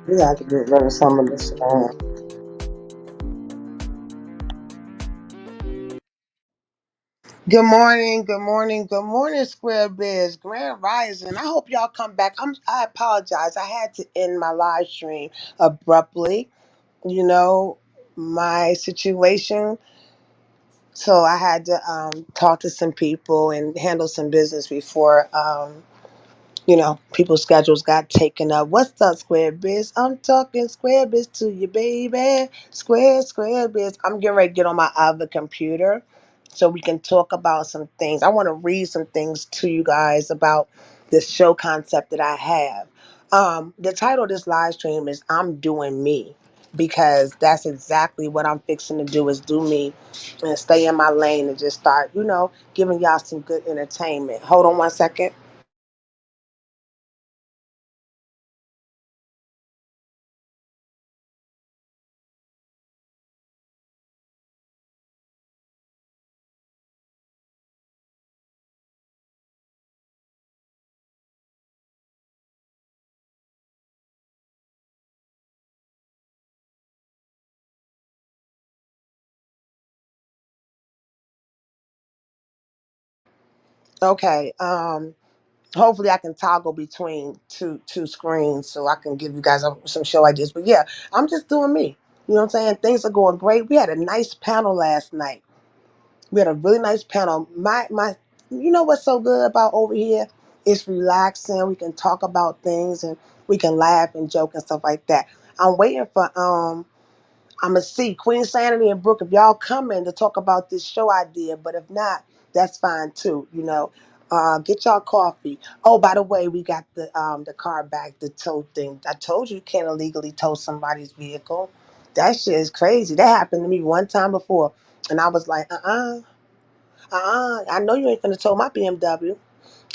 We have to get rid of some of this spam. Good morning, good morning, good morning, Square Biz, Grand Rising. I hope y'all come back. I apologize. I had to end my live stream abruptly. You know, my situation. So I had to talk to some people and handle some business before people's schedules got taken up. What's up, Square Biz? I'm talking Square Biz to you, baby. Square Biz. I'm getting ready to get on my other computer so we can talk about some things. I want to read some things to you guys about this show concept that I have. The title of this live stream is I'm Doing Me, because that's exactly what I'm fixing to do, is do me and stay in my lane and just start, giving y'all some good entertainment. Hold on one second. Okay. Hopefully I can toggle between two screens so I can give you guys some show ideas. But yeah, I'm just doing me. You know what I'm saying? Things are going great. We had a nice panel last night. We had a really nice panel. My you know what's so good about over here? It's relaxing. We can talk about things and we can laugh and joke and stuff like that. I'm waiting for I'm gonna see Queen Sanity and Brooke if y'all coming to talk about this show idea. But if not, that's fine too. Get y'all coffee. Oh, by the way, we got the car back, the tow thing. I told you can't illegally tow somebody's vehicle. That shit is crazy. That happened to me one time before, and I was like, I know you ain't finna tow my BMW.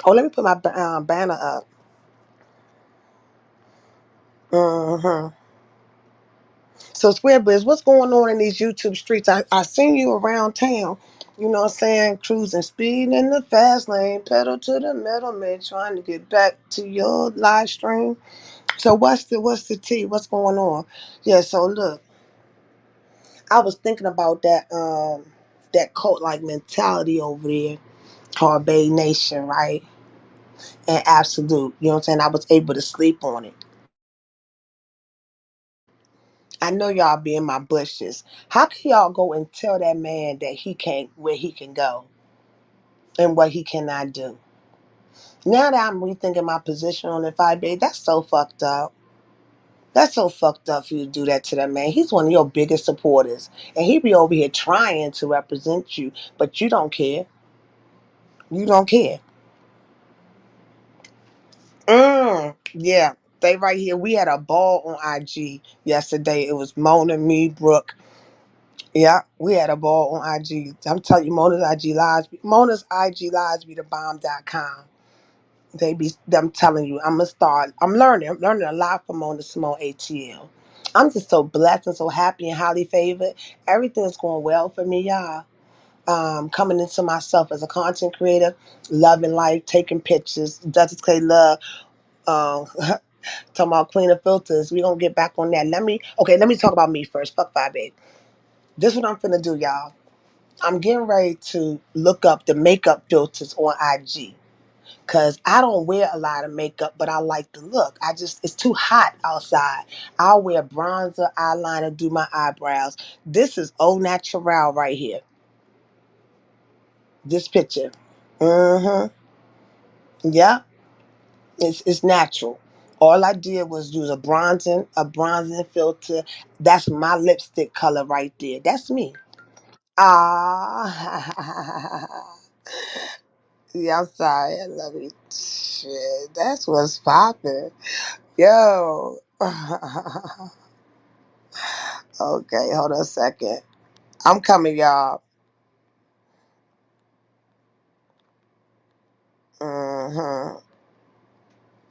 Oh, let me put my banner up. Mm-hmm. So Square Biz, what's going on in these YouTube streets? I seen you around town, you know what I'm saying, cruising, speed in the fast lane, pedal to the metal, man, trying to get back to your live stream. So what's the tea? What's going on? Yeah, so look, I was thinking about that cult like mentality over there called Bay Nation, right? And Absolute. You know what I'm saying? I was able to sleep on it. I know y'all be in my bushes. How can y'all go and tell that man that he can't where he can go and what he cannot do? Now that I'm rethinking my position on the 5 day, that's so fucked up. That's so fucked up for you to do that to that man. He's one of your biggest supporters. And he be over here trying to represent you, but you don't care. You don't care. Yeah. They right here. We had a ball on IG yesterday. It was Mona, me, Brooke. Yeah, we had a ball on IG. I'm telling you, Mona's IG lives be the bomb.com. I'm telling you, I'm learning. I'm learning a lot from Mona Simone ATL. I'm just so blessed and so happy and highly favored. Everything's going well for me, y'all. Coming into myself as a content creator, loving life, taking pictures. Duchess K Love, um, talking about Queen of Filters. We gonna get back on that. Let me talk about me first. Fuck 5 This is what I'm finna do, y'all. I'm getting ready to look up the makeup filters on IG because I don't wear a lot of makeup, but I like the look. It's too hot outside. I'll wear bronzer, eyeliner, do my eyebrows. This is au natural right here. This picture. Mm-hmm. Yeah, it's natural. All I did was use a bronzing filter. That's my lipstick color right there. That's me. Ah. Yeah, I'm sorry. I love you. Shit, that's what's popping. Yo. Okay, hold on a second. I'm coming, y'all. hmm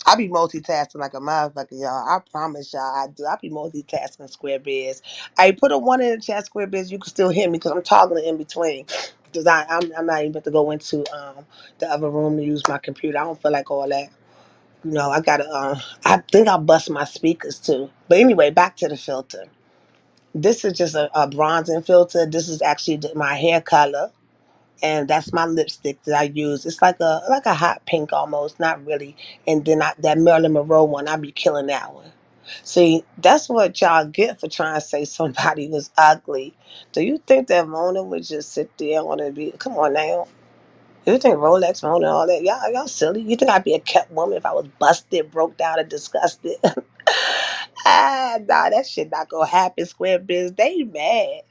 I be multitasking like a motherfucker, y'all. I promise y'all I do. I be multitasking Square Biz. I put a one in the chat, Square Biz. You can still hear me because I'm toggling in between. Because I'm not even about to go into the other room to use my computer. I don't feel like all that. I gotta. I think I'll bust my speakers too. But anyway, back to the filter. This is just a bronzing filter. This is actually my hair color, and that's my lipstick that I use. It's like a hot pink almost, not really. And then that Marilyn Monroe one, I be killing that one. See, that's what y'all get for trying to say somebody was ugly. Do you think that Mona would just sit there and want to be? Come on now. You think Rolex, Mona, all that? Y'all silly. You think I'd be a kept woman if I was busted, broke down, and disgusted? Nah, that shit not gonna happen. Square biz, they mad.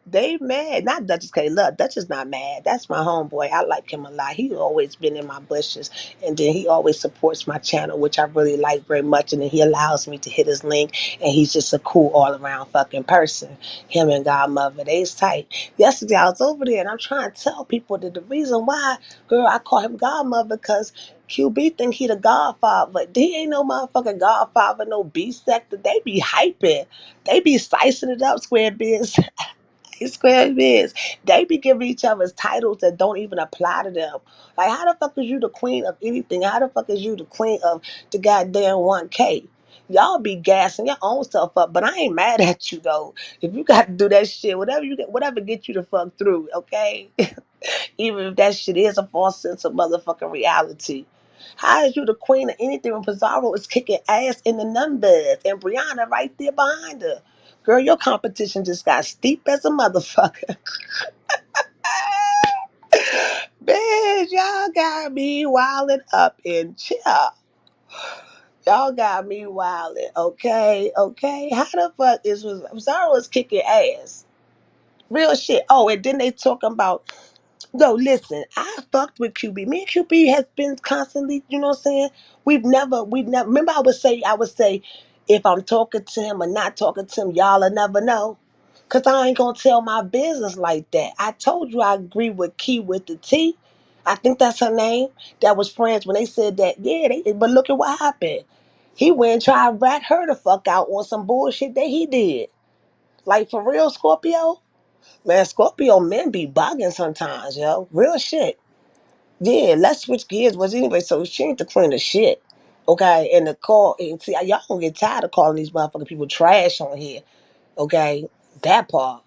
They mad. Not Duchess K. Look, Duchess not mad. That's my homeboy. I like him a lot. He always been in my bushes. And then he always supports my channel, which I really like very much. And then he allows me to hit his link. And he's just a cool all around fucking person. Him and Godmother, they's tight. Yesterday I was over there and I'm trying to tell people that the reason why, girl, I call him Godmother because QB think he the godfather, but he ain't no motherfucking godfather, no B sector. They be hyping. They be slicing it up, square biz. Square biz. They be giving each other titles that don't even apply to them. Like, how the fuck is you the queen of anything? How the fuck is you the queen of the goddamn 1K? Y'all be gassing your own self up, but I ain't mad at you though. If you got to do that shit, whatever get you the fuck through, okay? Even if that shit is a false sense of motherfucking reality. How is you the queen of anything when Pizarro is kicking ass in the numbers and Brianna right there behind her? Girl, your competition just got steep as a motherfucker. Bitch, y'all got me wilding up in chill. Y'all got me wilding, okay? Okay? How the fuck is Pizarro is kicking ass? Real shit. Oh, and then they talking about no, listen, I fucked with QB. Me and QB has been constantly, you know what I'm saying? We've never, remember I would say, if I'm talking to him or not talking to him, y'all will never know. Cause I ain't gonna tell my business like that. I told you I agree with Key with the T. I think that's her name. That was friends when they said that, yeah, but look at what happened. He went and tried to rat her the fuck out on some bullshit that he did. Like for real, Scorpio? Man, Scorpio men be bugging sometimes, yo. Real shit. Yeah, let's switch gears. Was anyway, so she ain't the queen of shit. Okay, and the call, and see, y'all gonna get tired of calling these motherfucking people trash on here. Okay, that part.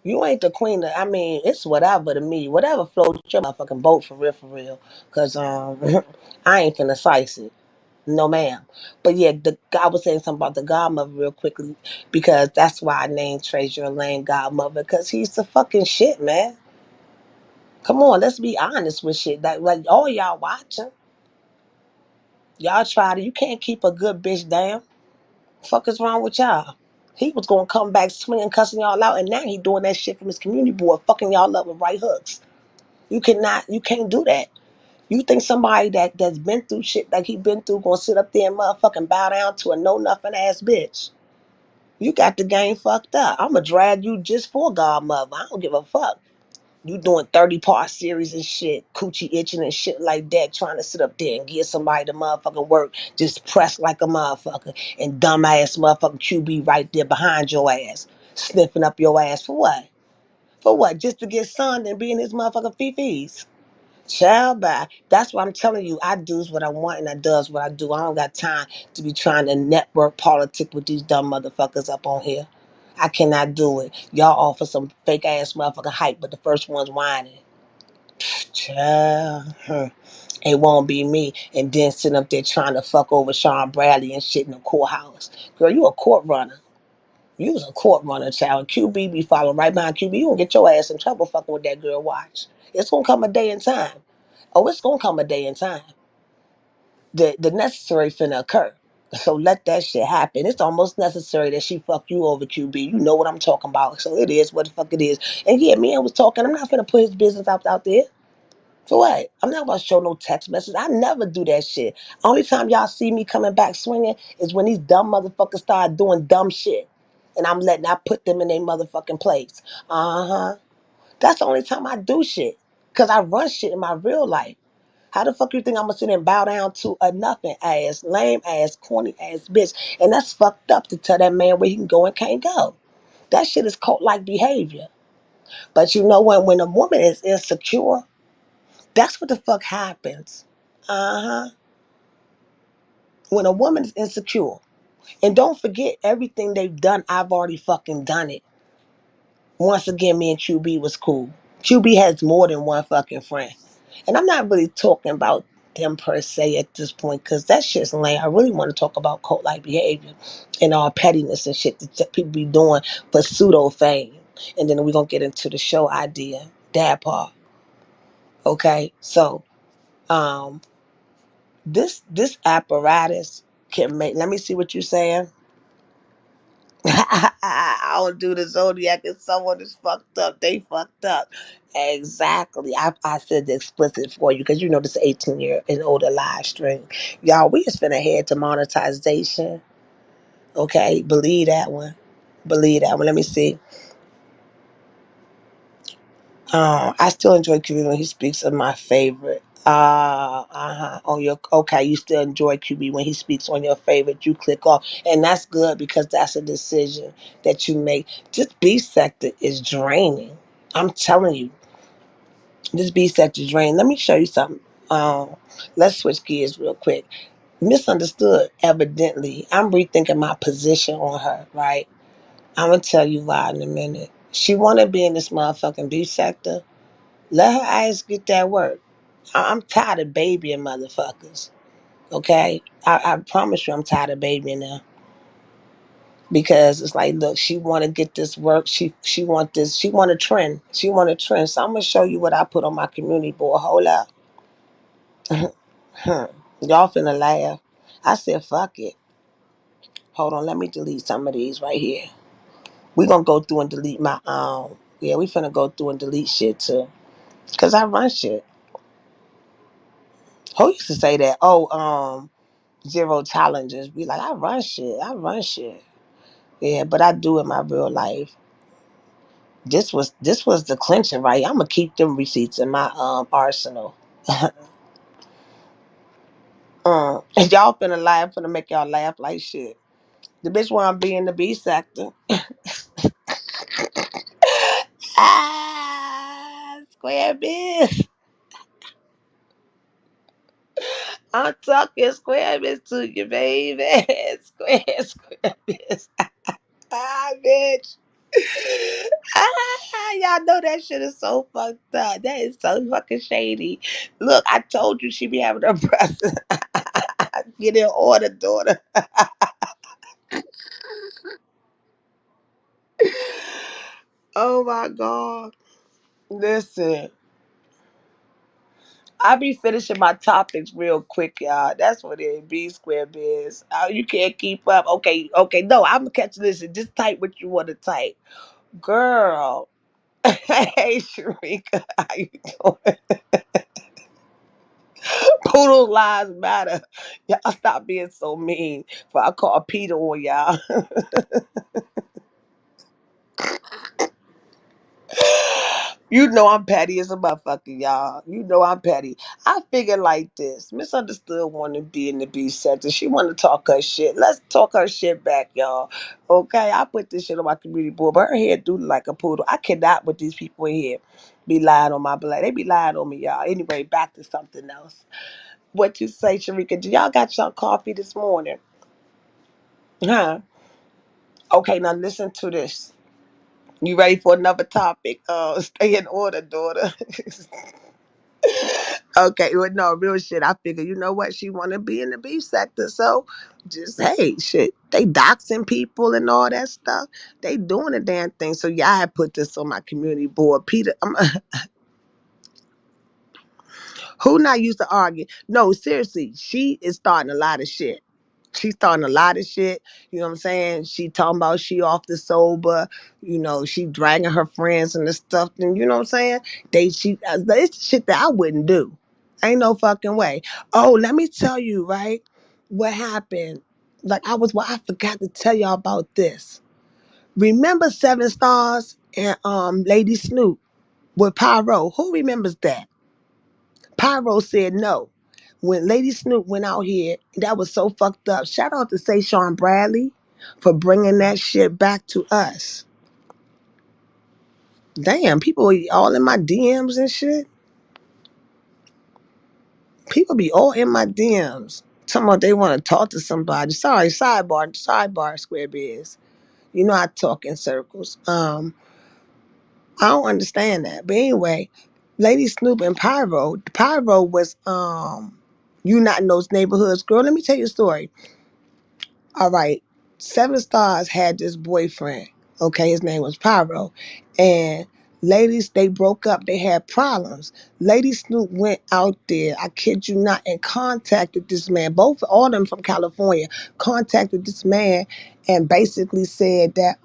You ain't the queen of, I mean, it's whatever to me. Whatever floats your motherfucking boat for real, for real. Cause I ain't finna slice it. No ma'am. But yeah, the God was saying something about the godmother real quickly because that's why I named Treasure Lane Godmother, because he's the fucking shit, man. Come on, let's be honest with shit. Like all y'all watching, y'all try to. You can't keep a good bitch down. Fuck is wrong with y'all? He was gonna come back swinging, cussing y'all out, and now he doing that shit from his community board, fucking y'all up with right hooks. You cannot, you can't do that. You think somebody that's been through shit like he been through gonna sit up there and motherfucking bow down to a know nothing ass bitch? You got the game fucked up. I'ma drag you just for godmother. I don't give a fuck. You doing 30-part series and shit, coochie itching and shit like that, trying to sit up there and get somebody to motherfucking work, just pressed like a motherfucker, and dumbass motherfucking QB right there behind your ass, sniffing up your ass for what? For what? Just to get sunned and be in his motherfucking fifis. Child, bye. That's why I'm telling you, I does what I want and I does what I do. I don't got time to be trying to network politic with these dumb motherfuckers up on here. I cannot do it. Y'all offer some fake ass motherfucking hype, but the first one's whining. Child, it won't be me. And then sitting up there trying to fuck over Sean Bradley and shit in the courthouse. Girl, you a court runner. You was a court runner, child. QB be following right behind QB. You gonna get your ass in trouble fucking with that girl. Watch. It's gonna come a day in time. Oh, it's gonna come a day in time. The necessary finna occur. So let that shit happen. It's almost necessary that she fuck you over, QB. You know what I'm talking about. So it is what the fuck it is. And yeah, me and was talking. I'm not finna put his business out there. For what? I'm not gonna show no text message. I never do that shit. Only time y'all see me coming back swinging is when these dumb motherfuckers start doing dumb shit. And I put them in their motherfucking place. Uh-huh. That's the only time I do shit. Cause I run shit in my real life. How the fuck you think I'm gonna sit and bow down to a nothing ass, lame ass, corny ass bitch? And that's fucked up to tell that man where he can go and can't go. That shit is cult like behavior. But you know when a woman is insecure, that's what the fuck happens. Uh-huh. When a woman is insecure, and don't forget everything they've done, I've already fucking done it. Once again, me and QB was cool. QB has more than one fucking friend. And I'm not really talking about them per se at this point because that shit's lame. I really want to talk about cult like behavior and all pettiness and shit that people be doing for pseudo fame. And then we're going to get into the show idea, that part. Okay? So, um, this apparatus can make, let me see what you're saying. I don't do the zodiac and someone is fucked up. They fucked up. Exactly. I said the explicit for you because you know this 18-year and older live stream. Y'all, we just finna head to monetization. Okay? Believe that one. Believe that one. Let me see. I still enjoy QB when he speaks of my favorite. On your okay, you still enjoy QB when he speaks on your favorite. You click off, and that's good because that's a decision that you make. This B sector is draining. I'm telling you, this B sector is draining. Let me show you something. Let's switch gears real quick. Misunderstood. Evidently, I'm rethinking my position on her. Right. I'm gonna tell you why in a minute. She wanna be in this motherfucking B sector. Let her ass get that work. I'm tired of babying motherfuckers. Okay? I promise you I'm tired of babying them. Because it's like, look, she wanna get this work. She want this, she want a trend. She want a trend. So I'm gonna show you what I put on my community board. Hold up. Y'all finna laugh. I said fuck it. Hold on, let me delete some of these right here. We gonna go through and delete my yeah, we finna go through and delete shit too. Cause I run shit. Who used to say that? Oh, zero challenges. Be like, I run shit. I run shit. Yeah, but I do in my real life. This was the clinching, right? I'm gonna keep them receipts in my arsenal. And y'all finna laugh, finna make y'all laugh like shit. The bitch wanna be in the B sector. Square biz. I'm talking square biz to you, baby. Square biz. Bitch. Y'all know that shit is so fucked up. That is so fucking shady. Look, I told you she be having her breath. Get in order, daughter. Oh my god. Listen, I be finishing my topics real quick, y'all. That's what it be, square biz. You can't keep up. Okay. No, I'm catching this. Just type what you want to type. Girl. Hey, Sharika. How you doing? Poodle lives matter. Y'all stop being so mean. For I call Peter on y'all. You know I'm petty as a motherfucker, y'all. You know I'm petty. I figure like this. Misunderstood want to be in the B sector. She want to talk her shit. Let's talk her shit back, y'all. Okay, I put this shit on my community board, but her head do look like a poodle. I cannot with these people in here be lying on my blood. They be lying on me, y'all. Anyway, back to something else. What you say, Sharika? Do y'all got y'all coffee this morning? Huh? Okay, now listen to this. You ready for another topic? Stay in order, daughter. Okay, well, no, real shit. I figure, you know what? She want to be in the beef sector. So just, hey, shit. They doxing people and all that stuff. They doing a damn thing. So, yeah, I had put this on my community board. Peter, who not used to argue? No, seriously, she is starting a lot of shit. She's starting a lot of shit. You know what I'm saying? She talking about she off the sober. You know, she dragging her friends and the stuff. And you know what I'm saying? It's shit that I wouldn't do. Ain't no fucking way. Oh, let me tell you, right? What happened? Well, I forgot to tell y'all about this. Remember Seven Stars and Lady Snoop with Pyro? Who remembers that? Pyro said no. When Lady Snoop went out here, that was so fucked up. Shout out to Sean Bradley for bringing that shit back to us. Damn, people be all in my DMs and shit. People be all in my DMs. Talking about they want to talk to somebody. Sorry, sidebar, Square Biz. You know I talk in circles. I don't understand that. But anyway, Lady Snoop and Pyro. Pyro was you not in those neighborhoods, girl. Let me tell you a story. All right, Seven Stars had this boyfriend. Okay, his name was Pyro, and ladies, they broke up. They had problems. Lady Snoop went out there. I kid you not, and contacted this man. All of them from California contacted this man, and basically said that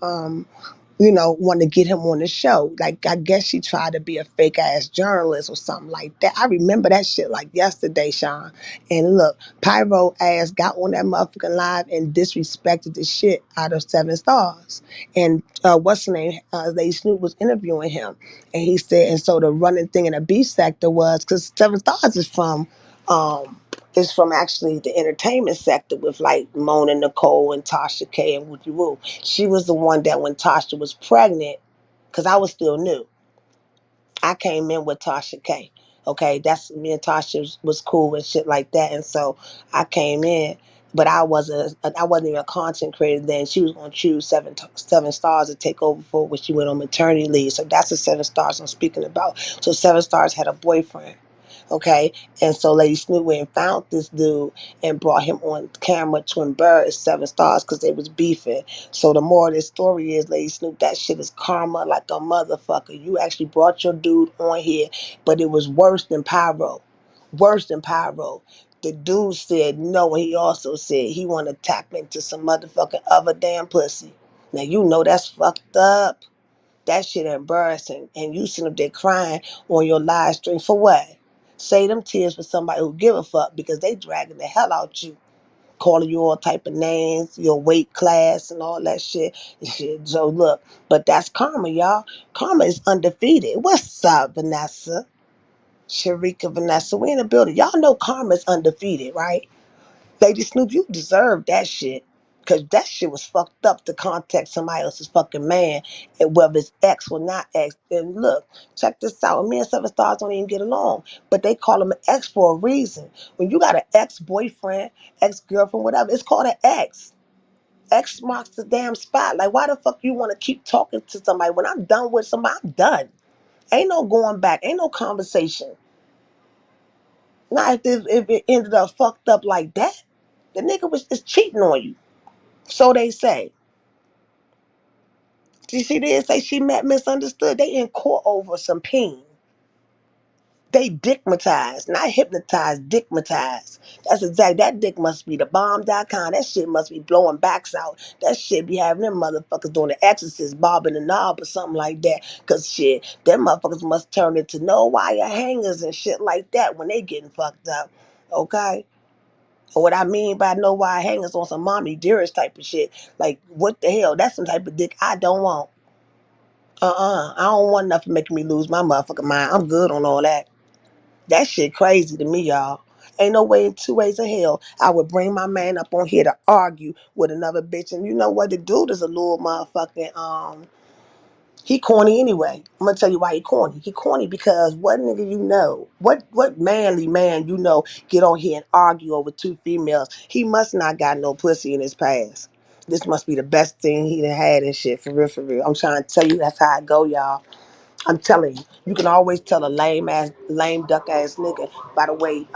want to get him on the show. Like, I guess she tried to be a fake ass journalist or something like that. I remember that shit like yesterday, Sean. And look, Pyro ass got on that motherfucking live and disrespected the shit out of Seven Stars. And what's her name? Lady Snoop was interviewing him. And he said, and so the running thing in the B sector was, because Seven Stars is from actually the entertainment sector with like Mona Nicole and Tasha K and Wooty Woo. She was the one that when Tasha was pregnant, because I was still new, I came in with Tasha K. Okay, that's me and Tasha was cool and shit like that, and so I came in, but I wasn't even a content creator then. She was gonna choose seven stars to take over for when she went on maternity leave. So that's the Seven Stars I'm speaking about. So Seven Stars had a boyfriend. Okay, and so Lady Snoop went and found this dude and brought him on camera to embarrass Seven Stars because they was beefing. So the moral of this story is, Lady Snoop, that shit is karma like a motherfucker. You actually brought your dude on here, but it was worse than Pyro. Worse than Pyro. The dude said no, and he also said he want to tap into some motherfucking other damn pussy. Now you know that's fucked up. That shit embarrassing. And you sitting up there crying on your live stream for what? Say them tears for somebody who give a fuck, because they dragging the hell out you, calling you all type of names, your weight class and all that shit. So look, but that's karma, y'all. Karma is undefeated. What's up, Vanessa? Sharika Vanessa, we in the building. Y'all know karma is undefeated, right? Lady Snoop, you deserve that shit. Because that shit was fucked up to contact somebody else's fucking man, and whether it's ex or not ex. And look, check this out. Me and Seven Stars don't even get along, but they call him an ex for a reason. When you got an ex-boyfriend, ex-girlfriend, whatever, it's called an ex. X marks the damn spot. Like, why the fuck you want to keep talking to somebody? When I'm done with somebody, I'm done. Ain't no going back. Ain't no conversation. Not if it ended up fucked up like that. The nigga was just cheating on you. So they say. You see, they say she met misunderstood. They in court over some peen. They dickmatized, not hypnotized, dickmatized. That's exact. That dick must be the bomb.com. That shit must be blowing backs out. That shit be having them motherfuckers doing the exorcist, bobbing the knob or something like that. Cause shit, them motherfuckers must turn into no wire hangers and shit like that when they getting fucked up. Okay? And what I mean by no wire hangers on some mommy dearest type of shit. Like, what the hell? That's some type of dick I don't want. I don't want nothing making me lose my motherfucking mind. I'm good on all that. That shit crazy to me, y'all. Ain't no way in two ways of hell I would bring my man up on here to argue with another bitch. And you know what? The dude is a little motherfucking he corny anyway. I'm gonna tell you why he corny. He corny because what nigga you know, what manly man you know get on here and argue over two females? He must not got no pussy in his past. This must be the best thing he done had and shit, for real, for real. I'm trying to tell you that's how it go, y'all. I'm telling you, you can always tell a lame duck ass nigga by the way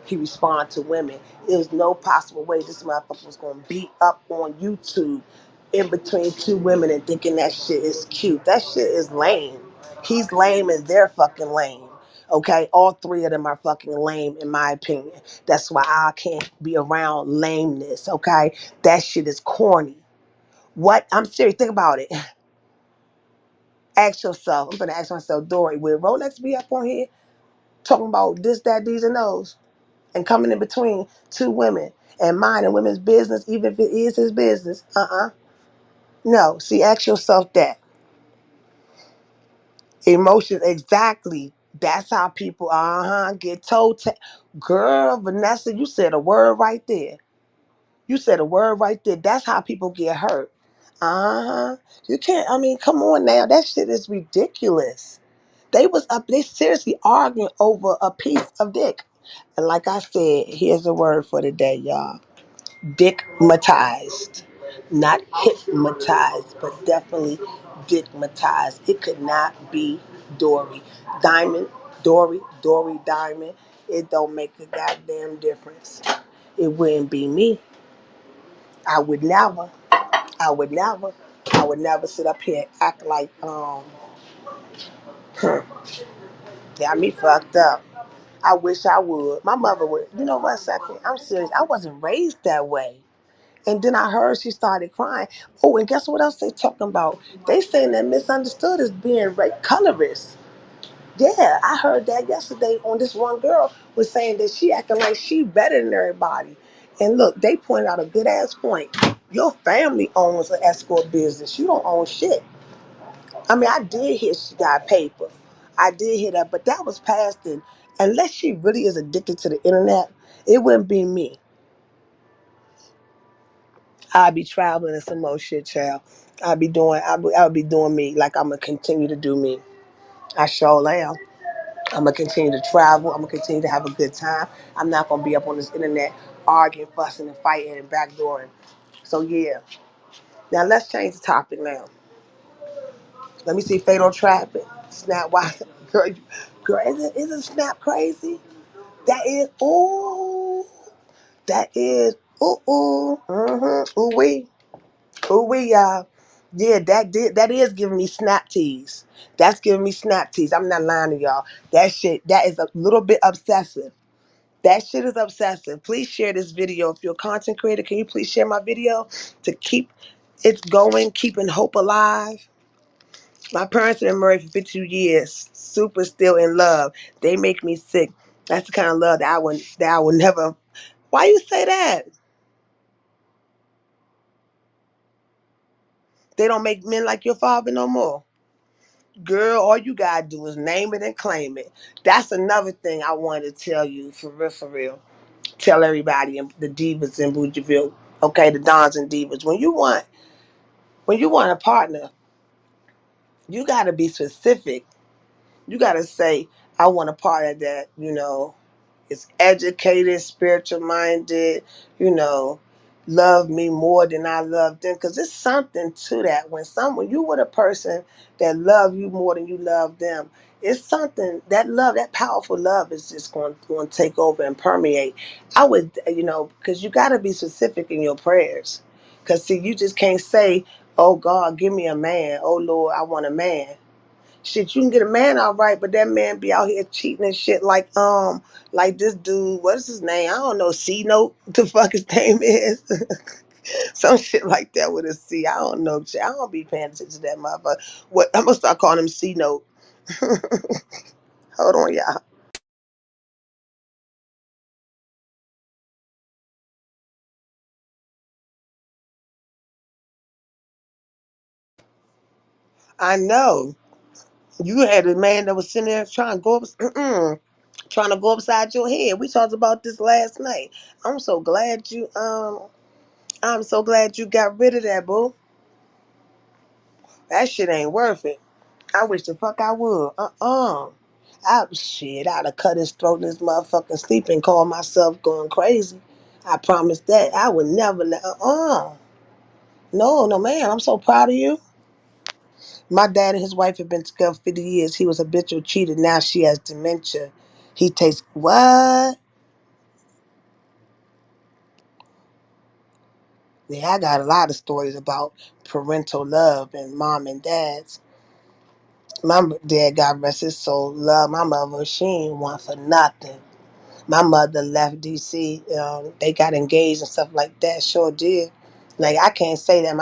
he respond to women. There's no possible way this motherfucker was gonna beat up on YouTube in between two women and thinking that shit is cute. That shit is lame. He's lame and they're fucking lame. Okay, all three of them are fucking lame in my opinion. That's why I can't be around lameness. Okay, that shit is corny. What? I'm serious. Think about it. Ask yourself, I'm gonna ask myself, Dory, will Rolex be up on here talking about this, that, these, and those, and coming in between two women and minding women's business, even if it is his business? No. See, ask yourself that. Emotions, exactly. That's how people, get told. Girl, Vanessa, you said a word right there. You said a word right there. That's how people get hurt. You can't, I mean, come on now. That shit is ridiculous. They seriously arguing over a piece of dick. And like I said, here's a word for the day, y'all. Dickmatized. Not hypnotized, but definitely dickmatized. It could not be Dory. Diamond, Dory, Diamond. It don't make a goddamn difference. It wouldn't be me. I would never, I would never, I would never sit up here and act like, got me fucked up. I wish I would. My mother would. You know what, second? I'm serious. I wasn't raised that way. And then I heard she started crying. Oh, and guess what else they talking about? They saying that misunderstood is being colorist. Yeah, I heard that yesterday on this one girl was saying that she acting like she better than everybody. And look, they pointed out a good ass point. Your family owns an escort business. You don't own shit. I mean, I did hear she got paper. I did hear that, but that was past it. Unless she really is addicted to the internet, it wouldn't be me. I'd be traveling and some more shit, child. I would be doing me like I'm gonna continue to do me. I sure am. I'm gonna continue to travel. I'm gonna continue to have a good time. I'm not gonna be up on this internet arguing, fussing, and fighting and backdooring. So yeah. Now let's change the topic now. Let me see Fatal Traffic. Snap why girl, girl, isn't Snap crazy? That is ooh. That is ooh wee. Ooh wee y'all. Yeah, that is giving me snap tease. That's giving me snap tease. I'm not lying to y'all. That is a little bit obsessive. That shit is obsessive. Please share this video. If you're a content creator, can you please share my video to keep it going, keeping hope alive? My parents have been married for 52 years, super still in love. They make me sick. That's the kind of love that I would never. Why you say that? They don't make men like your father no more. Girl, all you gotta do is name it and claim it. That's another thing I wanted to tell you, for real, for real. Tell everybody, the divas in Bougeville, okay, the dons and divas. When you want a partner, you gotta be specific. You gotta say, I want a partner that is educated, spiritual minded, you know, love me more than I love them. Because there's something to that. When you with a person that love you more than you love them, it's something that love, that powerful love is just going to take over and permeate. I would, because you got to be specific in your prayers. Because see, you just can't say, oh God, give me a man. Oh Lord, I want a man. Shit, you can get a man all right, but that man be out here cheating and shit like this dude, what is his name? I don't know, C Note, the fuck his name is. Some shit like that with a C. I don't know. I don't be paying attention to that motherfucker. What I'm gonna start calling him C Note. Hold on, y'all. I know. You had a man that was sitting there trying to go upside your head. We talked about this last night. I'm so glad you I'm so glad you got rid of that, boo. That shit ain't worth it. I wish the fuck I would. I'd have cut his throat in his motherfucking sleep and call myself going crazy. I promise that. I would never let, No, no, man. I'm so proud of you. My dad and his wife have been together 50 years. He was a habitual cheater. Now she has dementia. He takes, what? Yeah, I got a lot of stories about parental love and mom and dads. My dad, God rest his soul, loved my mother. She ain't want for nothing. My mother left DC. They got engaged and stuff like that. Sure did. Like I can't say that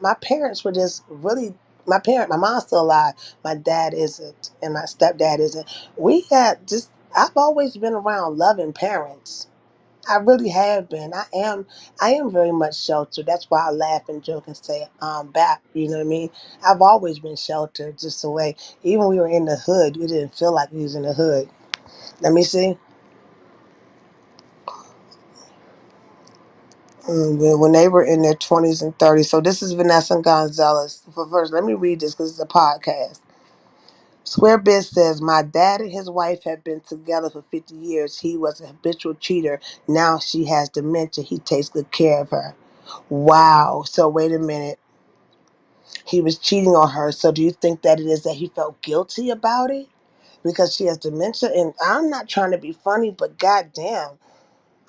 my parents were just really my mom's still alive. My dad isn't, and my stepdad isn't. We got just. I've always been around loving parents. I really have been. I am very much sheltered. That's why I laugh and joke and say back. You know what I mean? I've always been sheltered, just the way. Even when we were in the hood, we didn't feel like we was in the hood. Let me see. When they were in their 20s and 30s. So this is Vanessa Gonzalez. For first, let me read this because it's a podcast. Square Biz says, my dad and his wife have been together for 50 years. He was a habitual cheater. Now she has dementia. He takes good care of her. Wow. So wait a minute. He was cheating on her. So do you think that it is that he felt guilty about it? Because she has dementia? And I'm not trying to be funny, but goddamn.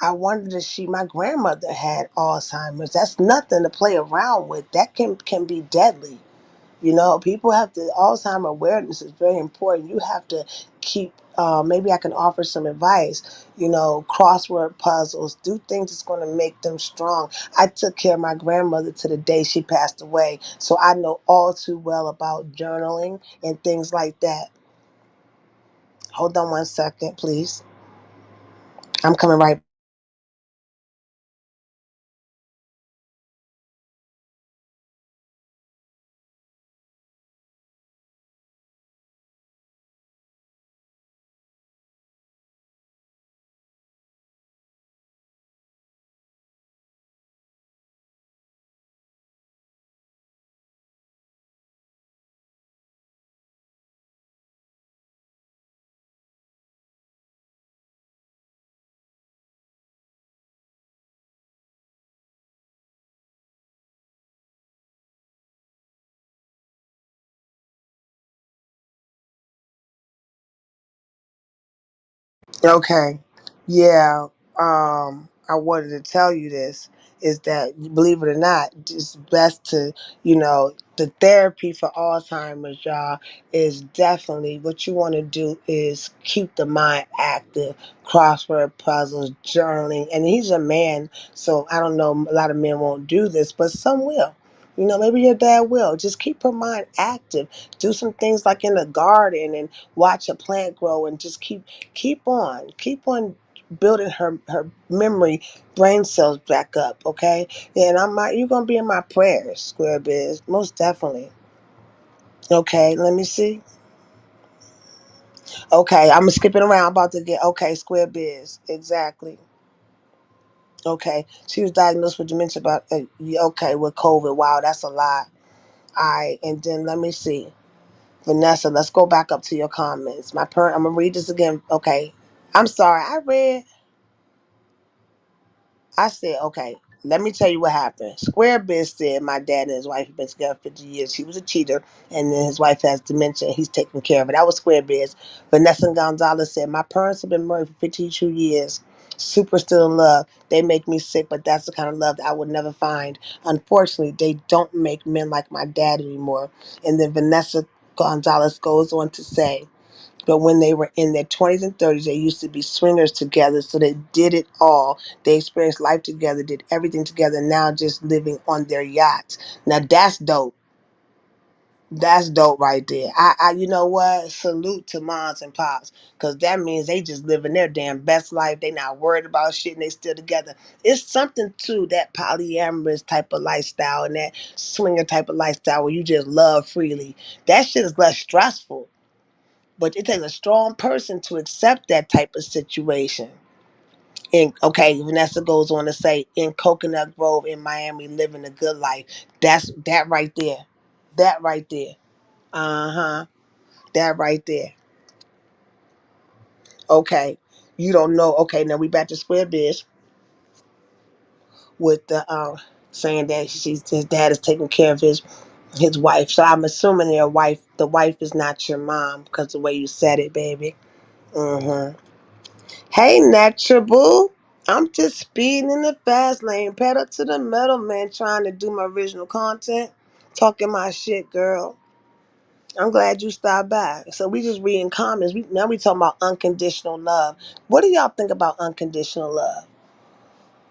I wondered if my grandmother had Alzheimer's. That's nothing to play around with. That can be deadly. People have to, Alzheimer awareness is very important. You have to keep, maybe I can offer some advice, crossword puzzles, do things that's going to make them strong. I took care of my grandmother to the day she passed away, so I know all too well about journaling and things like that. Hold on one second, please. I'm coming right. Okay. Yeah. I wanted to tell you this is that, believe it or not, it's best to, the therapy for Alzheimer's, y'all, is definitely what you want to do is keep the mind active, crossword puzzles, journaling. And he's a man, so I don't know, a lot of men won't do this, but some will. Maybe your dad will. Just keep her mind active. Do some things like in the garden and watch a plant grow and just keep on building her memory brain cells back up, okay? And you're gonna be in my prayers, Square Biz, most definitely. Okay, let me see. Okay, I'm skipping around, about to get, okay, Square Biz, exactly. Okay, she was diagnosed with dementia about, yeah, okay, with COVID. Wow, that's a lot. All right, and then let me see. Vanessa, let's go back up to your comments. I'm gonna read this again. Okay, I'm sorry, I said, okay, let me tell you what happened. Square Biz said my dad and his wife have been together 50 years. He was a cheater, and then his wife has dementia. He's taking care of it. That was Square Biz. Vanessa Gonzalez said, my parents have been married for 52 years. Super still in love. They make me sick, but that's the kind of love that I would never find. Unfortunately, they don't make men like my dad anymore. And then Vanessa Gonzalez goes on to say, but when they were in their 20s and 30s, they used to be swingers together. So they did it all. They experienced life together, did everything together. Now just living on their yachts. Now that's dope. That's dope right there. You know what? Salute to moms and pops, because that means they just living their damn best life. They not worried about shit and they still together. It's something to that polyamorous type of lifestyle and that swinger type of lifestyle where you just love freely. That shit is less stressful. But it takes a strong person to accept that type of situation. And okay, Vanessa goes on to say, in Coconut Grove in Miami, living a good life. That's that right there. That right there. Uh-huh. That right there. Okay. You don't know. Okay, now we back to Square Biz with the saying that his dad is taking care of his wife. So I'm assuming the wife is not your mom because the way you said it, baby. Mm-hmm. Hey, Natural Boo. I'm just speeding in the fast lane, pedal to the metal, man, trying to do my original content, talking my shit, girl. I'm glad you stopped by. So we just reading comments. Now we talking about unconditional love. What do y'all think about unconditional love?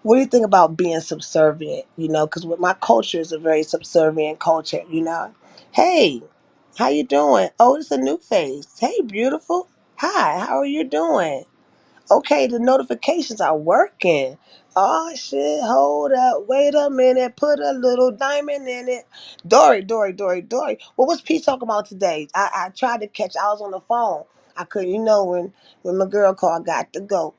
What do you think about being subservient? Because my culture is a very subservient culture. Hey, how you doing? Oh, it's a new face. Hey, beautiful. Hi, how are you doing? Okay, the notifications are working. Oh shit, hold up, wait a minute, put a little diamond in it. Dory. What was Pete talking about today? I tried to catch, I was on the phone. I couldn't, when my girl called, got to go,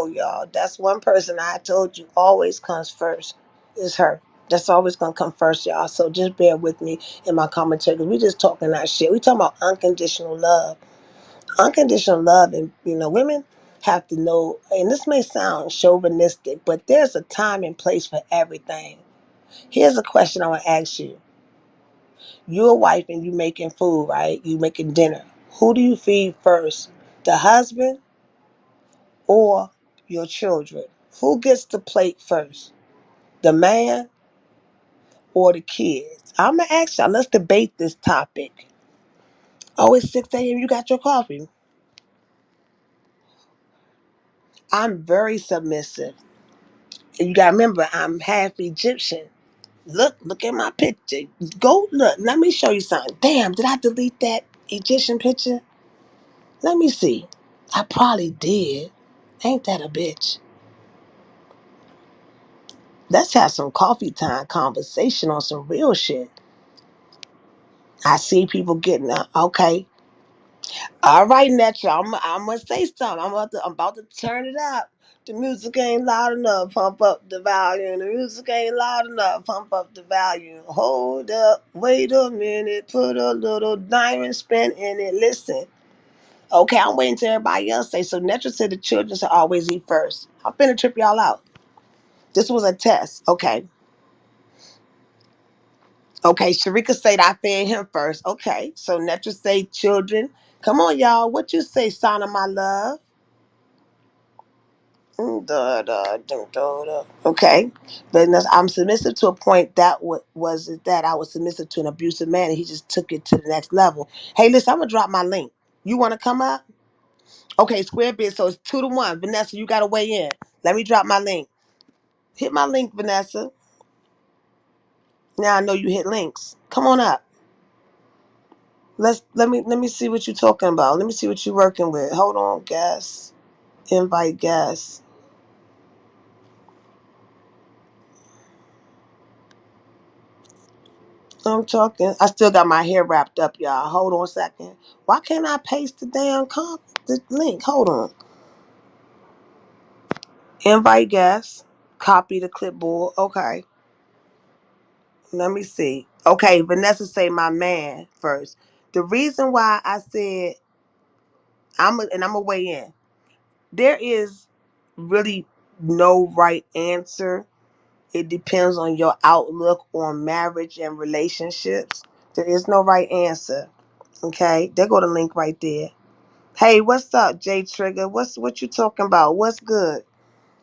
y'all. That's one person I told you always comes first. Is her. That's always gonna come first, y'all. So just bear with me in my commentary because we just talking that shit. We talking about unconditional love. Unconditional love, and women have to know, and this may sound chauvinistic, but there's a time and place for everything. Here's a question I want to ask you. You're a wife and you making food, right? You making dinner. Who do you feed first? The husband or your children? Who gets the plate first? The man or the kids? I'm gonna ask y'all, let's debate this topic. Oh, it's 6 a.m. You got your coffee. I'm very submissive. And you gotta remember, I'm half Egyptian. Look at my picture. Go look. Let me show you something. Damn, did I delete that Egyptian picture? Let me see. I probably did. Ain't that a bitch? Let's have some coffee time conversation on some real shit. I see people getting up. Okay. All right, Netra. I'm gonna say something. I'm about to turn it up. The music ain't loud enough. Pump up the volume. The music ain't loud enough. Pump up the volume. Hold up. Wait a minute. Put a little diamond spin in it. Listen. Okay, I'm waiting till everybody else say. So Netra said the children should always eat first. I'm finna trip y'all out. This was a test. Okay. Okay, Sharika said I fed him first. Okay. So Netra say children. Come on, y'all. What you say, son of my love? Okay, but I'm submissive to a point that was that I was submissive to an abusive man, and he just took it to the next level. Hey, listen, I'm gonna drop my link. You want to come up? Okay, square bit. So it's 2-1. Vanessa, you gotta weigh in. Let me drop my link. Hit my link, Vanessa. Now I know you hit links. Come on up. Let me see what you're talking about. Let me see what you're working with. Hold on, guest. Invite guest. I'm talking. I still got my hair wrapped up, y'all. Hold on a second. Why can't I paste the damn the link? Hold on. Invite guests. Copy the clipboard. Okay. Let me see. Okay, Vanessa say my man first. The reason why I said and I'm gonna weigh in. There is really no right answer. It depends on your outlook on marriage and relationships. There is no right answer. Okay, there go the link right there. Hey, what's up, J Trigger? What you talking about? What's good?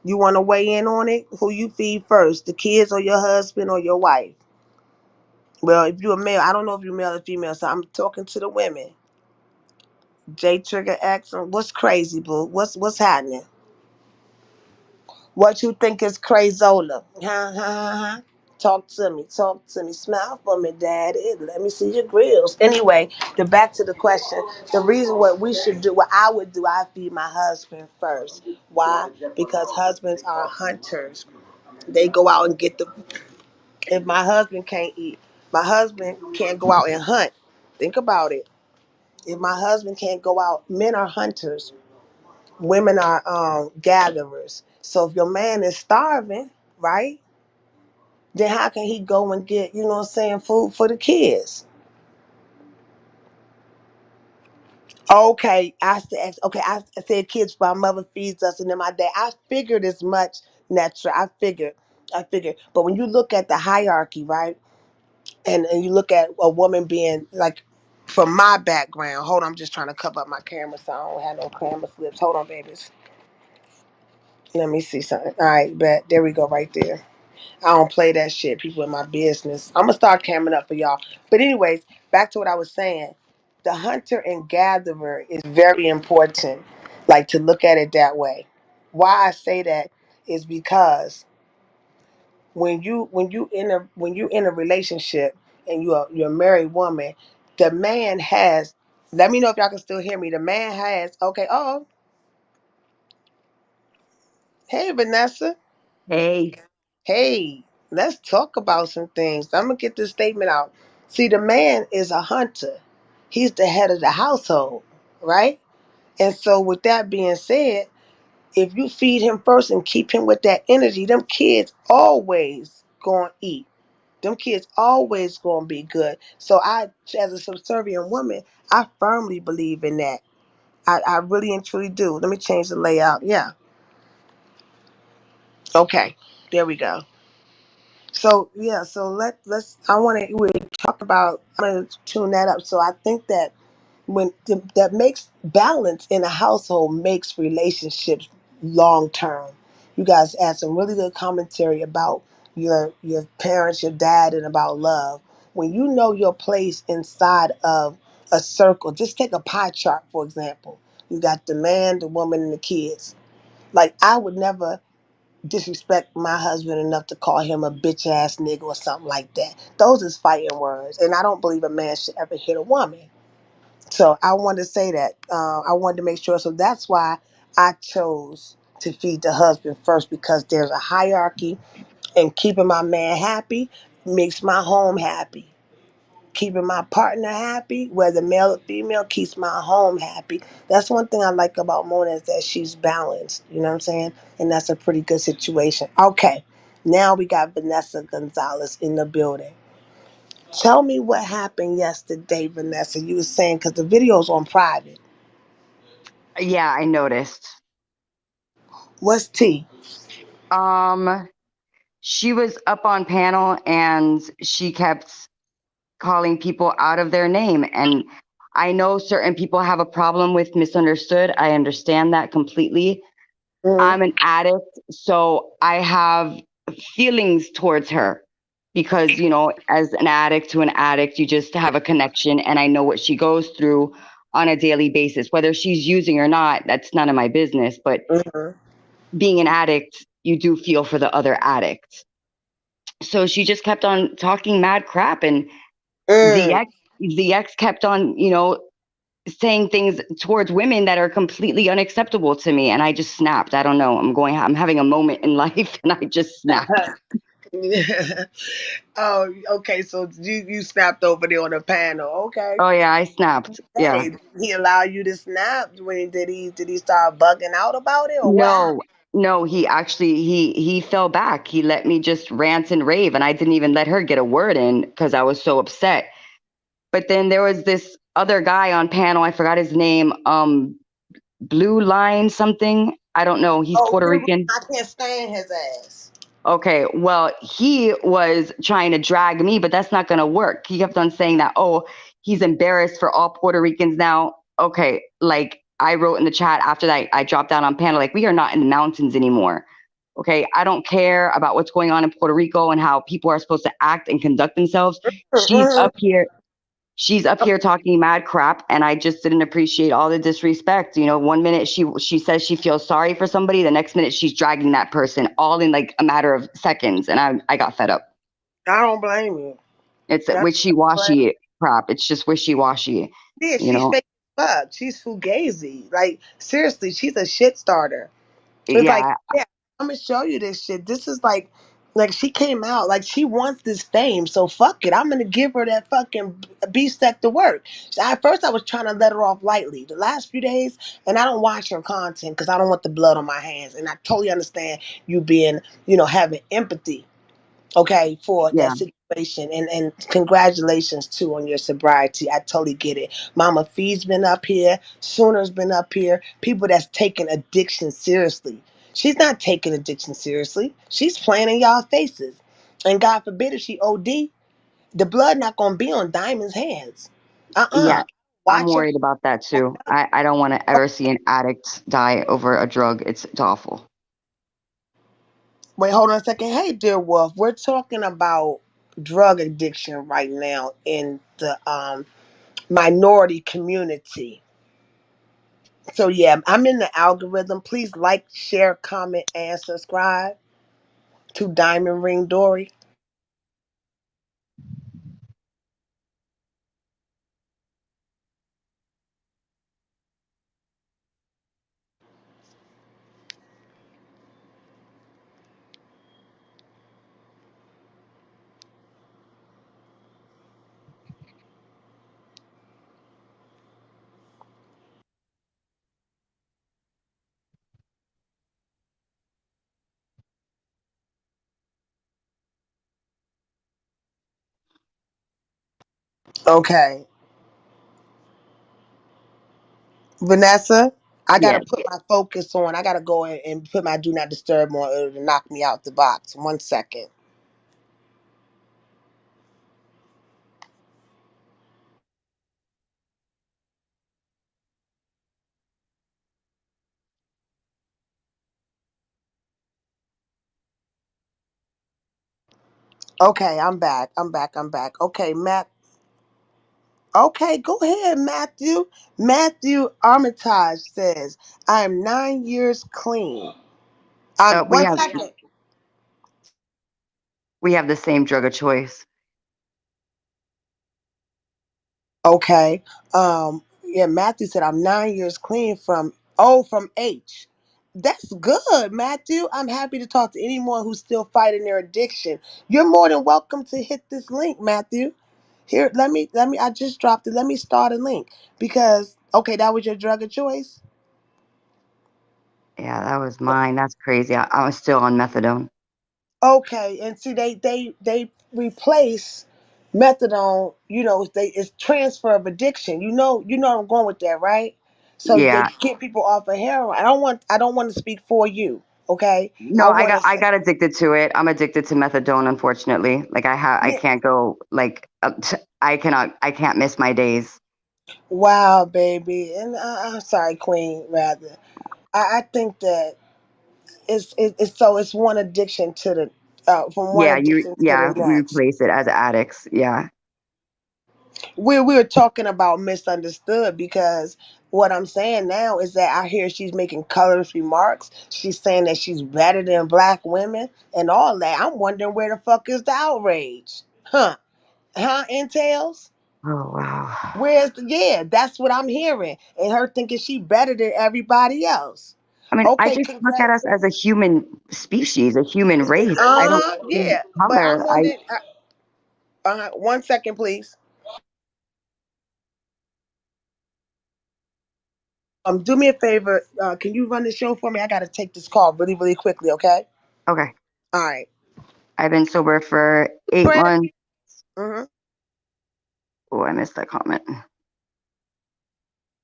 You want to weigh in on it? Who you feed first, the kids or your husband or your wife? Well, if you're a male, I don't know if you're male or female, so I'm talking to the women. J Trigger asking, what's crazy, boo? What's happening? What you think is crazola? Huh, huh, huh, huh? Talk to me. Talk to me. Smile for me, daddy. Let me see your grills. Anyway, back to the question. The reason what we should do, what I would do, I feed my husband first. Why? Because husbands are hunters. They go out and get the. If my husband can't eat, my husband can't go out and hunt. Think about it. If my husband can't go out, men are hunters. Women are gatherers. So if your man is starving, right? Then how can he go and get, you know what I'm saying, food for the kids? Okay, I said kids, my mother feeds us and then my dad. I figured as much, natural. I figured. But when you look at the hierarchy, right, and you look at a woman being like, from my background, hold on, I'm just trying to cover up my camera so I don't have no camera slips. Hold on, babies. Let me see something. All right, bet. There we go, right there. I don't play that shit. People in my business. I'm gonna start camming up for y'all. But anyways, back to what I was saying. The hunter and gatherer is very important. Like to look at it that way. Why I say that is because when you in a relationship and you're a married woman, the man has. Let me know if y'all can still hear me. The man has. Okay. Oh, hey Vanessa. Hey, Hey, let's talk about some things. I'm gonna get this statement out. See, the man is a hunter. He's the head of the household, right? And so, with that being said, if you feed him first and keep him with that energy, them kids always gonna eat. Them kids always gonna be good. So I, as a subservient woman, I firmly believe in that. I really and truly do. Let me change the layout. Yeah. Okay. There we go. So yeah, so let's. I want to. We talk about. I'm gonna tune that up. So I think that that makes balance in a household makes relationships long term. You guys had some really good commentary about your parents, your dad, and about love. When you know your place inside of a circle, just take a pie chart for example. You got the man, the woman, and the kids. Like I would never disrespect my husband enough to call him a bitch ass nigga or something like that. Those is fighting words, and I don't believe a man should ever hit a woman. So I wanted to say that. I wanted to make sure. So that's why I chose to feed the husband first because there's a hierarchy, and keeping my man happy makes my home happy. Keeping my partner happy, whether male or female, keeps my home happy. That's one thing I like about Mona is that she's balanced. You know what I'm saying? And that's a pretty good situation. Okay, now we got Vanessa Gonzalez in the building. Tell me what happened yesterday, Vanessa. You were saying because the video's on private. Yeah, I noticed. What's T? Um, she was up on panel and she kept calling people out of their name. And I know certain people have a problem with misunderstood. I understand that completely. Mm, I'm an addict, so I have feelings towards her because, as an addict to an addict, you just have a connection. And I know what she goes through on a daily basis. Whether she's using or not, that's none of my business. But mm, being an addict, you do feel for the other addicts. So she just kept on talking mad crap, and the mm. ex, the ex kept on, saying things towards women that are completely unacceptable to me, and I just snapped. I don't know. I'm having a moment in life, and I just snapped. Oh, okay. So you snapped over there on the panel. Okay. Oh yeah, I snapped. Yeah. Hey, he allow you to snap? When did he start bugging out about it or what happened? No, no, he actually he fell back. He let me just rant and rave, and I didn't even let her get a word in because I was so upset. But then there was this other guy on panel. I forgot his name. Blue Line something. I don't know. He's Oh, Puerto Blue, Rican. I can't stand his ass. Okay, well, he was trying to drag me, but that's not going to work. He kept on saying that, oh, he's embarrassed for all Puerto Ricans now. Okay, like I wrote in the chat after that, I dropped out on panel, like, we are not in the mountains anymore. Okay, I don't care about what's going on in Puerto Rico and how people are supposed to act and conduct themselves. She's Mm-mm. up here she's up here talking mad crap, and I just didn't appreciate all the disrespect. One minute she says she feels sorry for somebody, the next minute she's dragging that person, all in like a matter of seconds, and I got fed up. I don't blame you. It's I don't blame wishy-washy crap. It's just wishy-washy Yeah, you she's know fake as fuck. She's fugazi. Like seriously, she's a shit starter. It's like, yeah, yeah, I'm gonna show you this shit. This is like she came out like she wants this fame, so fuck it. I'm gonna give her that fucking beef stack to work. At first, I was trying to let her off lightly. The last few days, and I don't watch her content because I don't want the blood on my hands. And I totally understand you being, having empathy, okay, for that yeah, situation. And congratulations too on your sobriety. I totally get it. Mama Fee's been up here, Sooner's been up here, people that's taking addiction seriously. She's not taking addiction seriously. She's playing in y'all faces. And God forbid if she OD, the blood not gonna be on Diamond's hands. yeah. I'm Watch her. worried about that too. I don't want to ever see an addict die over a drug. It's awful. Wait, hold on a second. Hey, dear Wolf, we're talking about drug addiction right now in the minority community. So yeah, I'm in the algorithm. Please like, share, comment, and subscribe to Diamond Ring Dory. Okay, Vanessa, I gotta Yes. put my focus on. I gotta go and put my do not disturb on. It'll knock me out the box. 1 second. Okay, I'm back. I'm back. I'm back. Okay, Matt. Okay, go ahead, Matthew. Matthew Armitage says, I am 9 years clean. We One have second. the same drug of choice. Okay. Yeah, Matthew said, I'm 9 years clean from H. That's good, Matthew. I'm happy to talk to anyone who's still fighting their addiction. You're more than welcome to hit this link, Matthew. Here, let me, I just dropped it. Let me start a link because, okay, that was your drug of choice. Yeah, that was mine. That's crazy. I was still on methadone. Okay, and see, they replace methadone. It's transfer of addiction. You know I'm going with that, right? So they Yeah. get people off of heroin. I don't want to speak for you. Okay, No, I want to I say, got addicted to it. I'm addicted to methadone, unfortunately. Like I yeah, can't go like I can't miss my days. wow, baby, and I'm sorry, Queen. Rather, I think that it's one addiction to the from one addiction to the We next. replace it as addicts. Yeah. We were talking about misunderstood because what I'm saying now is that I hear she's making colorist remarks. She's saying that she's better than black women and all that. I'm wondering where the fuck is the outrage? Entails? Oh wow. Yeah, that's what I'm hearing. And her thinking she better than everybody else. I mean, I Okay, just look at congrats. us as a human species, a human race. I don't see Yeah. But I'm color. I wondering 1 second, please. Do me a favor. Can you run the show for me? I gotta take this call really, really quickly, okay? Okay. All right. I've been sober for 8 months. Mm-hmm. Oh, I missed that comment.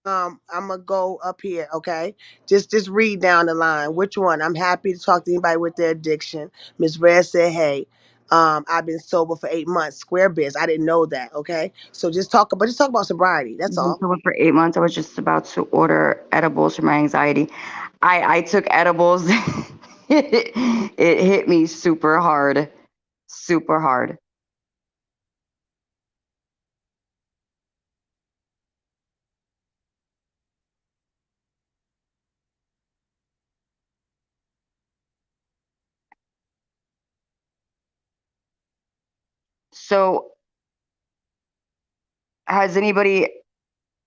I'm gonna go up here, okay? Just read down the line. Which one? I'm happy to talk to anybody with their addiction. Miss Red said, "Hey, I've been sober for 8 months. Square biz. I didn't know that. Okay, so just talk about sobriety. That's I've been all. sober for 8 months. I was just about to order edibles for my anxiety. I took edibles. It hit me super hard, super hard. So, has anybody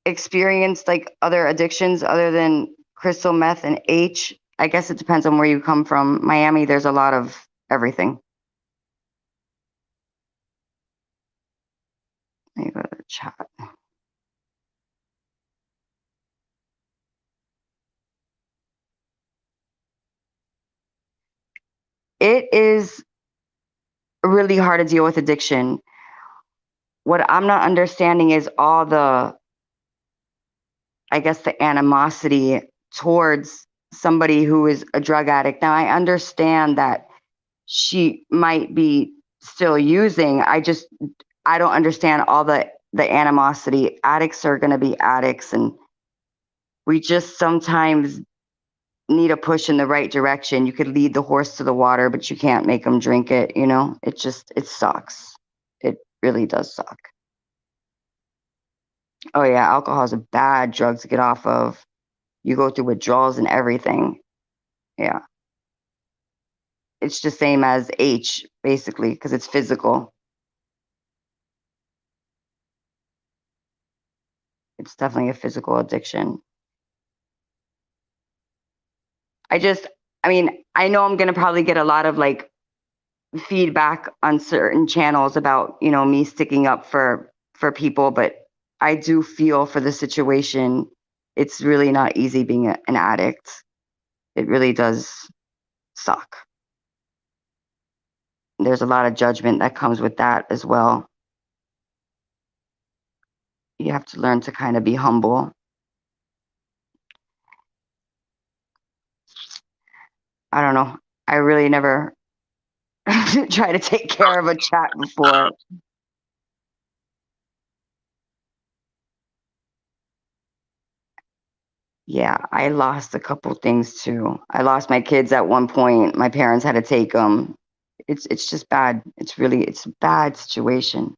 experienced like other addictions other than crystal meth and H? I guess it depends on where you come from. Miami, there's a lot of everything. Let me go to the chat. It is really hard to deal with addiction. What I'm not understanding is all the, I guess, the animosity towards somebody who is a drug addict. Now, I understand that she might be still using. I don't understand all the animosity. Addicts are going to be addicts, and we just sometimes need a push in the right direction. You could lead the horse to the water, but you can't make them drink it. It sucks. It really does suck. Oh yeah, alcohol is a bad drug to get off of. You go through withdrawals and everything. Yeah, it's the same as H basically because it's physical. It's definitely a physical addiction. I just, I mean, I know I'm gonna probably get a lot of like feedback on certain channels about me sticking up for people, but I do feel for the situation. It's really not easy being an addict. It really does suck. There's a lot of judgment that comes with that as well. You have to learn to kind of be humble. I don't know. I really never try to take care of a chat before. Yeah, I lost a couple things too. I lost my kids at one point. My parents had to take them. It's just bad. It's a bad situation.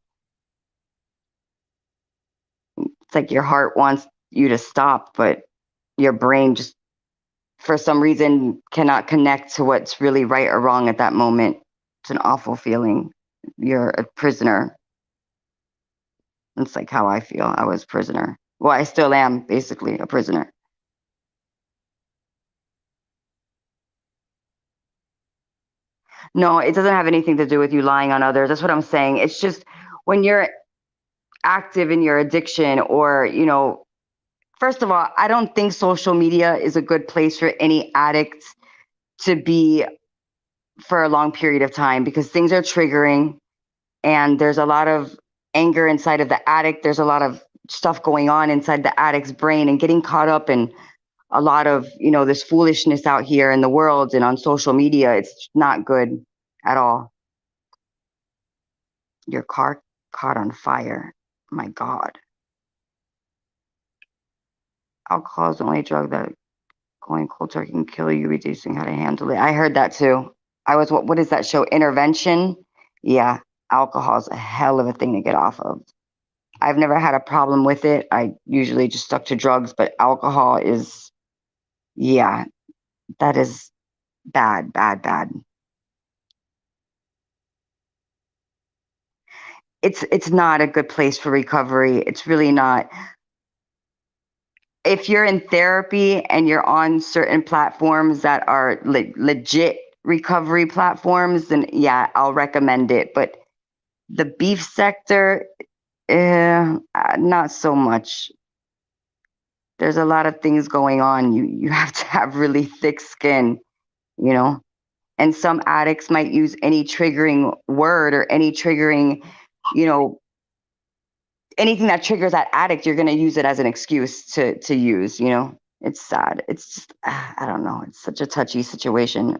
It's like your heart wants you to stop, but your brain just for some reason cannot connect to what's really right or wrong at that moment. It's an awful feeling. You're a prisoner. It's like how I feel. I was a prisoner. Well, I still am basically a prisoner. No, it doesn't have anything to do with you lying on others. That's what I'm saying. It's just when you're active in your addiction or, first of all, I don't think social media is a good place for any addict to be for a long period of time because things are triggering and there's a lot of anger inside of the addict. There's a lot of stuff going on inside the addict's brain and getting caught up in a lot of, this foolishness out here in the world and on social media. It's not good at all. Your car caught on fire. My God. Alcohol is the only drug that going cold turkey can kill you, reducing how to handle it. I heard that too. What is that show? Intervention? Yeah, alcohol is a hell of a thing to get off of. I've never had a problem with it. I usually just stuck to drugs, but alcohol is, yeah, that is bad, bad, bad. It's not a good place for recovery. It's really not. If you're in therapy and you're on certain platforms that are legit recovery platforms, then yeah, I'll recommend it. But the beef sector, not so much. There's a lot of things going on. You have to have really thick skin, you know. And some addicts might use any triggering word or any triggering, you know, anything that triggers that addict. You're going to use it as an excuse to use. It's sad. It's just I don't know. It's such a touchy situation.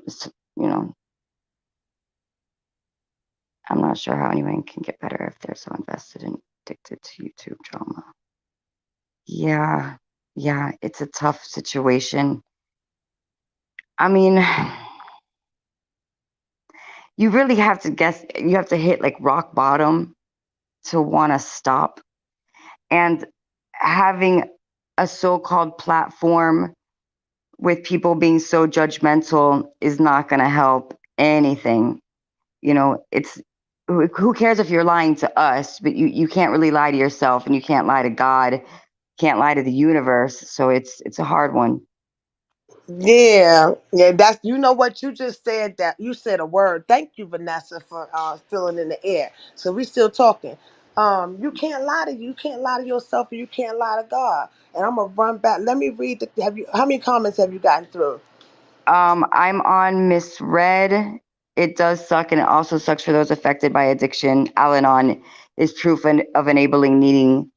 You know, I'm not sure how anyone can get better if they're so invested and addicted to YouTube drama. Yeah, yeah, it's a tough situation. I mean, you really have to guess. You have to hit like rock bottom to want to stop. And having a so-called platform with people being so judgmental is not going to help anything. It's who cares if you're lying to us, but you can't really lie to yourself and you can't lie to God, can't lie to the universe. So it's a hard one. Yeah, yeah. That's what you just said. That you said a word. Thank you, Vanessa, for filling in the air. So we still talking. You can't lie to yourself, and you can't lie to God. And I'm gonna run back. Let me read the. Have you? How many comments have you gotten through? I'm on misread. It does suck, and it also sucks for those affected by addiction. Al-Anon is proof of enabling needing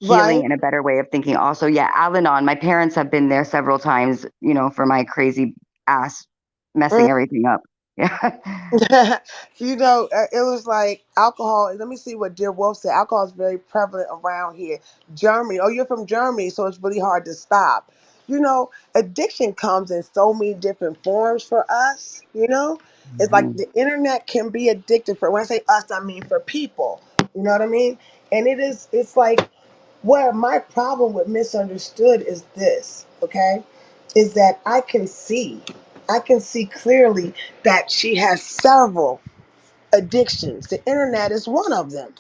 Right. healing and a better way of thinking. Also, yeah, Al-Anon. My parents have been there several times. For my crazy ass messing everything up. Yeah. It was like alcohol. Let me see what Dear Wolf said. Alcohol is very prevalent around here. Germany. Oh, you're from Germany, so it's really hard to stop. Addiction comes in so many different forms for us. It's like Mhm. the internet can be addictive for, when I say us, I mean for people. You know what I mean? And it's like, where my problem with misunderstood is this, okay? Is that I can see clearly that she has several addictions. The internet is one of them.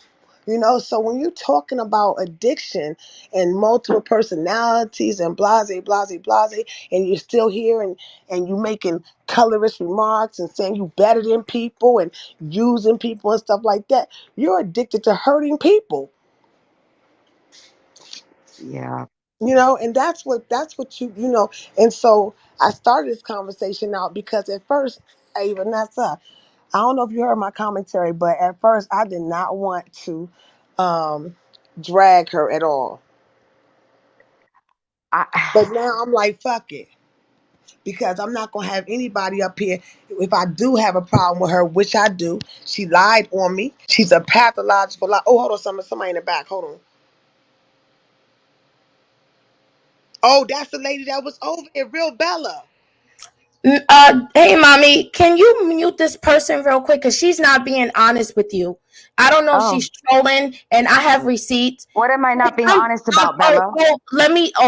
So when you're talking about addiction and multiple personalities and blase, blase, blase, and you're still here and you making colorist remarks and saying you better than people and using people and stuff like that, you're addicted to hurting people. Yeah. And that's what and so I started this conversation out because at first, hey Vanessa, I don't know if you heard my commentary, but at first I did not want to um drag her at all. But I, now I'm like, fuck it. Because I'm not gonna have anybody up here. If I do have a problem with her, which I do, she lied on me. She's a pathological lie. Oh, hold on, somebody in the back. Hold on. Oh, that's the lady that was over there, real Bella. Hey, mommy, can you mute this person real quick? Because she's not being honest with you. I don't know if oh, she's trolling, and I have receipts. what am I not being I'm, honest about, Bella?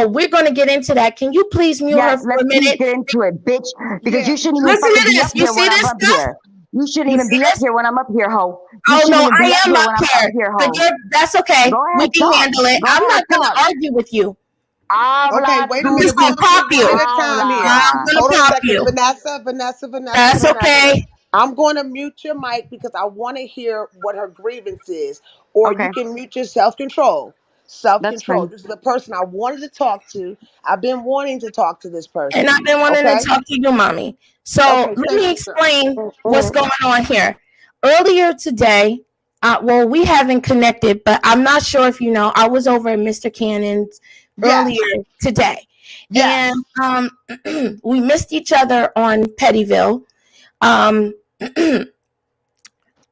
we're going to get into that. Can you please mute her Yes, for let's a please minute? get into it, bitch. Because Yeah. you shouldn't even Listen fucking to be up this. You here see when I'm this up stuff? here. You shouldn't You even see be up this? here when I'm up here, ho. You Oh, shouldn't no, even be I up am here up when I'm up here. here, But ho. that's okay. Go We ahead, can talk. handle it. Go I'm ahead, not going talk. to argue with you. Okay, Habla wait a I'm tu just minute. going to Hold on. pop One at you. a time here. I'm palabra. going to Hold on a pop second. you. Vanessa. That's okay. I'm going to mute your mic because I want to hear what her grievance is. Or you Okay, can mute your self control. Self that's control. fine. This is the person I wanted to talk to. I've been wanting to talk to this And person. I've been wanting to Okay? talk to you, mommy. So Okay, let thank me you, sir. explain what's going on here. Earlier today, well, we haven't connected, but I'm not sure if you know, I was over at Mr. Cannon's Yes. earlier today. And Yes. we missed each other on Pettyville. Um,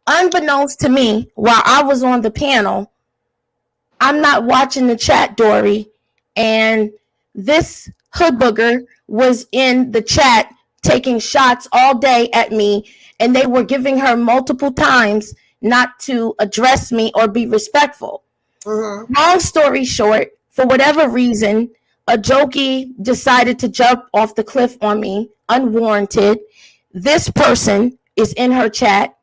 unbeknownst to me, while I was on the panel, I'm not watching the chat, Dory. And this hood booger was in the chat taking shots all day at me, and they were giving her multiple times not to address me or be respectful. Mm-hmm. Long story short, for whatever reason, a jokey decided to jump off the cliff on me unwarranted. This person is in her chat.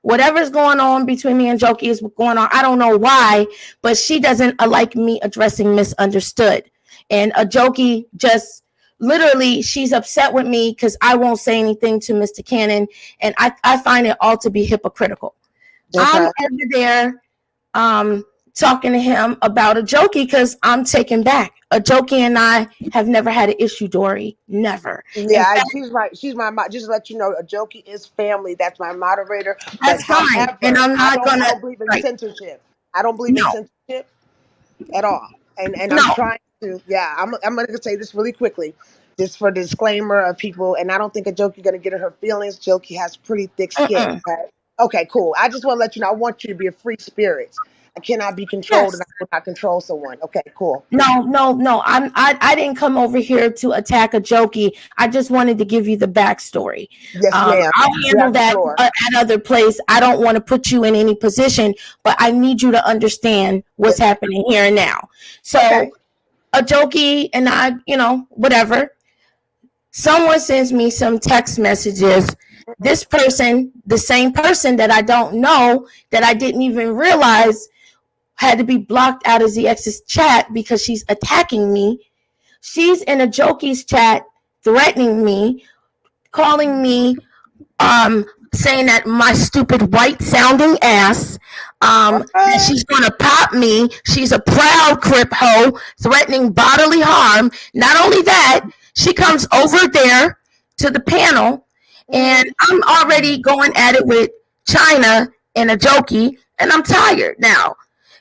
Whatever's going on between me and Jokey is going on. I don't know why, but she doesn't like me addressing misunderstood. And a Jokey just literally, she's upset with me because I won't say anything to Mr. Cannon. And I find it all to be hypocritical. I'm Okay. over there talking to him about a Jokey because I'm taken back. A Jokey and I have never had an issue, Dory. Never. In Yeah, fact, she's right. She's my just to let you know, a jokey is family. That's my moderator. But that's fine. And however, I'm not I gonna don't believe in like censorship. I don't believe in no, censorship at all. And I'm no. trying to, yeah, I'm gonna say this really quickly, just for the disclaimer of people. And I don't think a jokey gonna get in her feelings. Jokey has pretty thick skin. Mm-mm. Okay, okay, cool. I just want to let you know. I want you to be a free spirit. I cannot be controlled, and I Yes. will not control someone. Okay, cool. No. I didn't come over here to attack a jokey. I just wanted to give you the backstory. Yes, ma'am. I'll You handle have the that floor. at other place. I don't want to put you in any position, but I need you to understand what's Yes, ma'am. happening here and now. Okay. So a jokey and I, whatever. Someone sends me some text messages. This person, the same person that I don't know, that I didn't even realize had to be blocked out of ZX's chat because she's attacking me. She's in a Jokey's chat threatening me, calling me, saying that my stupid white sounding ass, that What? she's gonna pop me. She's a proud crip hoe, threatening bodily harm. Not only that, she comes over there to the panel, and Mhm. I'm already going at it with China and a Jokey, and I'm tired now.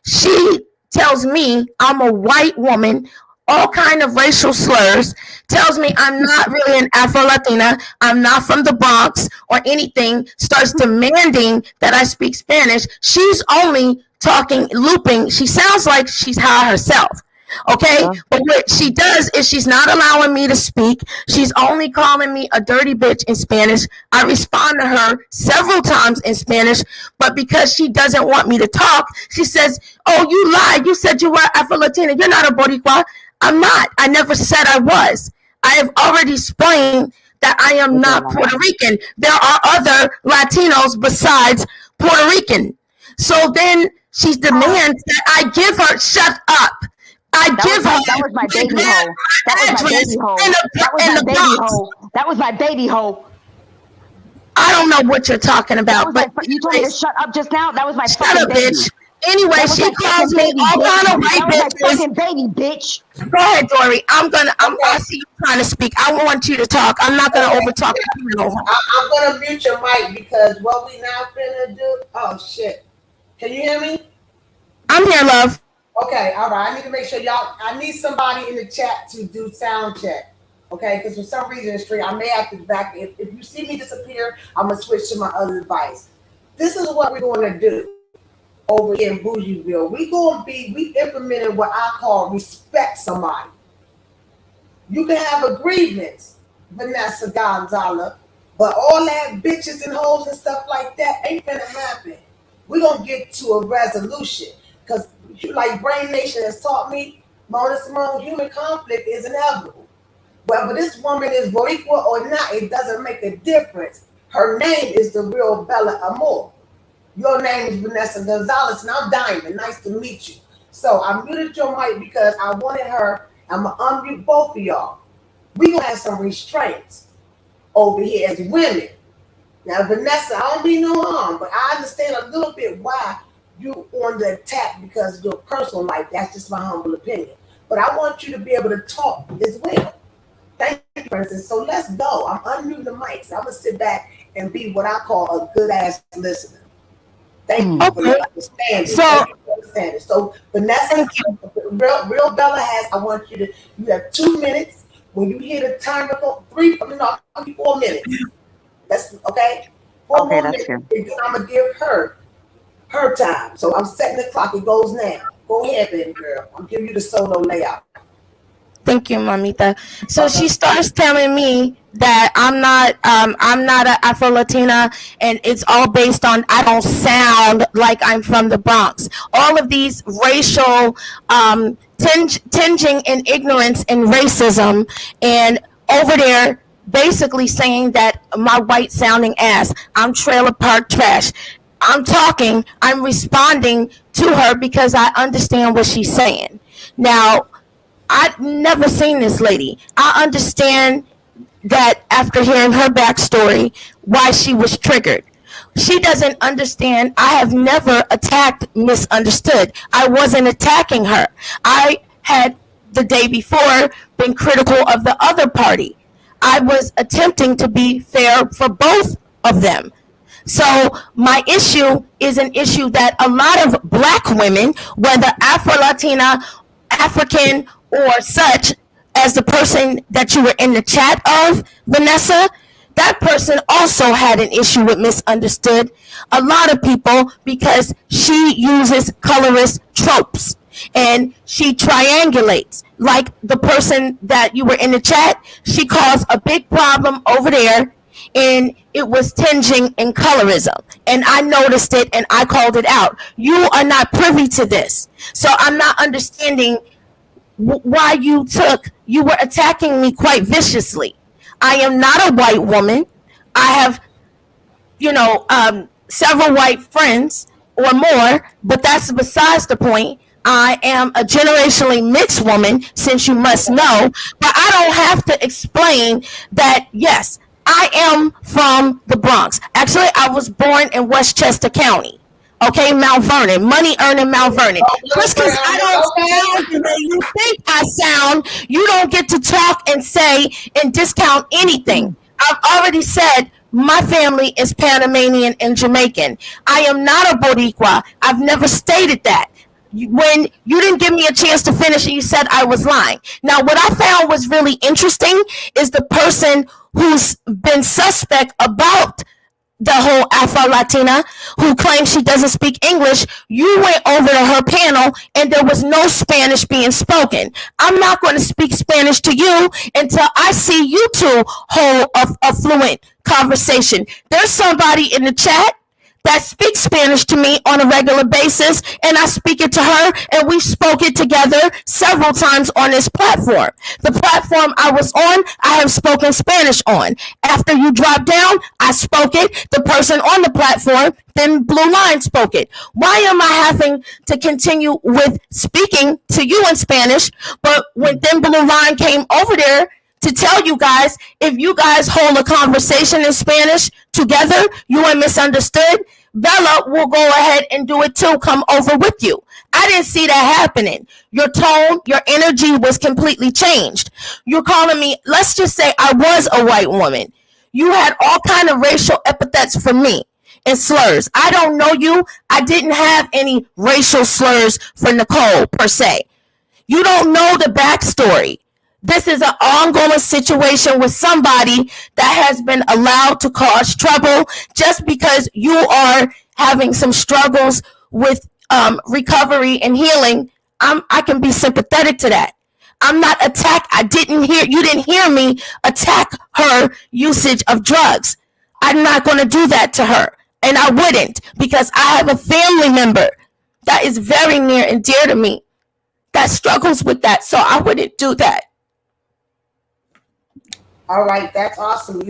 She tells me I'm a white woman, all kind of racial slurs, tells me I'm not really an Afro-Latina, I'm not from the Bronx or anything, starts demanding that I speak Spanish. She's only talking, looping. She sounds like she's high herself. Okay, Oh, but what she does is she's not allowing me to speak. She's only calling me a dirty bitch in Spanish. I respond to her several times in Spanish, but because she doesn't want me to talk, she says, "Oh, you lied. You said you were Afro Latina. You're not a Boricua." I'm not. I never said I was. I have already explained that I am not Puerto Rican. There are other Latinos besides Puerto Rican. So then she demands that I give her, shut up. I give her that was my baby my hoe. That was my address baby hoe. That was in my the baby box. hoe. That was my baby hoe. I don't know what you're talking That about, was but you told me to anyways, shut up just now. That was my shut fucking up, baby. bitch. Anyway, That was she my calls fucking me baby, all bitch. kind of white That was my bitches. fucking baby, bitch. Go ahead, Dory. I Okay. see you trying to speak. I want you to talk. I'm not gonna Okay. overtalk you. No. I'm gonna mute your mic because what we now finna do. Oh shit! Can you hear me? I'm here, love. Okay, all right. I need to make sure y'all. I need somebody in the chat to do sound check. Okay, because for some reason it's straight. I may have to back. If you see me disappear, I'm gonna switch to my other device. This is what we're going to do over here in Bougieville. We implemented what I call respect somebody. You can have a grievance, Vanessa Gonzalez, but all that bitches and hoes and stuff like that ain't gonna happen. We're gonna get to a resolution. Because like Brain Nation has taught me, Mona Simone, human conflict is inevitable. Whether this woman is Boricua or not, it doesn't make a difference. Her name is the real Bella Amor. Your name is Vanessa Gonzalez, and I'm Diamond. Nice to meet you. So I muted your mic because I wanted her. I'm gonna unmute both of y'all. We gonna have some restraints over here as women. Now, Vanessa, I don't mean no harm, but I understand a little bit why you on the attack because of your personal life. That's just my humble opinion. But I want you to be able to talk as well. Thank you, Princess. So let's go. I'm unmuting the mics. I'm gonna sit back and be what I call a good ass listener. Thank you for your understanding. So Vanessa, real Bella has. I want you to. You have 2 minutes. When you hit a timer, 4 minutes. That's okay. 4 more minutes. And then I'm gonna give her time. So I'm setting the clock. It goes now. Go ahead, baby girl. I'm giving you the solo layout. Thank you, Mamita. So she starts telling me that I'm not an Afro Latina, and it's all based on I don't sound like I'm from the Bronx. All of these racial tinging in ignorance and racism, and over there basically saying that my white sounding ass, I'm trailer park trash. I'm talking, I'm responding to her because I understand what she's saying. Now, I've never seen this lady. I understand that after hearing her backstory, why she was triggered. She doesn't understand. I have never attacked Misunderstood. I wasn't attacking her. I had the day before been critical of the other party. I was attempting to be fair for both of them. So my issue is an issue that a lot of black women, whether Afro-Latina, African, or such, as the person that you were in the chat of, Vanessa, that person also had an issue with Misunderstood. A lot of people, because she uses colorist tropes and she triangulates. Like the person that you were in the chat, she caused a big problem over there, and it was tinging in colorism. And I noticed it and I called it out. You are not privy to this. So I'm not understanding why you were attacking me quite viciously. I am not a white woman. I have, several white friends or more, but that's besides the point. I am a generationally mixed woman, since you must know, but I don't have to explain that, yes, I am from the Bronx. Actually, I was born in Westchester County. Okay, Mount Vernon, money earning Mount Vernon. Just because I don't sound the way you think I sound, you don't get to talk and say and discount anything. I've already said my family is Panamanian and Jamaican. I am not a Boricua. I've never stated that. When you didn't give me a chance to finish and you said I was lying. Now, what I found was really interesting is the person who's been suspect about the whole Afro-Latina who claims she doesn't speak English. You went over to her panel and there was no Spanish being spoken. I'm not going to speak Spanish to you until I see you two hold a fluent conversation. There's somebody in the chat that speaks Spanish to me on a regular basis, and I speak it to her, and we spoke it together several times on this platform. The platform I was on, I have spoken Spanish on. After you dropped down, I spoke it. The person on the platform, then Blue Line, spoke it. Why am I having to continue with speaking to you in Spanish, but when then Blue Line came over there to tell you guys, if you guys hold a conversation in Spanish together, you and Misunderstood, Bella will go ahead and do it too, come over with you. I didn't see that happening. Your tone, your energy was completely changed. You're calling me, let's just say I was a white woman. You had all kind of racial epithets for me. and slurs. I don't know you. I didn't have any racial slurs for Nicole per se. You don't know the backstory. This is an ongoing situation with somebody that has been allowed to cause trouble just because you are having some struggles with recovery and healing. I can be sympathetic to that. I'm not attack. You didn't hear me attack her usage of drugs. I'm not going to do that to her. And I wouldn't, because I have a family member that is very near and dear to me that struggles with that. So I wouldn't do that. All right, that's awesome.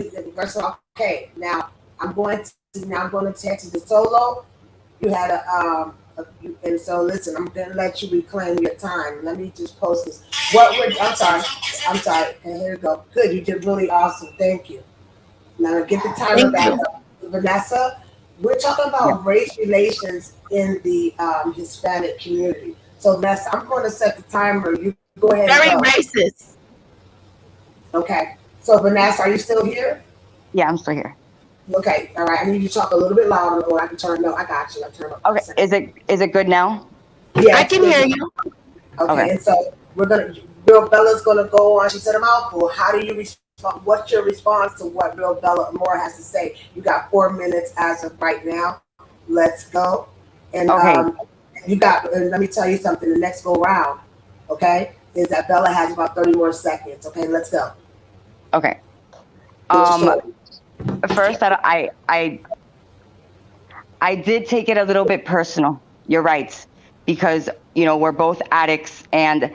Okay, now I'm going to text the solo. You had and so listen, I'm gonna let you reclaim your time. Let me just post this. I'm sorry. And here we go. Good, you did really awesome. Thank you. Now get the timer back up. Vanessa, we're talking about race relations in the Hispanic community. So Vanessa, I'm going to set the timer. You go ahead. Very racist. Okay. So Vanessa, are you still here? Yeah, I'm still here. Okay, all right. I need you to talk a little bit louder, or I can turn. No, I got you. I turn up. Okay, is it good now? Yeah, I can hear you. Okay, and so Real Bella's gonna go on. She said a mouthful. How do you respond? What's your response to what Real Bella Amore has to say? You got 4 minutes as of right now. Let's go. And you got. And let me tell you something. The next go round, okay, is that Bella has about 30 more seconds. Okay, let's go. Okay. First, I did take it a little bit personal. You're right, because we're both addicts, and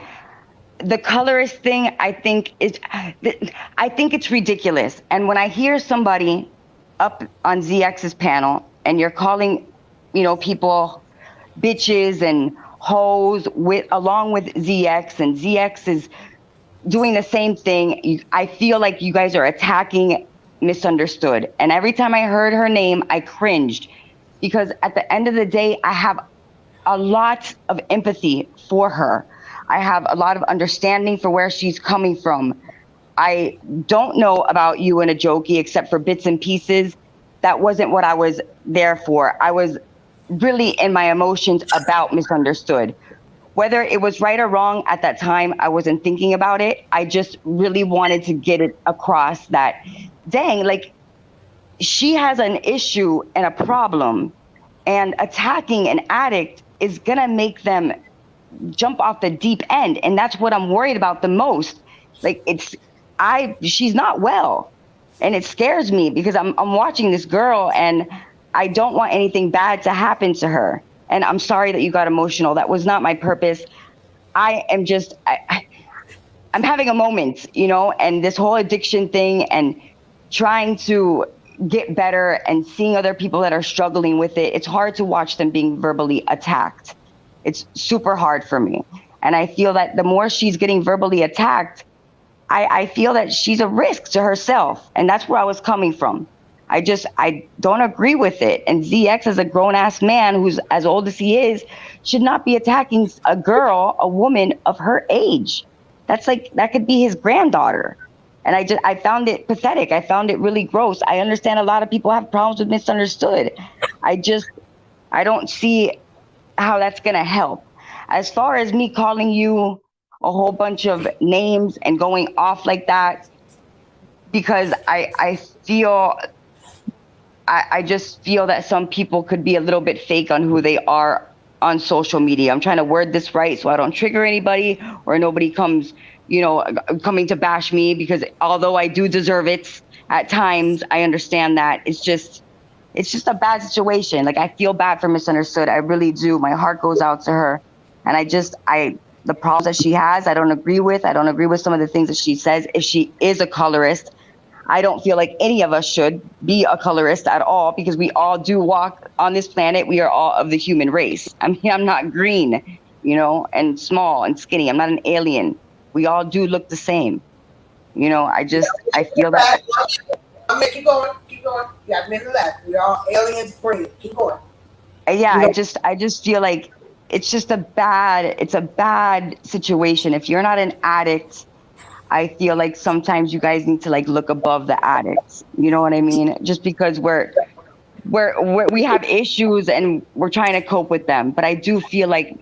the colorist thing, I think it's ridiculous. And when I hear somebody up on ZX's panel, and you're calling, people bitches and hoes along with ZX, and ZX is doing the same thing, I feel like you guys are attacking Misunderstood. And every time I heard her name, I cringed, because at the end of the day, I have a lot of empathy for her. I have a lot of understanding for where she's coming from. I don't know about you and a jokey except for bits and pieces. That wasn't what I was there for. I was really in my emotions about Misunderstood. Whether it was right or wrong at that time, I wasn't thinking about it. I just really wanted to get it across that, dang, like, she has an issue and a problem, and attacking an addict is gonna make them jump off the deep end. And that's what I'm worried about the most. Like, she's not well, and it scares me because I'm watching this girl, and I don't want anything bad to happen to her. And I'm sorry that you got emotional. That was not my purpose. I am just, I'm having a moment, and this whole addiction thing and trying to get better and seeing other people that are struggling with it. It's hard to watch them being verbally attacked. It's super hard for me. And I feel that the more she's getting verbally attacked, I feel that she's a risk to herself. And that's where I was coming from. I don't agree with it. And ZX, as a grown-ass man who's as old as he is, should not be attacking a girl, a woman of her age. That could be his granddaughter. And I found it pathetic. I found it really gross. I understand a lot of people have problems with Misunderstood. I don't see how that's gonna help. As far as me calling you a whole bunch of names and going off like that, because I just feel that some people could be a little bit fake on who they are on social media. I'm trying to word this right so I don't trigger anybody or nobody comes, coming to bash me, because although I do deserve it at times, I understand that it's just a bad situation. Like, I feel bad for Misunderstood. I really do. My heart goes out to her. And the problems that she has, I don't agree with. I don't agree with some of the things that she says. If she is a colorist, I don't feel like any of us should be a colorist at all, because we all do walk on this planet. We are all of the human race. I mean, I'm not green, and small and skinny. I'm not an alien. We all do look the same. I feel that. Keep going. Yeah, admit that. We're all aliens free. Keep going. Yeah, I just feel like it's a bad situation. If you're not an addict, I feel like sometimes you guys need to look above the addicts. You know what I mean? Just because we're we have issues and we're trying to cope with them. But I do feel like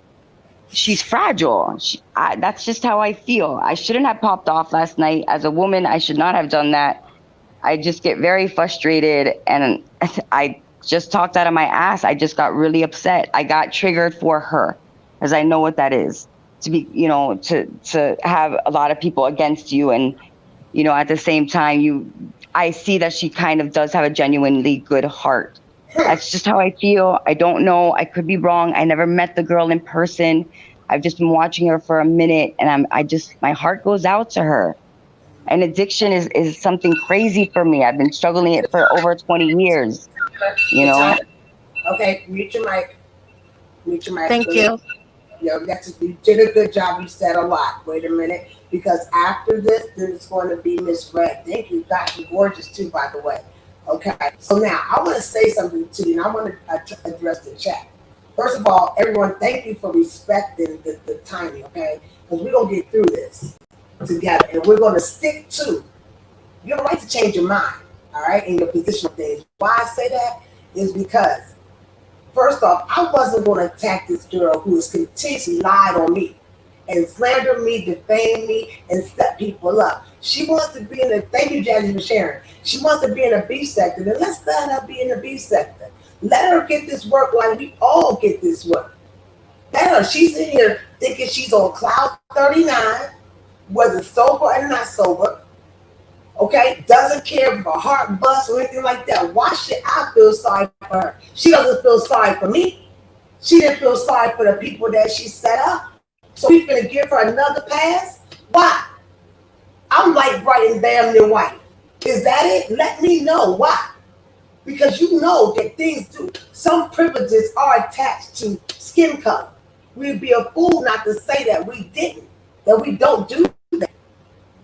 she's fragile. That's just how I feel. I shouldn't have popped off last night. As a woman, I should not have done that. I just get very frustrated, and I just talked out of my ass. I just got really upset. I got triggered for her, because I know what that is, to be, to have a lot of people against you, and at the same time, I see that she kind of does have a genuinely good heart. That's just how I feel. I don't know. I could be wrong. I never met the girl in person. I've just been watching her for a minute, and my heart goes out to her. And addiction is something crazy for me. I've been struggling it for over 20 years. Okay, mute your mic. Thank you. You did a good job. You said a lot. Wait a minute, because after this, there's going to be Miss Red. Thank you, Dr. Gorgeous, too, by the way. Okay, so now I want to say something to you, and I want to address the chat. First of all, everyone, thank you for respecting the timing, okay? Because we're going to get through this together, and we're going to stick to, you have a right to change your mind, all right, in your position of things. Why I say that is because, first off, I wasn't going to attack this girl who has continuously lied on me and slandered me, defamed me, and set people up. She wants to be in the, thank you, Jazzy, for sharing. She wants to be in a B sector, then let's let her be in the B sector. Let her get this work like we all get this work. Let her, she's in here thinking she's on cloud 39, whether sober or not sober, okay? Doesn't care if her heart busts or anything like that. Why should I feel sorry for her? She doesn't feel sorry for me. She didn't feel sorry for the people that she set up. So we finna give her another pass? Why? I'm like bright and damn near white. Is that it? Let me know why. Because you know that things do. Some privileges are attached to skin color. We'd be a fool not to say that we didn't, that we don't do that.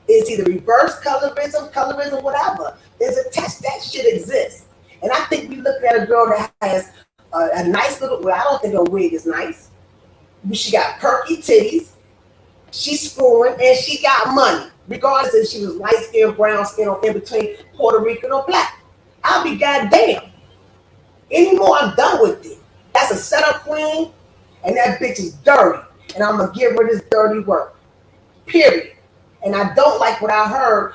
It's either reverse colorism, whatever. There's attached, that shit exists. And I think we look at a girl that has a nice little, well, I don't think her wig is nice. She got perky titties, she's screwing, and she got money. Regardless if she was light skin, brown skin, or in between Puerto Rican or black. I'll be goddamn. Anymore, I'm done with it. That's a setup queen, and that bitch is dirty. And I'm going to give her this dirty work. Period. And I don't like what I heard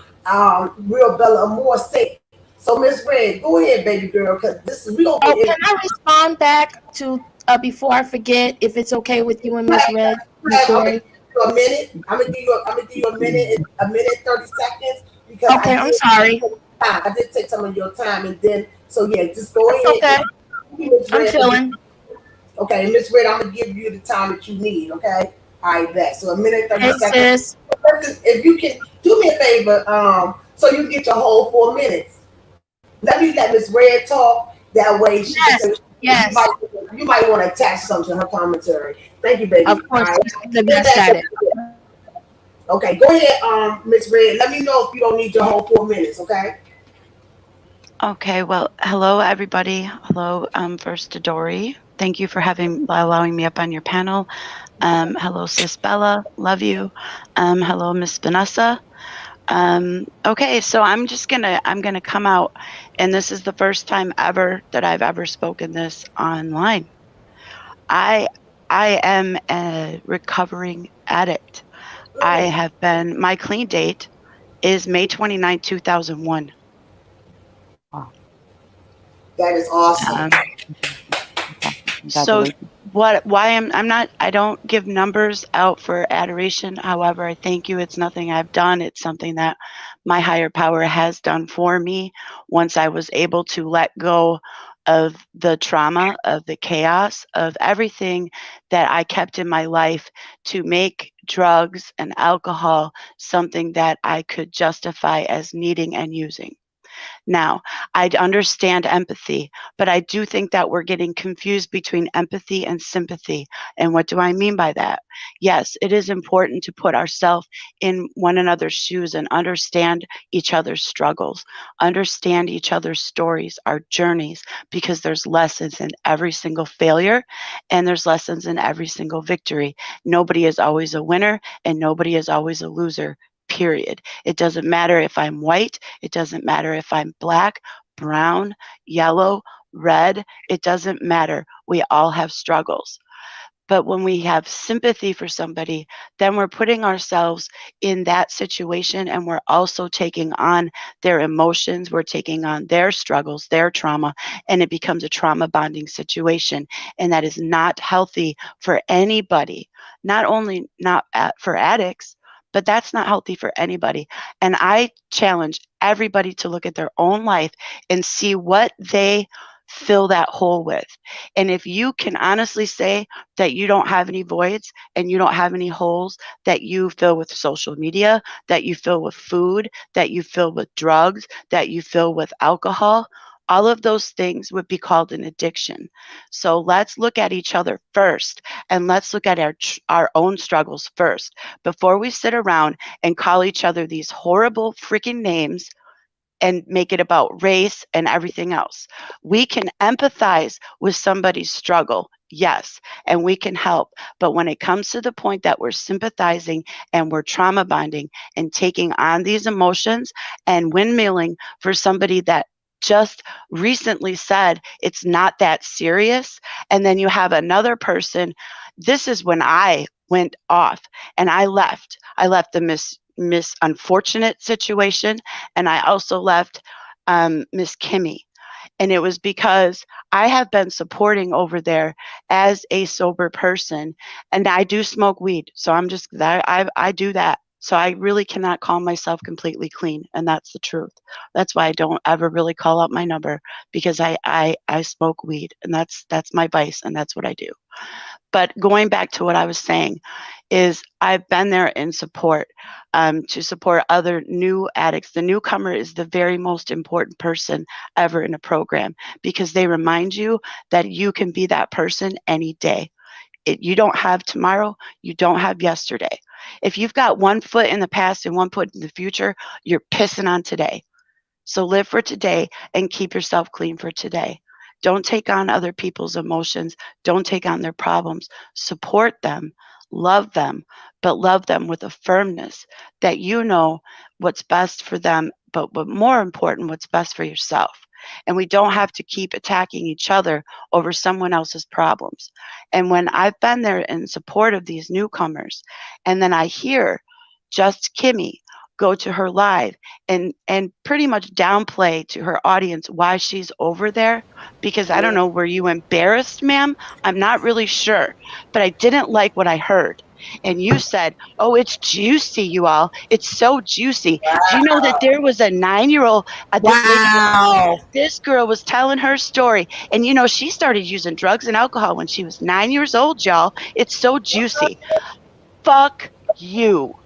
Real Bella Amore say. So, Miss Red, go ahead, baby girl, because this is, we don't get can I respond back to, before I forget, if it's okay with you and Miss Red? A minute. I'm gonna give you a minute 30 seconds because okay, I'm sorry. I did take some of your time, and then just go ahead. Okay. I'm chilling. Okay, Miss Red, I'm gonna give you the time that you need. Okay, all right, back. So a minute 30 seconds. Sis. If you can do me a favor, so you get your whole 4 minutes. Let Miss Red talk. That way, yes. You might want to attach something to her commentary. Thank you, baby. Of course, right. the best at it. Okay, go ahead, Miss Red. Let me know if you don't need your whole 4 minutes, okay? Okay, well, hello, everybody. Hello, first to Dory. Thank you for allowing me up on your panel. Hello, Sis Bella. Love you. Hello, Miss Vanessa. Okay, so I'm gonna come out, and this is the first time ever that I've ever spoken this online. I am a recovering addict. My clean date is May 29, 2001. That is awesome. So I don't give numbers out for adoration. However, I thank you. It's nothing I've done. It's something that my higher power has done for me once I was able to let go of the trauma, of the chaos, of everything that I kept in my life to make drugs and alcohol something that I could justify as needing and using. Now, I understand empathy, but I do think that we're getting confused between empathy and sympathy. And what do I mean by that? Yes, it is important to put ourselves in one another's shoes and understand each other's struggles, understand each other's stories, our journeys, because there's lessons in every single failure and there's lessons in every single victory. Nobody is always a winner and nobody is always a loser. Period. It doesn't matter if I'm white. It doesn't matter if I'm black, brown, yellow, red, it doesn't matter. We all have struggles. But when we have sympathy for somebody, then we're putting ourselves in that situation, and we're also taking on their emotions, we're taking on their struggles, their trauma, and it becomes a trauma bonding situation. And that is not healthy for anybody, not only not for addicts, but that's not healthy for anybody. And I challenge everybody to look at their own life and see what they fill that hole with. And if you can honestly say that you don't have any voids and you don't have any holes that you fill with social media, that you fill with food, that you fill with drugs, that you fill with alcohol, all of those things would be called an addiction. So let's look at each other first, and let's look at our own struggles first before we sit around and call each other these horrible freaking names and make it about race and everything else. We can empathize with somebody's struggle, yes, and we can help. But when it comes to the point that we're sympathizing and we're trauma bonding and taking on these emotions and windmilling for somebody that just recently said it's not that serious, and then you have another person, this is when I went off and I left. I left the Miss Unfortunate situation, and I also left Miss Kimmy. And it was because I have been supporting over there as a sober person, and I do smoke weed. So I'm just that I do that. So I really cannot call myself completely clean, and that's the truth. That's why I don't ever really call out my number, because I smoke weed, and that's my vice, and that's what I do. But going back to what I was saying is I've been there in support to support other new addicts. The newcomer is the very most important person ever in a program, because they remind you that you can be that person any day. You don't have tomorrow, you don't have yesterday. If you've got one foot in the past and one foot in the future, you're pissing on today. So live for today and keep yourself clean for today. Don't take on other people's emotions. Don't take on their problems. Support them, but love them with a firmness that you know what's best for them, but more important, what's best for yourself. And we don't have to keep attacking each other over someone else's problems. And when I've been there in support of these newcomers, and then I hear Just Kimmy go to her live and pretty much downplay to her audience why she's over there, because I don't know, were you embarrassed, ma'am? I'm not really sure, but I didn't like what I heard. And you said, oh, it's juicy, you all. It's so juicy. Do you know that there was a 9-year-old, Wow. this girl was telling her story, and you know, she started using drugs and alcohol when she was 9 years old, y'all. It's so juicy. Fuck you.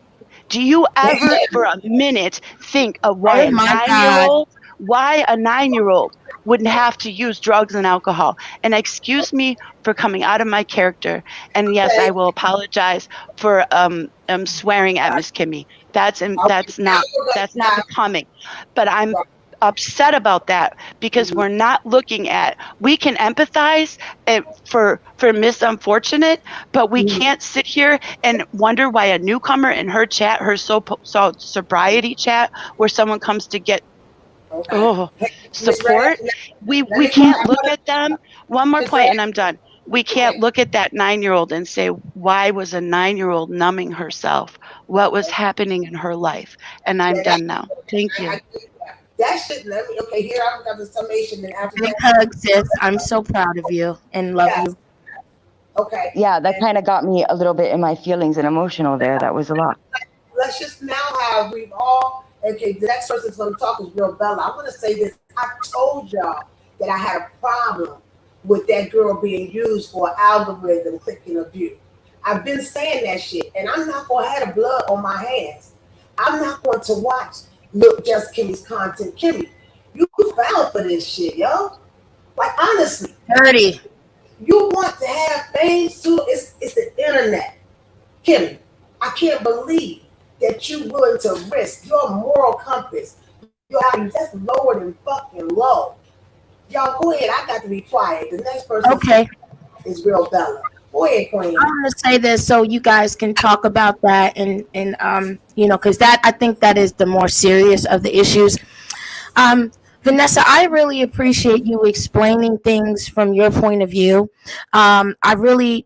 Do you ever for a minute think of why Oh a my God. 9-year-old wouldn't have to use drugs and alcohol? And excuse me for coming out of my character. And yes, I will apologize for swearing at Miss Kimmy. That's not becoming. But I'm upset about that, because we're not looking at, we can empathize for Miss Unfortunate, but we can't sit here and wonder why a newcomer in her chat, her sobriety chat, where someone comes to get support, we can't look at them. One more point and I'm done. We can't look at that 9-year-old and say, why was a 9-year-old numbing herself? What was happening in her life? And I'm done now. Thank you. That shouldn't let me. Okay, here I've got the summation, and after Big that, hug, sis. I'm so proud of you and love you. okay. Yeah, that kind of got me a little bit in my feelings and emotional there. That was a lot. Let's just now have we've all. Okay, the next person's going to talk is Real Bella. I'm going to say this. I told y'all that I had a problem with that girl being used for algorithm clicking a view. I've been saying that shit, and I'm not going to have the blood on my hands. I'm not going to watch Look Just Kimmy's content. Kimmy, you fell for this shit, yo. Like, honestly. Dirty. You want to have things too. It's the internet. Kimmy, I can't believe that you're willing to risk your moral compass. Your values, that's lower than fucking low. Y'all go ahead. I got to be quiet. The next person is Real Bella. Go ahead, Queen. I'm gonna say this so you guys can talk about that and you know, because that I think that is the more serious of the issues. Vanessa, I really appreciate you explaining things from your point of view. I really,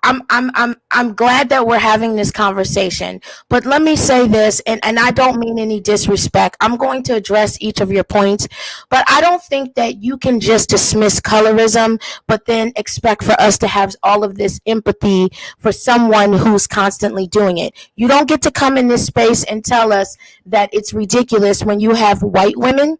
I'm glad that we're having this conversation. But let me say this, and I don't mean any disrespect. I'm going to address each of your points, but I don't think that you can just dismiss colorism, but then expect for us to have all of this empathy for someone who's constantly doing it. You don't get to come in this space and tell us that it's ridiculous when you have white women,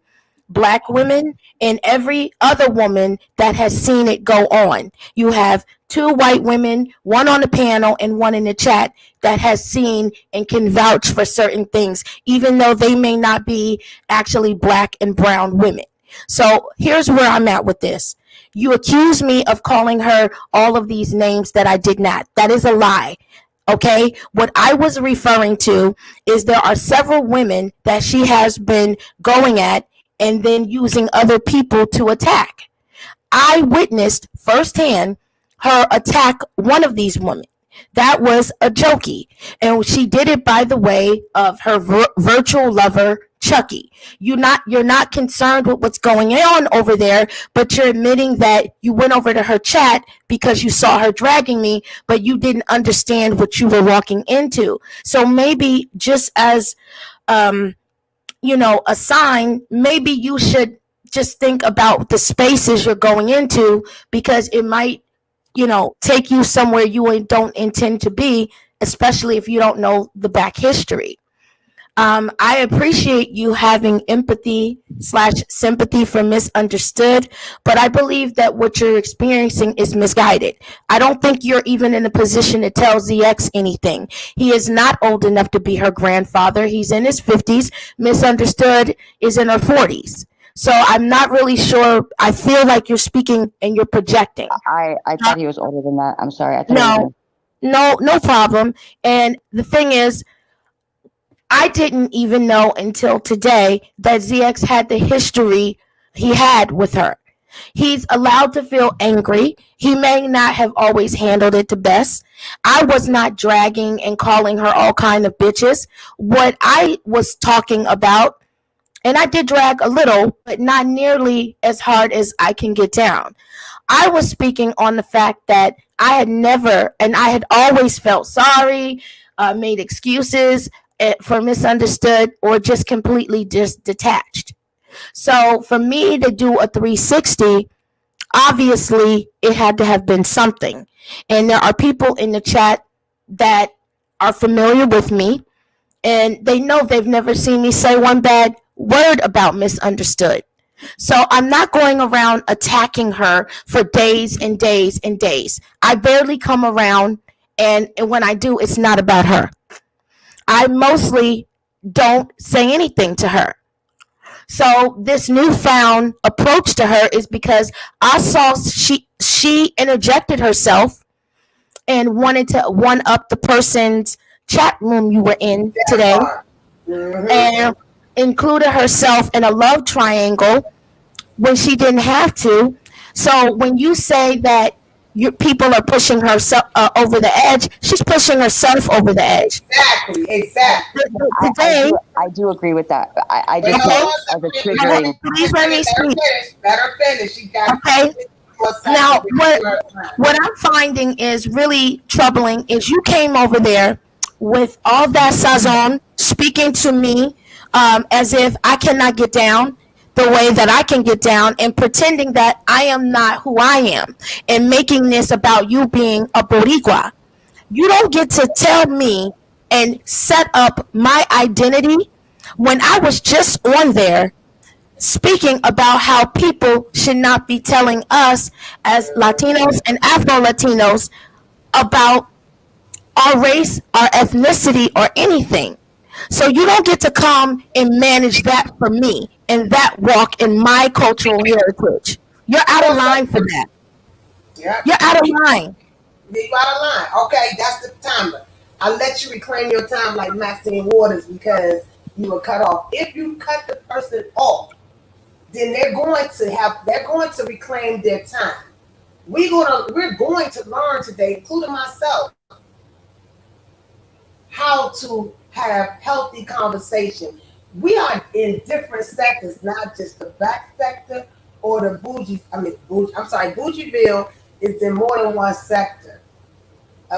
black women, and every other woman that has seen it go on. You have two white women, one on the panel and one in the chat, that has seen and can vouch for certain things, even though they may not be actually black and brown women. So here's where I'm at with this. You accuse me of calling her all of these names that I did not. That is a lie. Okay, what I was referring to is there are several women that she has been going at and then using other people to attack. I witnessed firsthand her attack one of these women. That was a jokey. And she did it by the way of her virtual lover, Chucky. You're not concerned with what's going on over there, but you're admitting that you went over to her chat because you saw her dragging me, but you didn't understand what you were walking into. So maybe just as um, a sign, maybe you should just think about the spaces you're going into, because it might, take you somewhere you don't intend to be, especially if you don't know the back history. I appreciate you having empathy slash sympathy for misunderstood, but I believe that what you're experiencing is misguided. I don't think you're even in a position to tell ZX anything. He is not old enough to be her grandfather. He's in his 50s. Misunderstood is in her 40s. So I'm not really sure. I feel like you're speaking and you're projecting. I thought he was older than that. I'm sorry. I thought No, no problem. And the thing is, I didn't even know until today that ZX had the history he had with her. He's allowed to feel angry. He may not have always handled it the best. I was not dragging and calling her all kind of bitches. What I was talking about, and I did drag a little, but not nearly as hard as I can get down. I was speaking on the fact that I had never, and I had always felt sorry, made excuses for misunderstood, or just completely just detached. So for me to do a 360, obviously it had to have been something. And there are people in the chat that are familiar with me, and they know they've never seen me say one bad word about misunderstood. So I'm not going around attacking her for days and days and days. I barely come around, and when I do, it's not about her. I mostly don't say anything to her. So this newfound approach to her is because I saw she interjected herself and wanted to one up the person's chat room you were in today, and included herself in a love triangle when she didn't have to. So when you say that people are pushing herself over the edge, she's pushing herself over the edge. Exactly. Today, I do agree with that. I Wait, just hold as on. a triggering. please let me speak. Let her finish. She got Okay. Now, what I'm finding is really troubling is you came over there with all that sazon, speaking to me as if I cannot get down the way that I can get down, and pretending that I am not who I am, and making this about you being a Boricua. You don't get to tell me and set up my identity when I was just on there speaking about how people should not be telling us as Latinos and Afro Latinos about our race, our ethnicity, or anything. So you don't get to come and manage that for me and that walk in my cultural heritage. You're out of line for that. Yeah. You're out of line. You out of line. Okay, that's the timer. I'll let you reclaim your time like Maxine Waters because you were cut off. If you cut the person off, then they're going to reclaim their time. We're going to learn today, including myself, how to have healthy conversation. We are in different sectors, not just the black sector or the bougie. I mean, bougie, I'm sorry, Bougieville is in more than one sector.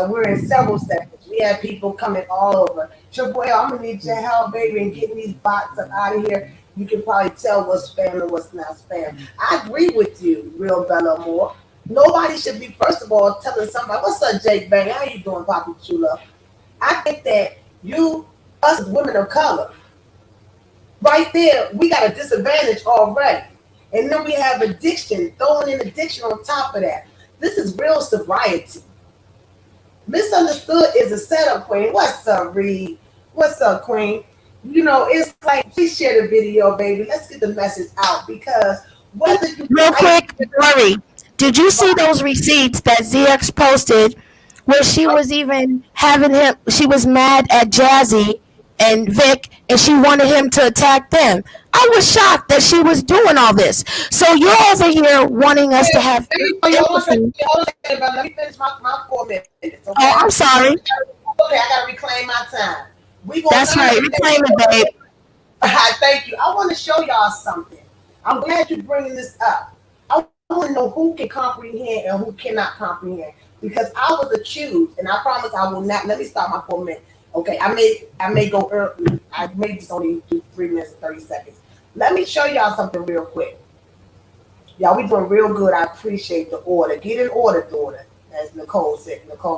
We're in several sectors. We have people coming all over. Triple L, I'm gonna need your help, baby, in getting these bots up out of here. You can probably tell what's spam and what's not spam. I agree with you, real Bella Moore. Nobody should be, first of all, telling somebody, "What's up, Jake Bang? How you doing, Poppy Chula?" I think that us as women of color, right there, we got a disadvantage already. And then we have addiction, throwing in addiction on top of that. This is real sobriety. Misunderstood is a setup, Queen. What's up, Reed? What's up, Queen? It's like, please share the video, baby. Let's get the message out, because whether you Real quick, Lori, did you see those receipts that ZX posted where she was even having him, she was mad at Jazzy and Vic, and she wanted him to attack them? I was shocked that she was doing all this. So you're over here wanting us to have empathy. Let me finish my 4 minutes. Okay? Oh, I'm sorry. Okay, I gotta reclaim my time. That's right. Reclaim it, babe. Thank you. I want to show y'all something. I'm glad you're bringing this up. I want to know who can comprehend and who cannot comprehend, because I was accused, and I promise I will not. Let me start my 4 minutes. Okay, I may go early. I may just only do 3 minutes and 30 seconds. Let me show y'all something real quick. Y'all, we doing real good. I appreciate the order. Get in order, daughter, as Nicole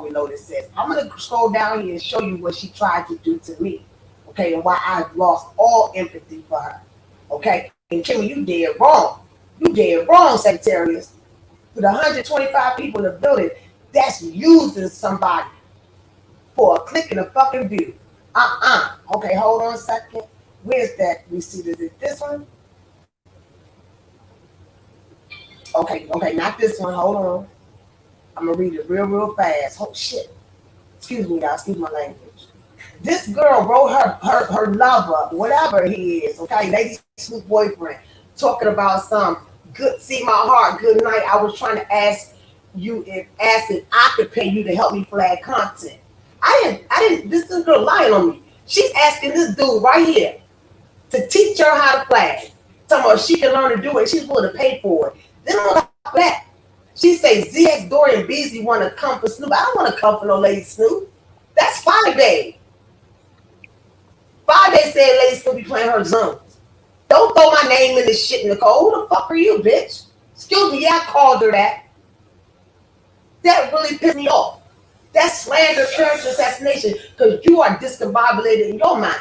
Reloaded says. I'm going to scroll down here and show you what she tried to do to me, okay, and why I've lost all empathy for her, okay? And Kimmy, you dead wrong. You dead wrong, Sagittarius. For the 125 people in the building, that's using somebody for a click and a fucking view. Okay, hold on a second. Where's that receipt? Is it this one? Okay, not this one. Hold on. I'm gonna read it real fast. Oh shit. Excuse me, y'all. Excuse my language. This girl wrote her lover, whatever he is, okay, Lady Snoop boyfriend, talking about some good, see my heart, good night. I was trying to ask if I could pay you to help me flag content. I didn't, this girl lying on me. She's asking this dude right here to teach her how to flag. Talking about she can learn to do it. She's willing to pay for it. Then on top of that, she says ZX, Dory, and Beasley want to come for Snoop. I don't want to come for no Lady Snoop. That's Friday. Friday said Lady Snoop be playing her zones. Don't throw my name in this shit, Nicole. Who the fuck are you, bitch? Excuse me, yeah, I called her that. That really pissed me off. That's slander, character assassination, because you are discombobulated in your mind.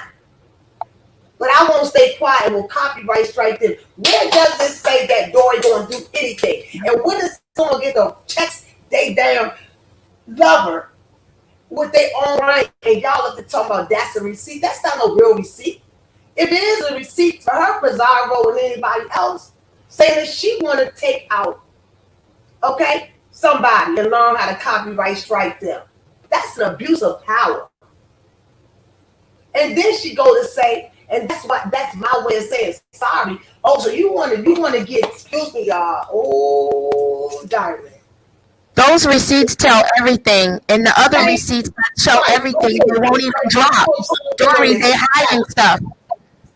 But I won't stay quiet and will copyright strike them. Where does this say that Dory gonna do anything? And when does someone get to text they damn lover with their own right, and y'all up to talk about that's a receipt? That's not no real receipt. If it is a receipt for her Pizarro and anybody else, saying that she want to take out, okay, somebody and learn how to copyright strike them. That's an abuse of power. And then she go to say, and that's my way of saying sorry. Oh, so you want to get, excuse me, y'all. Oh, darling. Those receipts tell everything, and the other receipts that show everything, they won't even drop. Dory, they hiding stuff.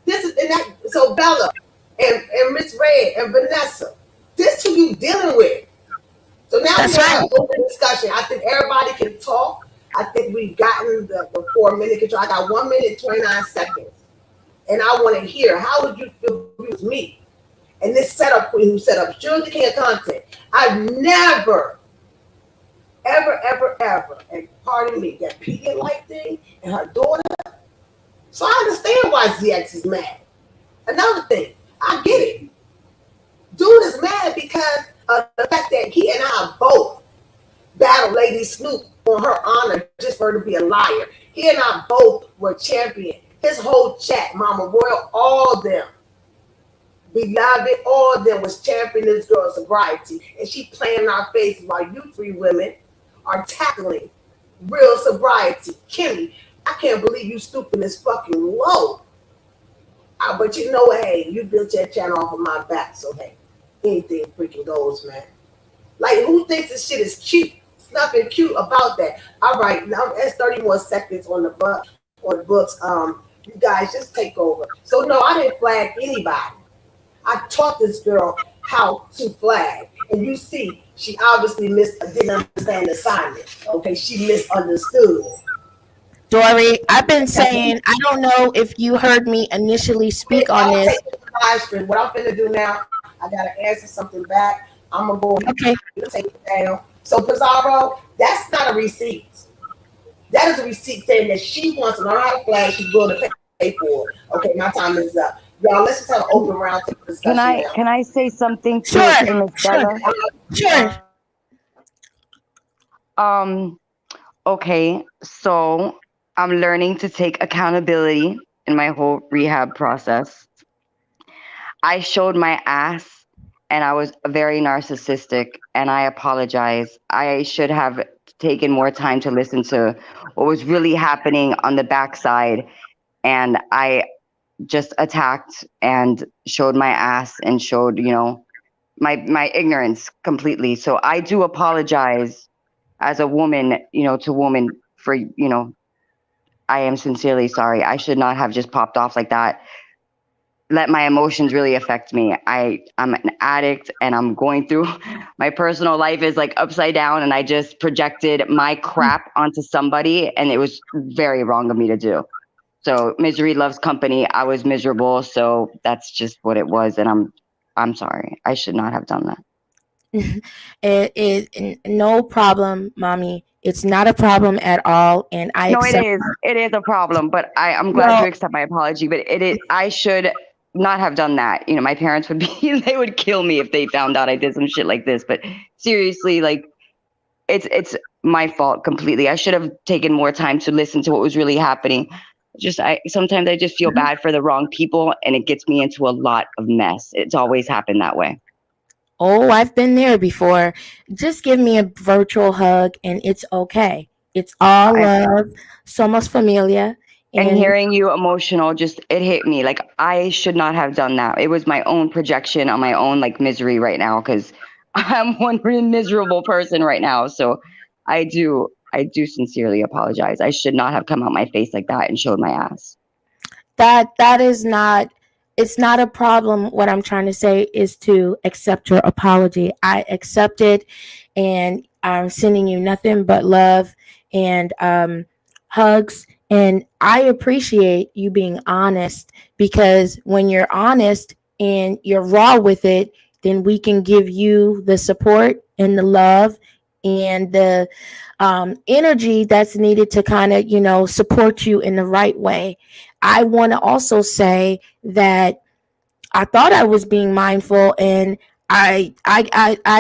This is, and that, so Bella and Miss Red and Vanessa, this who you dealing with. So now we have an open discussion. I think everybody can talk. I think we've gotten the 4 minute control. I got 1 minute 29 seconds. And I want to hear, how would you feel if it was me? And this setup queen who set up Sugar King content. I've never, ever, and pardon me, that Pedialyte thing and her daughter. So I understand why ZX is mad. Another thing, I get it. Dude is mad because of the fact that he and I both battled Lady Snoop on her honor just for her to be a liar. He and I both were champion. His whole chat, Mama Royal, all them, Beloved, all of them was championing this girl's sobriety. And she playing in our faces while you three women are tackling real sobriety. Kimmy, I can't believe you stooping this fucking low. But you know what, hey, you built your channel off of my back, so hey, anything freaking goes, man. Like, who thinks this shit is cute? It's nothing cute about that. All right, now that's 30 more seconds on the books. You guys just take over. So no, I didn't flag anybody. I taught this girl how to flag. And you see, she obviously didn't understand the assignment. Okay, she misunderstood. Dory, I've been saying, I don't know if you heard me initially speak on I'll this. take the live stream. What I'm gonna do now, I gotta answer something back. I'm gonna go Okay. take it down. So Pizarro, that's not a receipt. That is a receipt saying that she wants to learn how to flag. She's going to pay for it. Okay, my time is up. Y'all, let's just have an open round table Can discussion I now. can I say something Sure. to Miss Sure. Bella? Sure. Um, okay, so I'm learning to take accountability in my whole rehab process. I showed my ass and I was very narcissistic and I apologize. I should have taken more time to listen to what was really happening on the backside, and I just attacked and showed my ass and showed, my ignorance completely. So I do apologize as a woman, to woman for, I am sincerely sorry. I should not have just popped off like that. Let my emotions really affect me. I'm an addict and I'm going through my personal life is like upside down, and I just projected my crap onto somebody, and it was very wrong of me to do. So misery loves company. I was miserable, so that's just what it was, and I'm sorry. I should not have done that. No problem, mommy. It's not a problem at all, and I No, it accept. is. It is a problem, but I'm glad Well, you accept my apology. But I should not have done that. My parents would be, they would kill me if they found out I did some shit like this. But seriously, like, it's my fault completely. I should have taken more time to listen to what was really happening. Sometimes I just feel bad for the wrong people, and it gets me into a lot of mess. It's always happened that way. oh, I've been there before. Just give me a virtual hug, and it's okay. It's all love. Somos familia. And And hearing you emotional, just it hit me. Like, I should not have done that. It was my own projection on my own, like, misery right now, because I'm one really miserable person right now. So I do sincerely apologize. I should not have come out my face like that and showed my ass. that is not, it's not a problem. What I'm trying to say is to accept your apology. I accept it, and I'm sending you nothing but love and hugs. And I appreciate you being honest, because when you're honest and you're raw with it, then we can give you the support and the love and the energy that's needed to kind of, support you in the right way. I want to also say that I thought I was being mindful, and I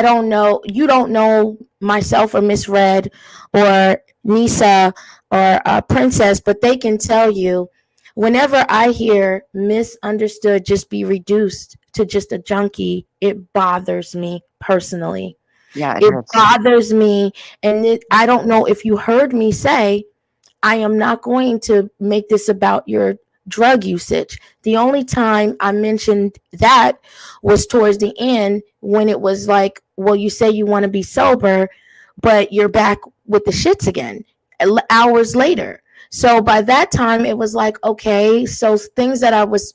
don't know. You don't know myself or Miss Red or Nisa or Princess, but they can tell you. Whenever I hear misunderstood just be reduced to just a junkie, it bothers me personally. Yeah, it It hurts. bothers me, and I don't know if you heard me say I am not going to make this about your drug usage. The only time I mentioned that was towards the end, when it was like, well, you say you want to be sober, but you're back with the shits again hours later. So by that time, it was like, okay, so things that I was,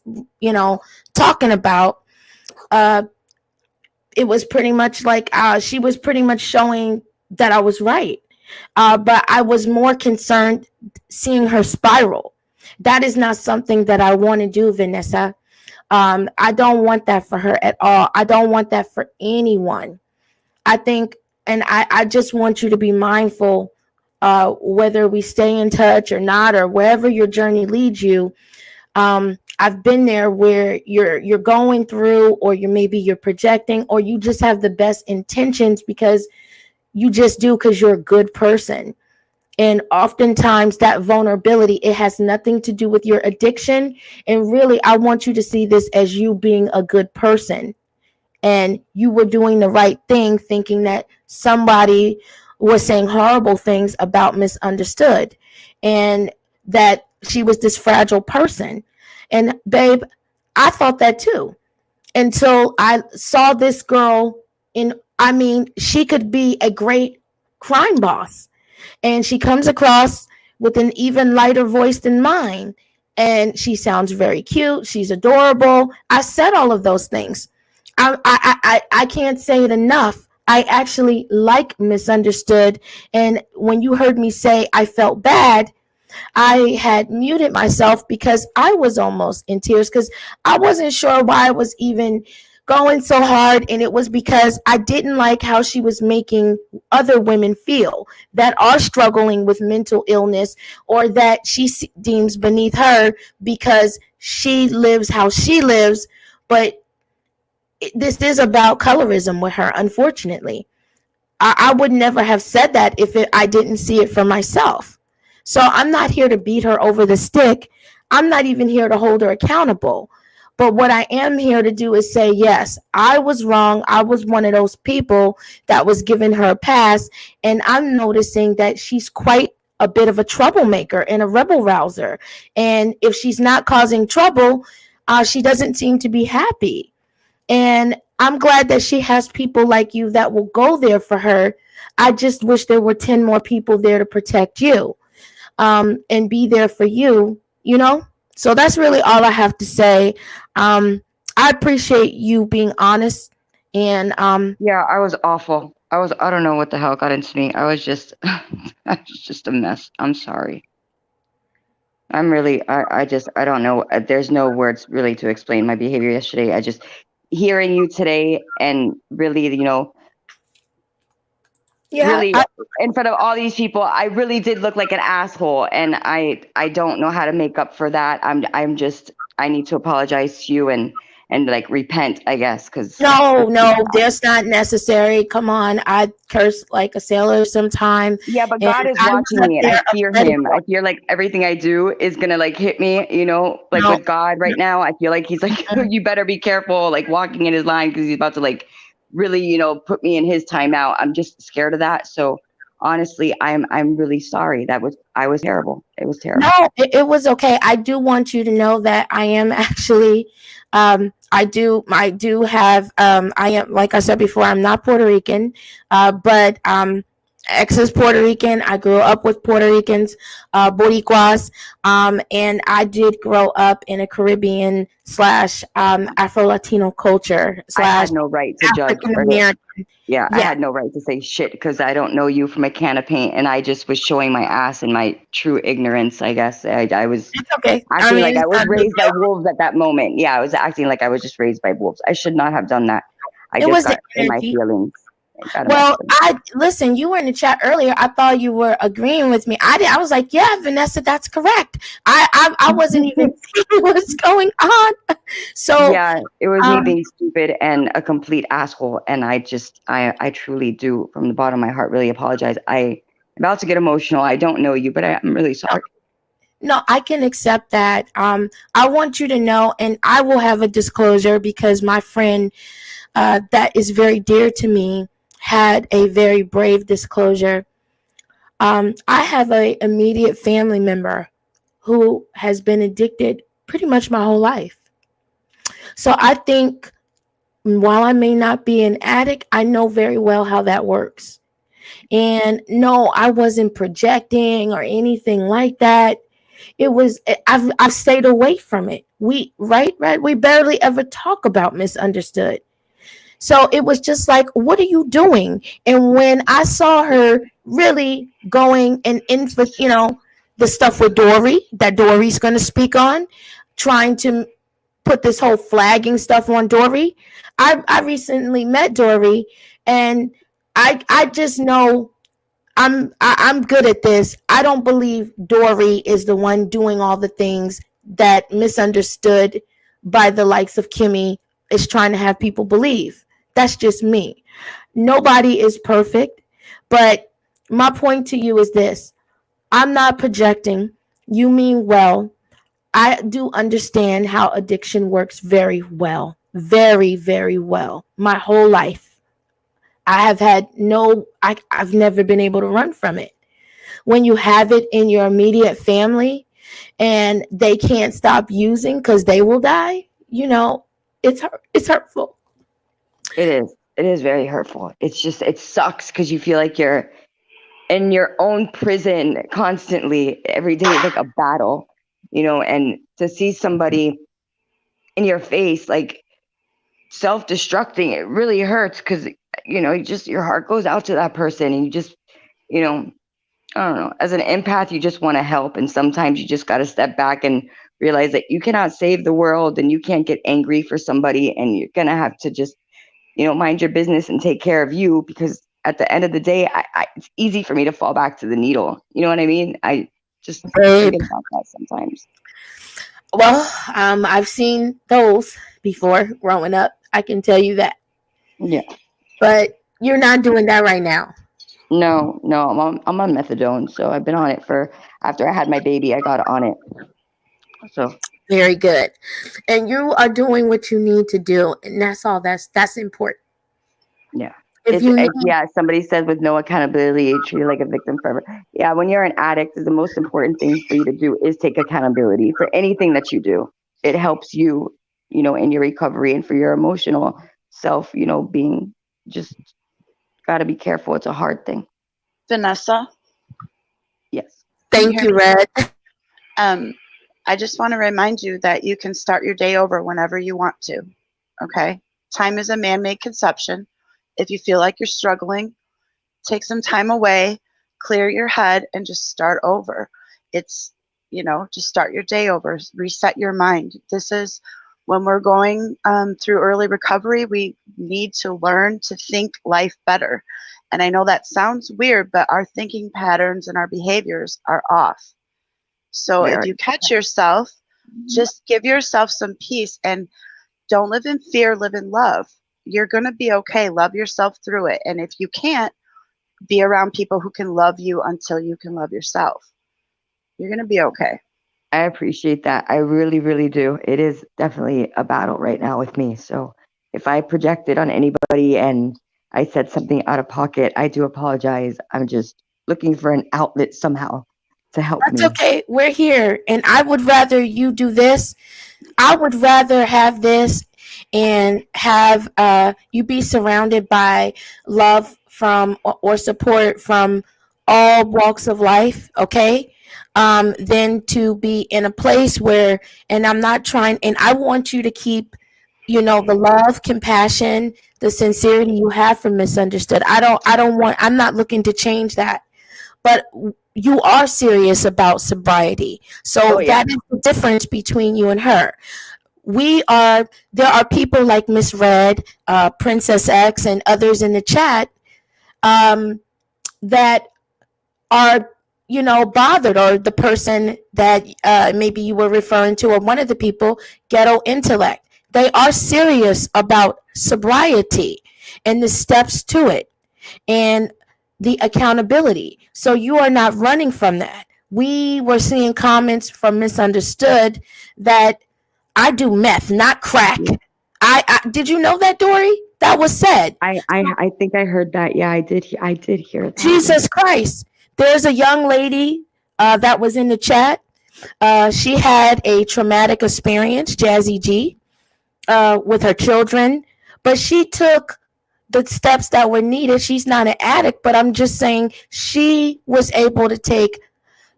talking about, uh, it was pretty much like she was pretty much showing that I was right. But I was more concerned seeing her spiral. That is not something that I want to do, Vanessa. I don't want that for her at all. I don't want that for anyone. I think, and I just want you to be mindful, whether we stay in touch or not, or wherever your journey leads you. I've been there where you're going through, or you're projecting, or you just have the best intentions because you just do, because you're a good person. And oftentimes that vulnerability, it has nothing to do with your addiction. And really, I want you to see this as you being a good person. And you were doing the right thing, thinking that somebody was saying horrible things about misunderstood, and that she was this fragile person. And babe, I thought that too, until I saw this girl she could be a great crime boss, and she comes across with an even lighter voice than mine. and she sounds very cute. She's adorable. I said all of those things. I can't say it enough. I actually like Misunderstood. And when you heard me say I felt bad, I had muted myself because I was almost in tears because I wasn't sure why I was even going so hard. And it was because I didn't like how she was making other women feel that are struggling with mental illness or that she deems beneath her because she lives how she lives. But this is about colorism with her, unfortunately. I would never have said that if I didn't see it for myself. So I'm not here to beat her over the stick. I'm not even here to hold her accountable. But what I am here to do is say, yes, I was wrong. I was one of those people that was giving her a pass. And I'm noticing that she's quite a bit of a troublemaker and a rebel rouser. And if she's not causing trouble, she doesn't seem to be happy. And I'm glad that she has people like you that will go there for her. I just wish there were 10 more people there to protect you, and be there for you, you know? So that's really all I have to say. I appreciate you being honest. And Yeah, I was awful. I don't know what the hell got into me. I was just I was just a mess. I'm sorry. I'm really I don't know. There's no words really to explain my behavior yesterday. I just hearing you today and really, yeah, really in front of all these people, I really did look like an asshole, and I don't know how to make up for that. I'm just I need to apologize to you and like repent, I guess, because no, that's not necessary. Come on, I curse like a sailor sometimes, yeah, but and God is I was watching up me, and I there fear upset. Him. I feel like everything I do is gonna like hit me, like No, with God right now. I feel like He's like, you better be careful, like walking in His line because He's about to like really, put me in His timeout. I'm just scared of that. So honestly, I'm really sorry. I was terrible. It was terrible. no, it was okay. I do want you to know that I am actually, I do have, I am, like I said before, I'm not Puerto Rican, but ex is Puerto Rican. I grew up with Puerto Ricans, Boricuas, and I did grow up in a Caribbean slash Afro Latino culture I slash had no right to judge African or American. yeah, I Yeah, had no right to say shit because I don't know you from a can of paint, and I just was showing my ass and my true ignorance. I guess I was it's okay. I acting mean, like I it's was not a big raised by deal. wolves at that moment. Yeah, I was acting like I was just raised by wolves. I should not have done that. I It just was the got in my energy. feelings. I got in my Well, feelings. I listen. You were in the chat earlier. I thought you were agreeing with me. I did. I was like, "Yeah, Vanessa, that's correct." I wasn't even seeing what's going on. So, Yeah, it was me um, being stupid and a complete asshole. And I truly do, from the bottom of my heart, really apologize. I'm about to get emotional. I don't know you, but I'm really sorry. no, I can accept that. I want you to know, and I will have a disclosure because my friend, that is very dear to me, had a very brave disclosure. I have a immediate family member who has been addicted pretty much my whole life. So I think while I may not be an addict, I know very well how that works. And no, I wasn't projecting or anything like that. It was I've stayed away from it. Right, we barely ever talk about Misunderstood. So it was just like, what are you doing? And when I saw her really going and in for, the stuff with Dory that Dory's going to speak on, trying to put this whole flagging stuff on Dory. I recently met Dory, and I just know I'm good at this. I don't believe Dory is the one doing all the things that Misunderstood by the likes of Kimmy is trying to have people believe. That's just me. Nobody is perfect, but my point to you is this. I'm not projecting. You mean well. I do understand how addiction works very well. Very, very well. My whole life. I've never been able to run from it. When you have it in your immediate family and they can't stop using because they will die, it's hurtful. It is. It is very hurtful. It's just, it sucks because you feel like you're in your own prison constantly every day. It's like a battle. and to see somebody in your face, like, self-destructing, it really hurts, because, your heart goes out to that person, and you just, I don't know, as an empath, you just want to help. And sometimes you just got to step back and realize that you cannot save the world, and you can't get angry for somebody, and you're going to have to just, mind your business and take care of you, because at the end of the day, it's easy for me to fall back to the needle. You know what I mean? I just Babe. think about that sometimes. Well, I've seen those before growing up. I can tell you that. Yeah. But you're not doing that right now. No, I'm on methadone. So I've been on it after I had my baby, I got on it. So very good. And you are doing what you need to do. And that's all. That's important. Yeah. If somebody says with no accountability, you treat like a victim forever. Yeah, when you're an addict, the most important thing for you to do is take accountability for anything that you do. It helps you, in your recovery, and for your emotional self, being just got to be careful. It's a hard thing. Vanessa? Yes. Thank you, Red. I just want to remind you that you can start your day over whenever you want to. Okay? Time is a man-made conception. If you feel like you're struggling, take some time away, clear your head, and just start over. It's, just start your day over, reset your mind. This is when we're going through early recovery, we need to learn to think life better. And I know that sounds weird, but our thinking patterns and our behaviors are off. So if you catch yourself, just give yourself some peace and don't live in fear, live in love. You're going to be okay. Love yourself through it. And if you can't, be around people who can love you until you can love yourself. You're going to be okay. I appreciate that. I really, really do. It is definitely a battle right now with me. So if I projected on anybody and I said something out of pocket, I do apologize. I'm just looking for an outlet somehow to help me. That's okay. We're here. And I would rather you do this. I would rather have this and have you be surrounded by love from or support from all walks of life, okay? Than to be in a place where, and I'm not trying, and I want you to keep, the love, compassion, the sincerity you have for Misunderstood. I'm not looking to change that, but you are serious about sobriety. So that is the difference between you and her. There are people like Miss Red, Princess X, and others in the chat that are, bothered, or the person that maybe you were referring to, or one of the people, Ghetto Intellect. They are serious about sobriety and the steps to it and the accountability. So you are not running from that. We were seeing comments from Misunderstood that I do meth, not crack. I did you know that, Dory? That was said. I think I heard that. Yeah, I did hear that. Jesus Christ. There's a young lady that was in the chat. She had a traumatic experience, Jazzy G, with her children, but she took the steps that were needed. She's not an addict, but I'm just saying she was able to take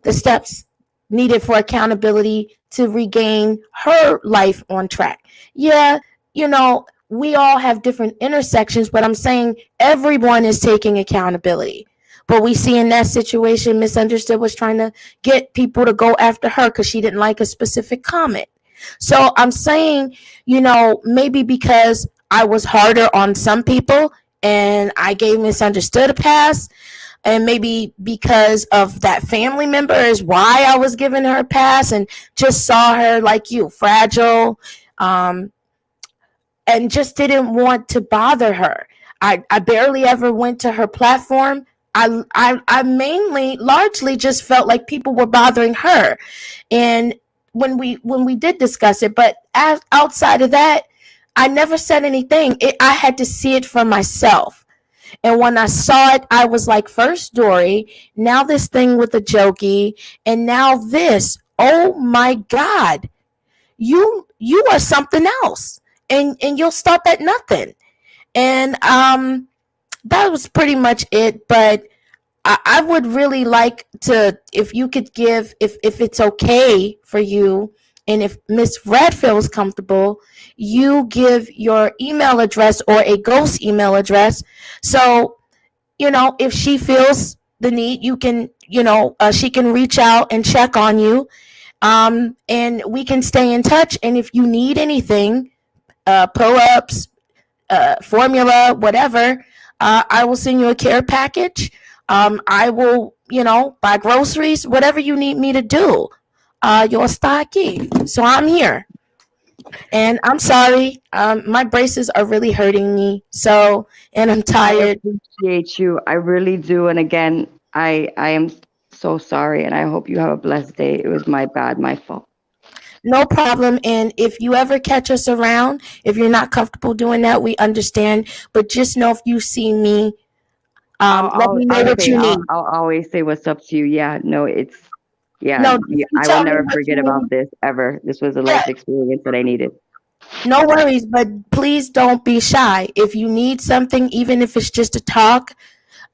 the steps needed for accountability to regain her life on track. Yeah, we all have different intersections, but I'm saying everyone is taking accountability. But we see in that situation, Misunderstood was trying to get people to go after her because she didn't like a specific comment. So I'm saying, maybe because I was harder on some people and I gave Misunderstood a pass, and maybe because of that family member is why I was giving her a pass, and just saw her like you, fragile, and just didn't want to bother her. I barely ever went to her platform. I mainly, largely just felt like people were bothering her. And when we did discuss it, but outside of that, I never said anything. I had to see it for myself. And when I saw it, I was like, first Dory, now this thing with the jokey, and now this. Oh my God. You are something else. And you'll stop at nothing. And that was pretty much it. But I would really like to, if you could give, if it's okay for you, and if Miss Red feels comfortable, you give your email address or a ghost email address. So, if she feels the need, you can, she can reach out and check on you. And we can stay in touch. And if you need anything, pull-ups, formula, whatever, I will send you a care package. I will, buy groceries, whatever you need me to do. Yo está aquí. So I'm here. And I'm sorry. My braces are really hurting me. So, and I'm I tired. appreciate you. I really do. And again, I am so sorry, and I hope you have a blessed day. It was my bad, my fault. No problem. And if you ever catch us around, if you're not comfortable doing that, we understand. But just know if you see me, let me know what you need. I'll always say what's up to you. Yeah, no, No, you I will tell me never what forget you about need. this ever. This was a Yeah, life experience that I needed. no worries. But please don't be shy. If you need something, even if it's just a talk,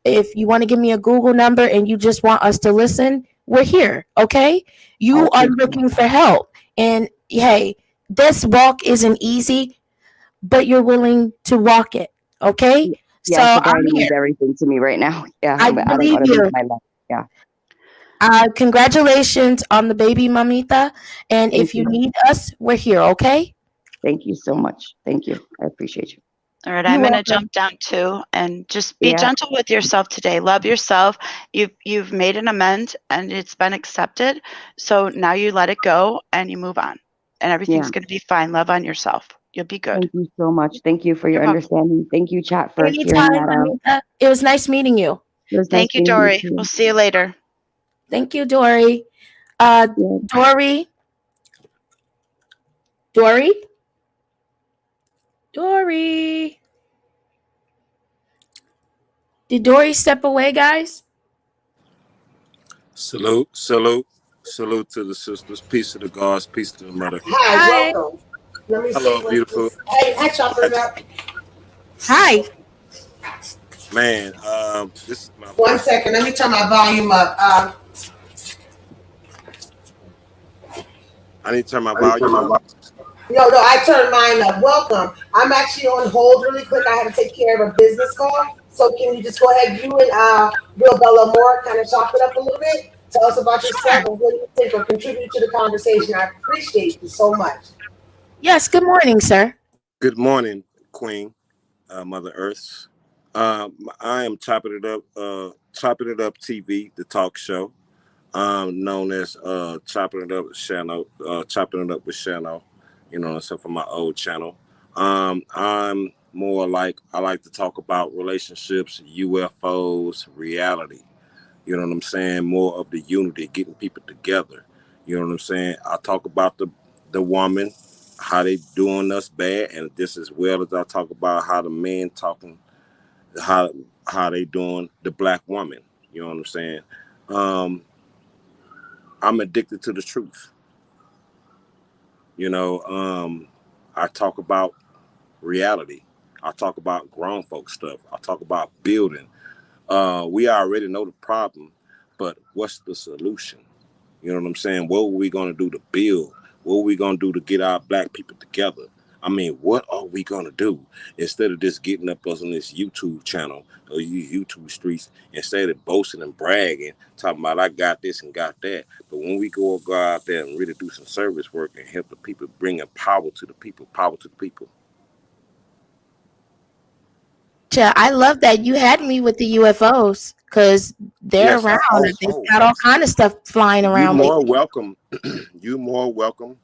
if you want to give me a Google number and you just want us to listen, we're here. Okay? I You are appreciate looking it. for help. And hey, this walk isn't easy, but you're willing to walk it. Okay? So Yeah, I'm sobriety here. means everything to me right now. Yeah, I but I don't believe want to lose you. my life. Yeah, Congratulations on the baby, mamita. And thank if you you. need us, we're here. Okay? Thank you so much. Thank you. I appreciate you. All right, You're I'm going to welcome. jump down too, and just be Yeah, gentle with yourself today. Love yourself. You've made an amend, and it's been accepted. So now you let it go and you move on, and yeah. everything's going to be fine. Love on yourself. You'll be good. Thank you so much. Thank you for You're your welcome. understanding. Thank you, chat, for hearing Anytime, that out. mamita. It was nice meeting you. It was nice Thank you, meeting you Dory. We'll too. see you later. Thank you, Dory. Uh, Yeah. Dory. Dory. Dory. Did Dory step away, guys? Salute, salute, salute to the sisters. Peace to the gods, peace to the mother. Hi, Hi. welcome. Let me see Hello, what beautiful. this. Hey, hi, chopping it up. Hi. Man, this is my 1 second. Let me turn my volume up. I need to turn my volume up. No, I turned mine up. Welcome. I'm actually on hold really quick. I had to take care of a business call. So can you just go ahead, you and Real Bella Moore, kind of chop it up a little bit? Tell us about Sure. yourself and what you think or contribute to the conversation. I appreciate you so much. Yes. Good morning, sir. Good morning, Queen, Mother Earths. I am chopping it up TV, the talk show, known as chopping it up with Channel, chopping it up with Channel. You know, except for my old channel. I'm more like I like to talk about relationships, UFOs, reality. You know what I'm saying? More of the unity, getting people together. You know what I'm saying? I talk about the woman, how they doing us bad, and just as well as I talk about how the men talking, how how they doing the black woman. You know what I'm saying? Um, I'm addicted to the truth. You know, I talk about reality. I talk about grown folk stuff. I talk about building. We already know the problem, but what's the solution? You know what I'm saying? What are we going to do to build? What are we going to do to get our black people together? I mean, what are we going to do instead of just getting up us on this YouTube channel or these YouTube streets, instead of boasting and bragging, talking about I got this and got that. But when we go out there and really do some service work and help the people, bringing power to the people, power to the people. I love that you had me with the UFOs because they're Yes. around. They've got all kind of stuff flying You around more lately. welcome. You more welcome.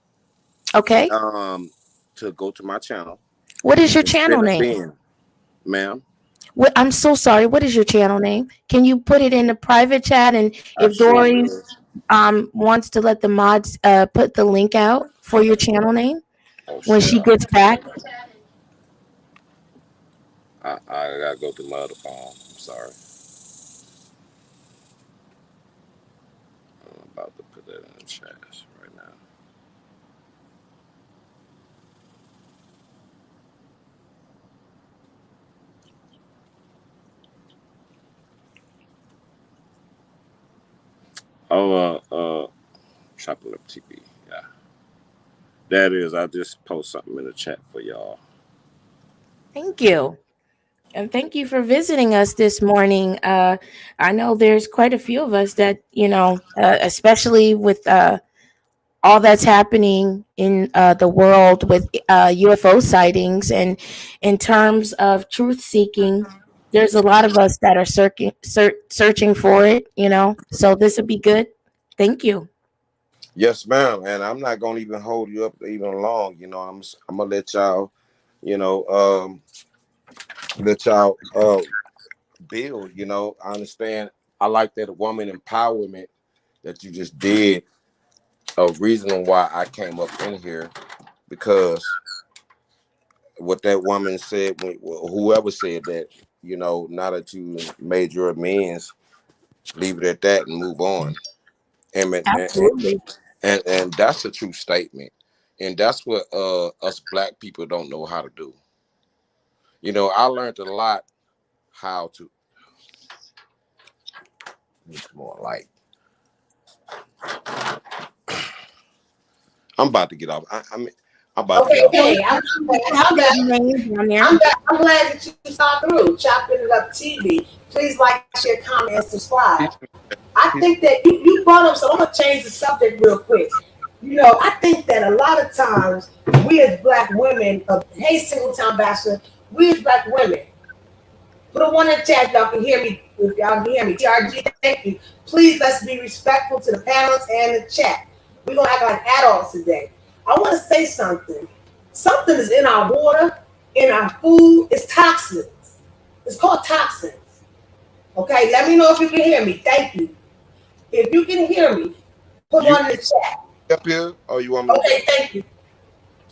Okay. To go to my channel What is your and spin channel a name? bin, ma'am. What? I'm so sorry. What is your channel name? Can you put it in the private chat? And I if sure Dory will. wants to let the mods put the link out for your channel name Oh when shit. she gets back. I gotta go through my other phone. I'm sorry. I'm about to put that in the chat right now. Oh, chopping up TV. Yeah, that is. I just post something in the chat for y'all. Thank you. And thank you for visiting us this morning. I know there's quite a few of us that, especially with all that's happening in the world with UFO sightings and in terms of truth seeking, there's a lot of us that are searching for it, So this would be good. Thank you. Yes, ma'am. And I'm not gonna even hold you up even long. I'm gonna let y'all. You know, let y'all build. I understand. I like that woman empowerment that you just did. A reason why I came up in here because what that woman said, whoever said that, now that you made your amends, leave it at that and move on. And Absolutely. and that's a true statement. And that's what us black people don't know how to do. I learned a lot how to it's more like I'm about to get off. I'm about to get Okay, off. hey, I'm glad that you saw through chopping it up TV. Please like, share, comment, and subscribe. I think that you brought up, so I'm gonna change the subject real quick. I think that a lot of times we as black women, hey, single time bachelor, we as black women, put a one in the chat. Y'all can hear me. If y'all can hear me, TRG, thank you. Please let's be respectful to the panelists and the chat. We're gonna act like adults today. I want to say something. Something is in our water, in our food. It's toxins. It's called toxins. Okay, let me know if you can hear me. Thank you. If you can hear me, put You one in the chat. up here, or you want me to Okay, go? thank you.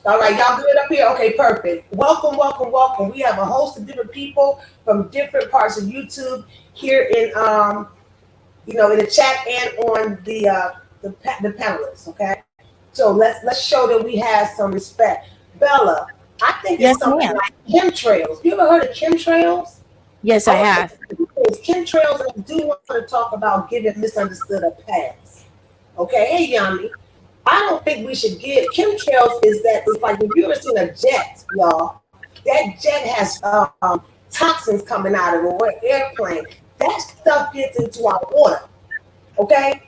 All right, y'all good up here? Okay, perfect. Welcome, welcome, welcome. We have a host of different people from different parts of YouTube here in the chat and on the panelists. Okay, so let's show that we have some respect. Bella, I think Yes, it's something ma'am. like chemtrails. You ever heard of chemtrails? Yes, I I want to have. chemtrails. I do want to talk about giving misunderstood a pass. Okay, hey Yami, I don't think we should give chemtrails. It's like if you ever seen a jet, y'all. That jet has toxins coming out of it, or an airplane. That stuff gets into our water. Okay,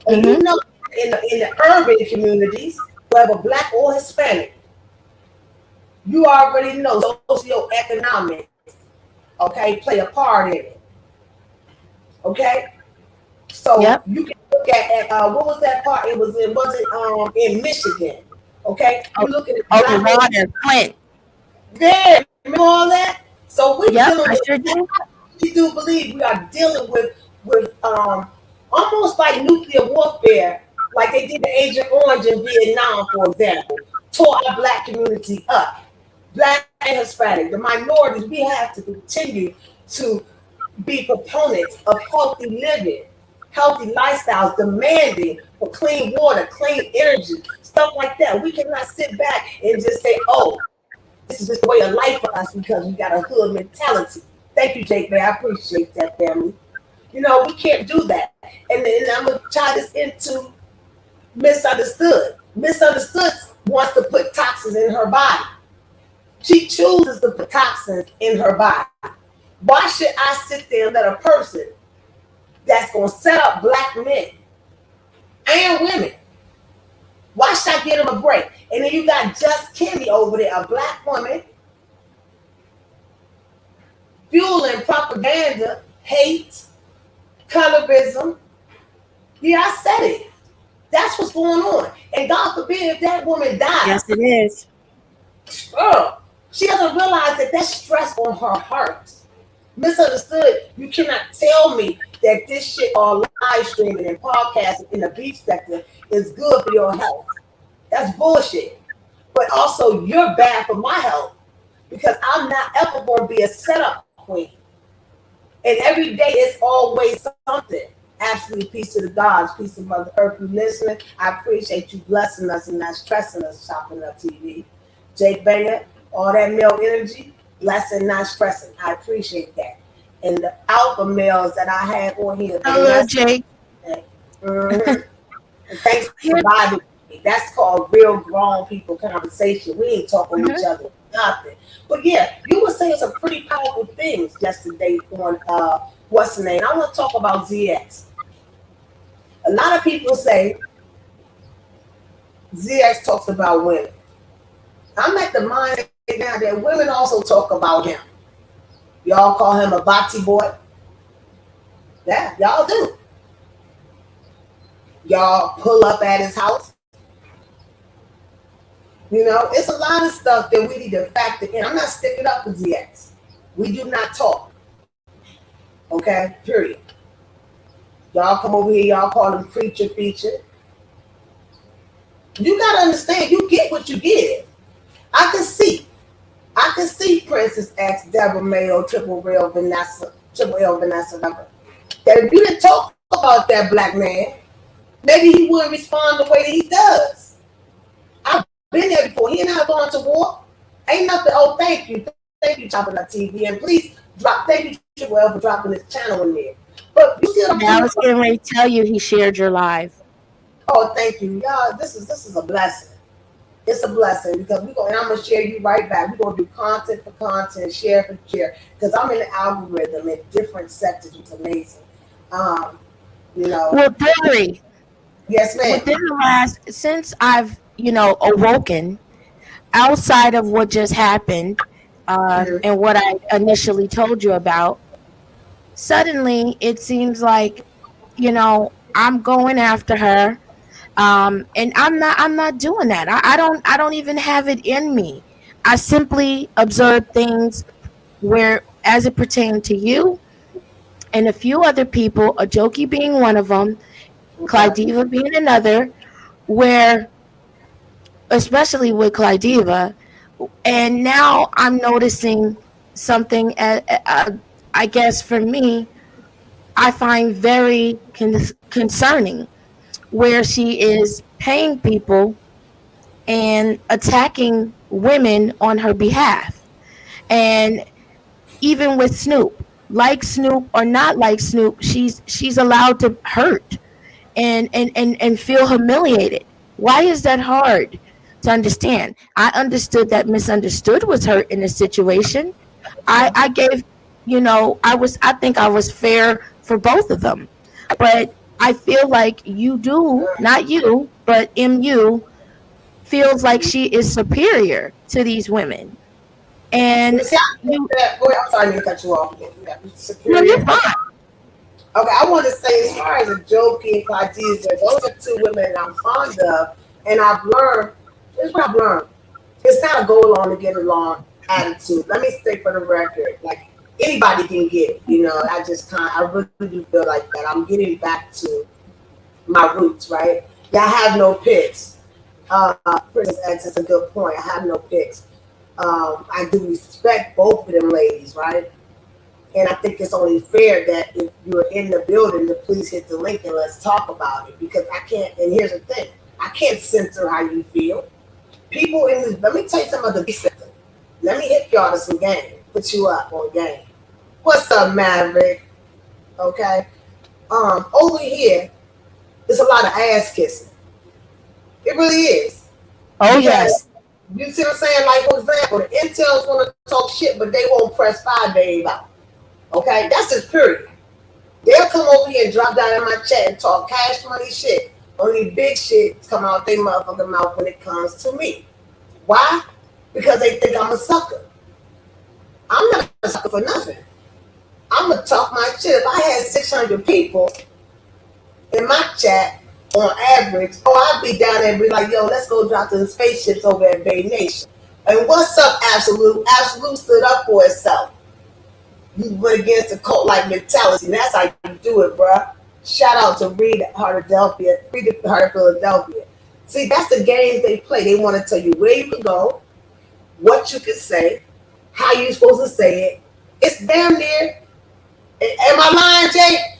and Mm-hmm. in the urban communities, whether black or Hispanic, you already know socioeconomics. Okay, play a part in it. Okay, so Yep. you can look at what was that part? It was in Michigan? Okay, Oh, you looking at oh, the black water, Flint. there, remember all that? So we're Yep, dealing I with sure do. we do believe we are dealing with almost like nuclear warfare, like they did the Agent Orange in Vietnam, for example, tore our black community up. Black and Hispanic, the minorities, we have to continue to be proponents of healthy living, healthy lifestyles, demanding for clean water, clean energy, stuff like that. We cannot sit back and just say, oh, this is just a way of life for us because we got a hood mentality. Thank you, Jake, man. I appreciate that, family. We can't do that. And then I'm going to tie this into misunderstood. Misunderstood wants to put toxins in her body. She chooses to put toxins in her body. Why should I sit there and let a person that's going to set up black men and women, why should I give them a break? And then you got Just Kimmy over there, a black woman, fueling propaganda, hate, colorism. Yeah, I said it. That's what's going on. And God forbid if that woman Yes, dies, it is. girl, she doesn't realize that that's stress on her heart. Misunderstood. You cannot tell me that this shit all live streaming and podcasting in the beach sector is good for your health. That's bullshit. But also, you're bad for my health because I'm not ever going to be a setup queen. And every day it's always something. Absolutely peace to the gods, peace to Mother Earth. You listening? I appreciate you blessing us and not stressing us, chopping up TV. Jake Banger, all that male energy, blessing, not stressing. I appreciate that. And the alpha males that I have on here, they Hello, less. Jake. Mhm. And thanks for vibing with me. That's called real grown people conversation. We ain't talking to each Mhm. other, nothing. But yeah, you were saying some pretty powerful things yesterday on what's the name? I want to talk about ZX. A lot of people say ZX talks about women. I'm at the mindset now that women also talk about him. Y'all call him a bati boy. Yeah, y'all do. Y'all pull up at his house. You know, it's a lot of stuff that we need to factor in. I'm not sticking up for ZX. We do not talk. Okay? Period. Y'all come over here, y'all call him preacher feature. You gotta understand, you get what you give. I can see. I can see Princess X, Deborah Mayo, Triple L Vanessa, whatever. That if you didn't talk about that black man, maybe he wouldn't respond the way that he does. I've been there before. He and I have gone to war. Ain't nothing. Oh, thank you. Thank you, Chopping Up TV. And please drop, thank you, Triple L, for dropping this channel in there. But you see what I'm Now I coming was from? getting ready to tell you he shared your live. Oh, thank you. Y'all, this is a blessing. It's a blessing because we go and I'm gonna share you right back. We're gonna do content for content, share for share. Because I'm in the algorithm in different sectors, which is amazing. Um, you know, Well, Dory, yes, ma'am. within the last since I've awoken outside of what just happened, Mhm. and what I initially told you about, suddenly it seems like I'm going after her. And I'm not doing that. I don't even have it in me. I simply observe things where, as it pertained to you and a few other people, a jokey being one of them, Okay. Clydiva being another, where, especially with Clydiva, and now I'm noticing something, I guess for me, I find very concerning, where she is paying people and attacking women on her behalf. And even with Snoop, like Snoop or not like Snoop, she's allowed to hurt and feel humiliated. Why is that hard to understand? I understood that misunderstood was hurt in this situation. I gave, I think I was fair for both of them. But I feel like you do, not you, but MU feels like she is superior to these women. And You see, I think you, that. Boy, I'm sorry to cut you off. Yeah, no, you're superior. fine. Okay, I want to say, as far as a Jokey and Khadijah, those are two women that I'm fond of, and I've learned. Here's what I've learned: it's not a go along to get along attitude. Let me state for the record, like anybody can get it. You know, I really do feel like that. I'm getting back to my roots, right? Yeah, I have no picks. Princess X, that's a good point. I have no picks. I do respect both of them ladies, right? And I think it's only fair that if you're in the building, to please hit the link and let's talk about it. Because I can't, and here's the thing, I can't censor how you feel. People in this, let me tell you some of the system. Let me hit y'all to some game. Put you up on game. What's up, Maverick? Okay. Over here, there's a lot of ass kissing. It really is. Oh, Because yes. you see what I'm saying? Like, for example, the intels want to talk shit, but they won't press 5 days out. Okay? That's just period. They'll come over here and drop down in my chat and talk cash money shit. Only big shit come out their motherfucking mouth when it comes to me. Why? Because they think I'm a sucker. I'm not a sucker for nothing. I'm gonna talk my shit. If I had 600 people in my chat on average, I'd be down there and be like, yo, let's go drop the spaceships over at Bay Nation. And what's up, Absolute? Absolute stood up for itself. You went against the cult like mentality. And that's how you do it, bruh. Shout out to Reed Heart of Philadelphia. See, that's the games they play. They want to tell you where you can go, what you can say, how you supposed to say it. It's damn near. Am I lying, Jay?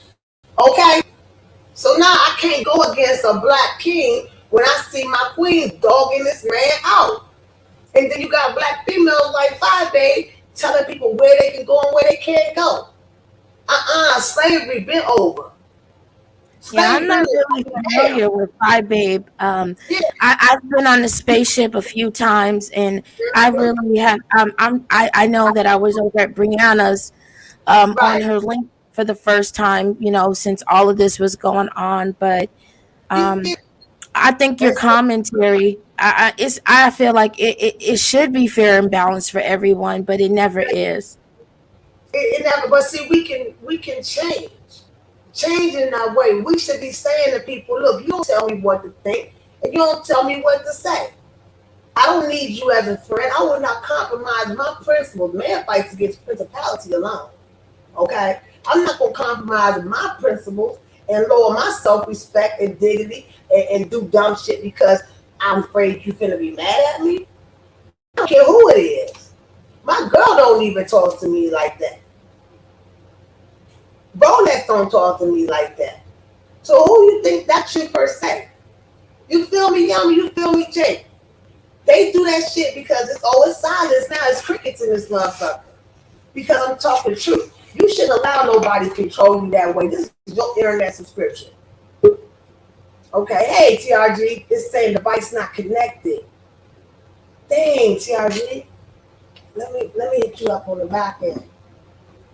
Okay. So now I can't go against a black king when I see my queen dogging this man out. And then you got black females like 5 Day telling people where they can go and where they can't go. Slavery been over. Yeah, Stay I'm not really really on the air. familiar with Hi Babe. Yeah. I've been on the spaceship a few times, and I really have. I know that I was over at Brianna's on Right. her link for the first time. You know, since all of this was going on, but Yeah. um, I think your And so commentary. I feel like it should be fair and balanced for everyone, but it never is. it never. But see, we can change in that way. We should be saying to people, look, you don't tell me what to think, and you don't tell me what to say. I don't need you as a friend. I will not compromise my principles. Man fights against principality alone. Okay? I'm not going to compromise my principles and lower my self respect and dignity and do dumb shit because I'm afraid you finna be mad at me. I don't care who it is. My girl don't even talk to me like that. Bonus don't talk to me like that. So who you think that should per se? You feel me, Yummy? You feel me, Jake? They do that shit because it's always silence now. It's crickets in this motherfucker. Because I'm talking truth. You shouldn't allow nobody to control you that way. This is your internet subscription. Okay, hey TRG, it's saying device not connected. Dang, TRG. Let me hit you up on the back end.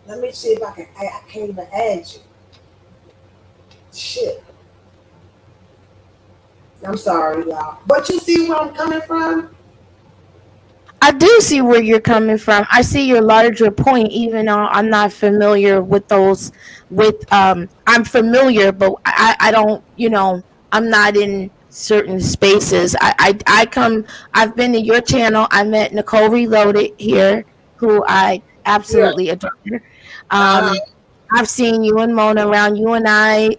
Let me see if I can't even add you. Shit. I'm sorry, y'all. But you see where I'm coming from? I do see where you're coming from. I see your larger point, even though I'm not familiar with those. I'm familiar, but I don't. I'm not in certain spaces. I come. I've been to your channel. I met Nicole Reloaded here, who I Yeah. absolutely adore. Uh-huh. Um, I've seen you and Mona around. You and I.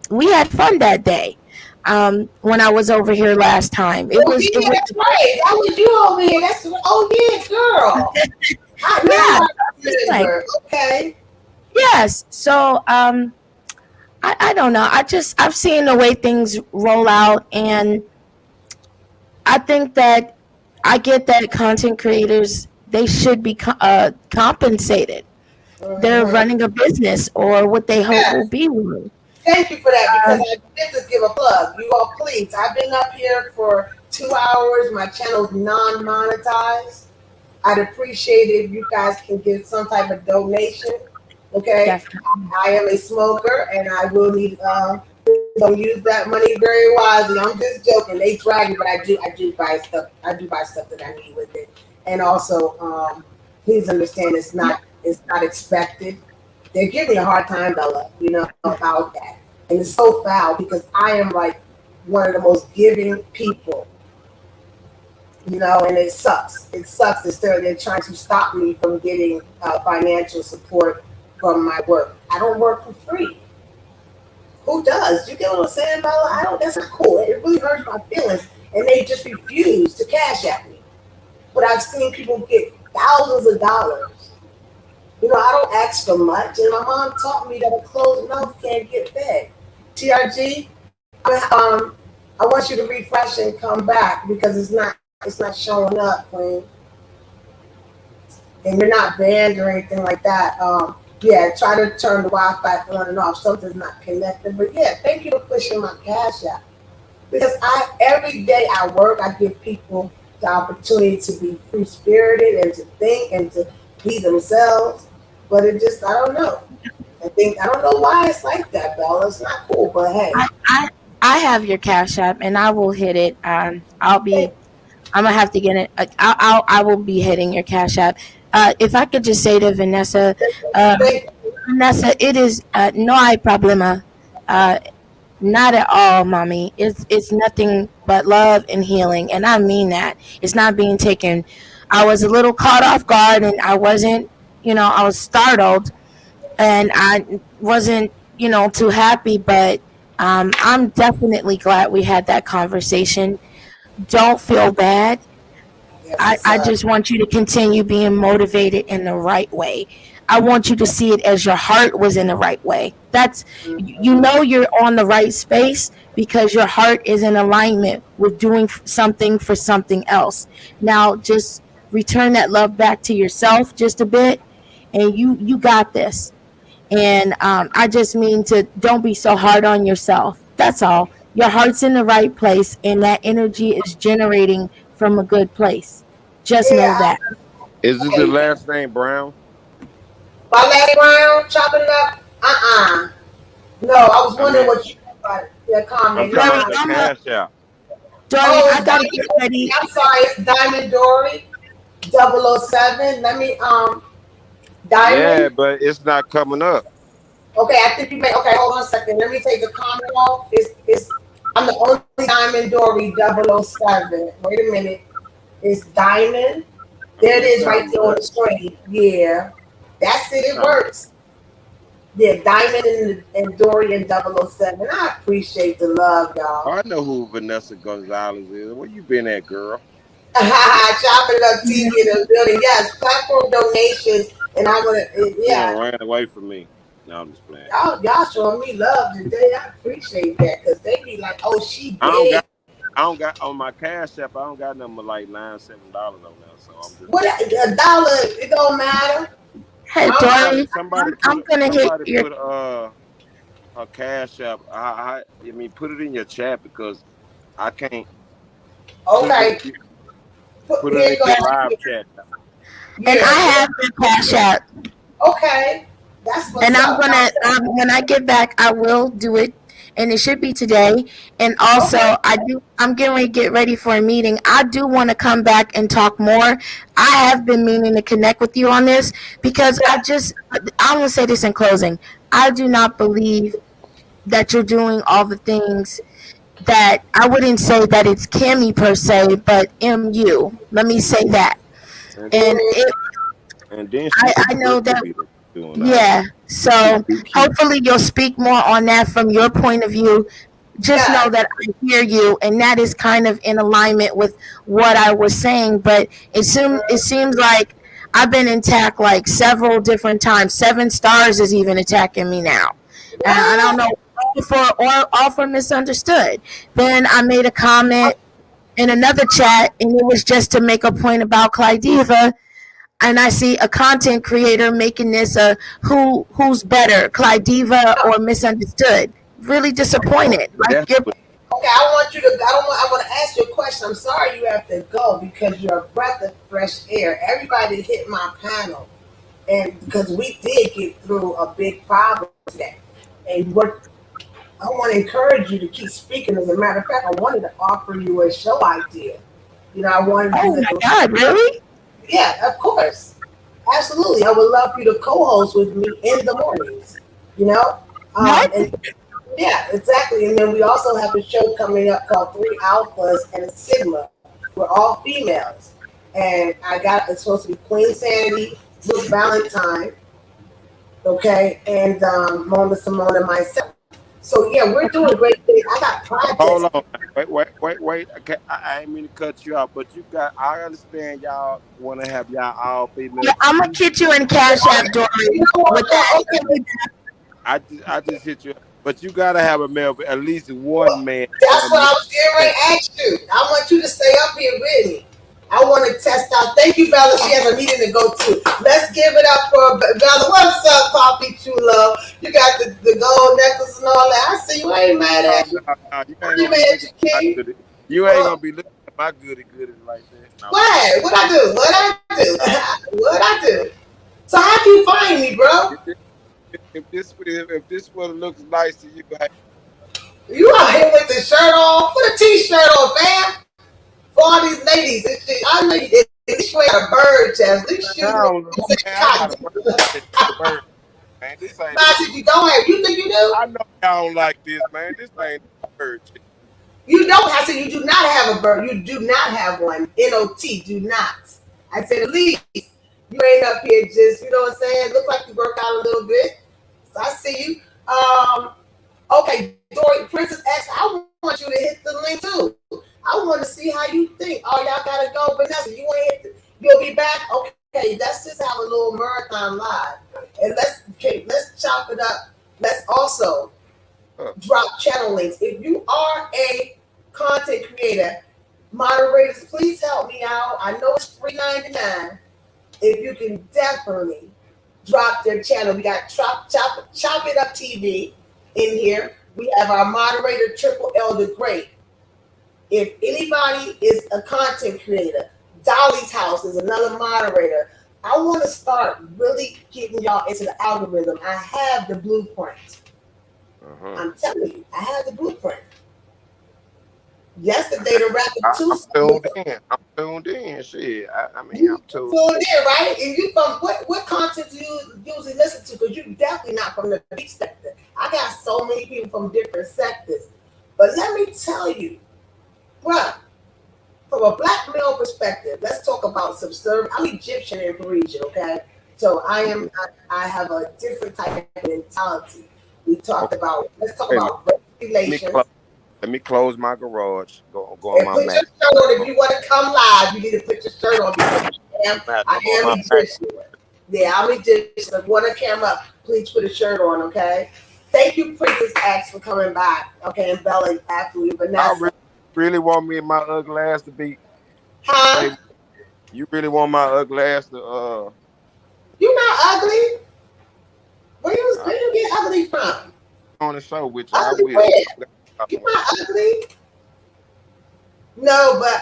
We had fun that day. When I was over here last time, it Oh was it yeah, was that's right. That was you over here. That's oh yeah, girl. I yeah. now I Like, remember. Okay. yes. So I don't know. I've seen the way things roll out, and I think that I get that content creators, they should be compensated. They're Mm-hmm. running a business, or what they hope will Yes. be one. Thank you for that because Um, I did just give a plug. You all please. I've been up here for 2 hours. My channel's non-monetized. I'd appreciate it if you guys can give some type of donation. Okay. Definitely. I am a smoker and I will need don't use that money very wisely. I'm just joking. They drag me, but I do buy stuff. I do buy stuff that I need with it. And also, please understand it's not expected. They're giving me a hard time, Bella, about that. And it's so foul because I am like one of the most giving people, and it sucks. It sucks that they're trying to stop me from getting financial support from my work. I don't work for free. Who does? You get what I'm saying, Bella? I don't. That's not cool. It really hurts my feelings, and they just refuse to cash at me. But I've seen people get thousands of dollars. I don't ask for much, and my mom taught me that a closed mouth can't get fed. TRG, I want you to refresh and come back because it's not showing up, Queen, and you're not banned or anything like that. Yeah, try to turn the Wi-Fi on and off. Something's not connected. But yeah, thank you for pushing my cash out because every day I work, I give people the opportunity to be free spirited and to think and to be themselves. But I don't know. I don't know why it's like that, Bella. It's not cool, but hey, I, I I have your Cash App, and I will hit it. I'm gonna have to get it. I will be hitting your Cash App. If I could just say to Vanessa, thank Vanessa, it is no hay problema. Uh, Not at all, mommy. It's nothing but love and healing, and I mean that. It's not being taken. I was a little caught off guard, and I wasn't. I was startled, and I wasn't. Too happy. But I'm definitely glad we had that conversation. Don't feel bad. yes, I just want you to continue being motivated in the right way. I want you to see it as your heart was in the right way. You're on the right space because your heart is in alignment with doing something for something else. Now just return that love back to yourself just a bit, and you got this. And I just mean to don't be so hard on yourself. That's all. Your heart's in the right place, and that energy is generating from a good place. Just know Yeah, that. Is this the hey, last name Brown? my last round, chopping it up. No, I was I wondering mean, what you thought about it. Your I'm comment. talking Dory, about Nah. the I'm a cash out. Dory. Oh, I it's gotta get Diamond. ready. I'm sorry, it's Diamond Dory 007. Let me Yeah, Diamond. but it's not coming up. Okay, I think you may. Okay, hold on a second. Let me take the comment off. It's I'm the only Diamond Dory 007. Wait a minute. It's Diamond. There it It's is not right there on the much. screen. Yeah. That's it. It's It not much. works. Yeah, Diamond and Dory and 007. I appreciate the love, Oh, y'all. I know who Vanessa Gonzalez is. Where you been at, girl? Chopping Up TV in the building. Yes, platform donations. And I want to, She done yeah. ran away from me. No, I'm just playing. Y'all showing me love today. I appreciate that because they be like, oh, she I don't got big. I don't got on my cash app. I don't got nothing but like $9, $7 on there. So I'm just What playing. a dollar? It don't matter. Hey, I'm, Dory, Somebody I'm put gonna hit somebody your. put a cash app. I mean put it in your chat because I can't put it okay. in Put, put it here in you go. your live chat. And I Yeah. have your cash app. Okay. That's And what's I'm up. gonna when I get back, I will do it, and it should be today. And also, Okay. I'm getting ready to get ready for a meeting. I do want to come back and talk more. I have been meaning to connect with you on this because Yeah. I want to say this in closing. I do not believe that you're doing all the things that I wouldn't say that it's Kimmy per se, but MU. Let me say that. And And Mhm. then she the I know that. leader doing all Yeah. that. She So too cute. hopefully you'll speak more on that from your point of view. Just know Yes. that I hear you, and that is kind of in alignment with what I was saying. But it seems like I've been attacked like several different times. 7 stars is even attacking me now, and I don't What? know all for misunderstood. Then I made a comment in another chat, and it was just to make a point about Clydiva, and I see a content creator making this who's better, Clydiva or Misunderstood. Really disappointed. Like That's you're what Okay, I want you to. I want to ask you a question. I'm sorry you have to go because you're a breath of fresh air. Everybody hit my panel, and because we did get through a big problem today, and what I want to encourage you to keep speaking. As a matter of fact, I wanted to offer you a show idea. I wanted oh you my to. god, really? Yeah, of course, absolutely. I would love for you to co-host with me in the mornings. You know, What? and yeah, exactly. And then we also have a show coming up called Three Alphas and a Sigma. We're all females. And it's supposed to be Queen Sandy, Luke Valentine, okay, and Mona Simone and myself. So yeah, we're doing great things. I got projects. hold on. Wait. Okay, I ain't mean to cut you out, but you got I understand y'all wanna have y'all all Yeah, female I'm gonna team. get you in Cash App, Dory. You know what? With that, Okay. I just hit you, but you gotta have a male, at least one man That's or what male. I was getting ready to ask you. I want you to stay up here with me. I want to test out. Thank you, Bella. She has a meeting to go to. Let's give it up for Bella. What's up, Poppy True Love? You got the gold necklace and all that. I see you. I ain't mad No, at you. no, you ain't I ain't gonna be mad at looking you, at my King. goodie. You ain't gonna be looking at my goodies like that. No, I'm just playing. What? What I do? What I do? Uh, What I uh, do? So how'd you find me, bro? if, this one looks nice to you, hey, You out here with the shirt on? Put a t-shirt on, fam. For all these ladies and shit. I know you did. At least you ain't a bird chest. At least man, you I know don't know, man. I got a bird. cotton. The bird, man. This ain't. I said you don't have. You think you do? I know y'all don't like this, man. This ain't a bird. You don't. I said you do not have a bird. You do not have one. Not. Do not. I said at least you ain't up here just. You know what I'm saying? Look like you work out a little bit. So I see you. Okay, Dory, Princess X. I want you to hit the link too. I want to see how you think. Oh, y'all gotta go, Vanessa. You ain't hit. You'll be back. Okay, let's just have a little marathon live, and let's chop it up. Let's also Huh. drop channel links. If you are a content creator, moderators, please help me out. I know it's $3.99. If you can definitely drop their channel. We got Chop It Up TV in here. We have our moderator, Triple L the Great. If anybody is a content creator, Dolly's House is another moderator. I want to start really getting y'all into the algorithm. I have the blueprint. I'm telling you, I have the blueprint. Yesterday, the rapper I'm tuned in. Shit. I mean, I'm tuned in, right? And you from what content do you usually listen to? Because you're definitely not from the beat sector. I got so many people from different sectors. But let me tell you, bruh, from a black male perspective, let's talk about subservient. I'm Egyptian and Parisian, okay? So I have a different type of mentality. Let's talk about relations. Let me close my garage. Go on my put Mac. your shirt on. If you want to come live, you need to put your shirt on because I am Egyptian. Yeah, I'm Egyptian. So if you want to camera, please put a shirt on, okay? Thank you, Princess X, for coming back. Okay, and Bella, absolutely. Vanessa. Really want me and my ugly ass to be? Huh? You really want my ugly ass to? You not ugly. Where you get ugly from? On the show with you, ugly I will. You not ugly. No, but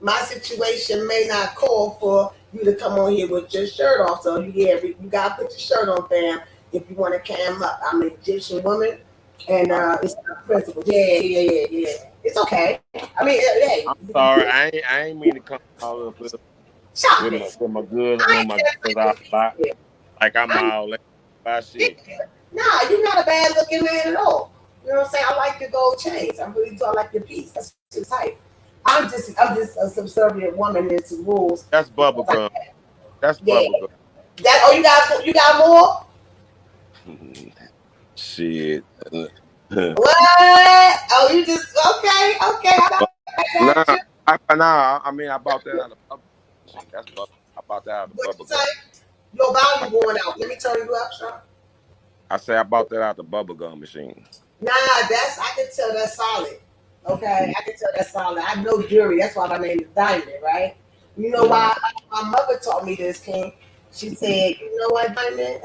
my situation may not call for you to come on here with your shirt off. So you gotta put your shirt on, fam. If you want to cam up, I'm an Egyptian woman, and it's my principle. Yeah. It's okay. I mean, hey. I'm sorry, I ain't mean to come all up with my good on my good out like I'm all that shit. Nah, you're not a bad looking man at all. You know what I'm saying? I like your gold chains. I really do. I like your piece. That's just type. I'm just a subservient woman into rules. That's bubblegum. That's bubblegum. You got more? Shit. What? Oh, you just okay. I mean, I bought that out of bubble. That's bubble. I bought that out of bubble. Your volume going out. Let me turn you up, Sean. I say I bought that out the bubble gum machine. Nah, I can tell that's solid. Okay, I can tell that's solid. I know jewelry. That's why my name is Diamond, right? You know why my mother taught me this, King? She said, you know what, Diamond?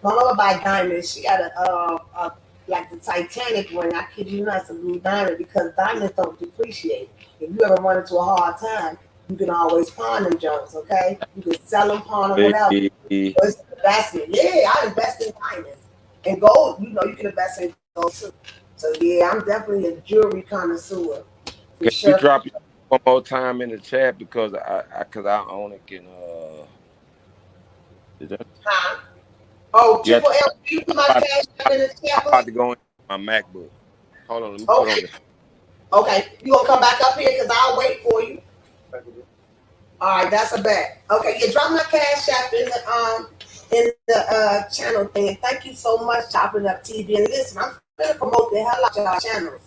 My mother buy diamonds. She got a like the Titanic ring. I kid you not, it's a blue diamond because diamonds don't depreciate. If you ever run into a hard time, you can always pawn them Jones, okay? You can sell them, pawn them, whatever. It's an investment. Yeah, I invest in diamonds. And gold, you can invest in gold too. So yeah, I'm definitely a jewelry connoisseur. Can you drop it one more time in the chat because I only can Triple L, you put my cash up in the chat. I'm about to go into my MacBook. Hold on, let me put on this. Okay, you gonna come back up here because I'll wait for you. All right, that's a bet. Okay, you drop my cash app in the channel thing. Thank you so much, Chopping Up TV. And listen, I'm gonna promote the hell out of y'all channels.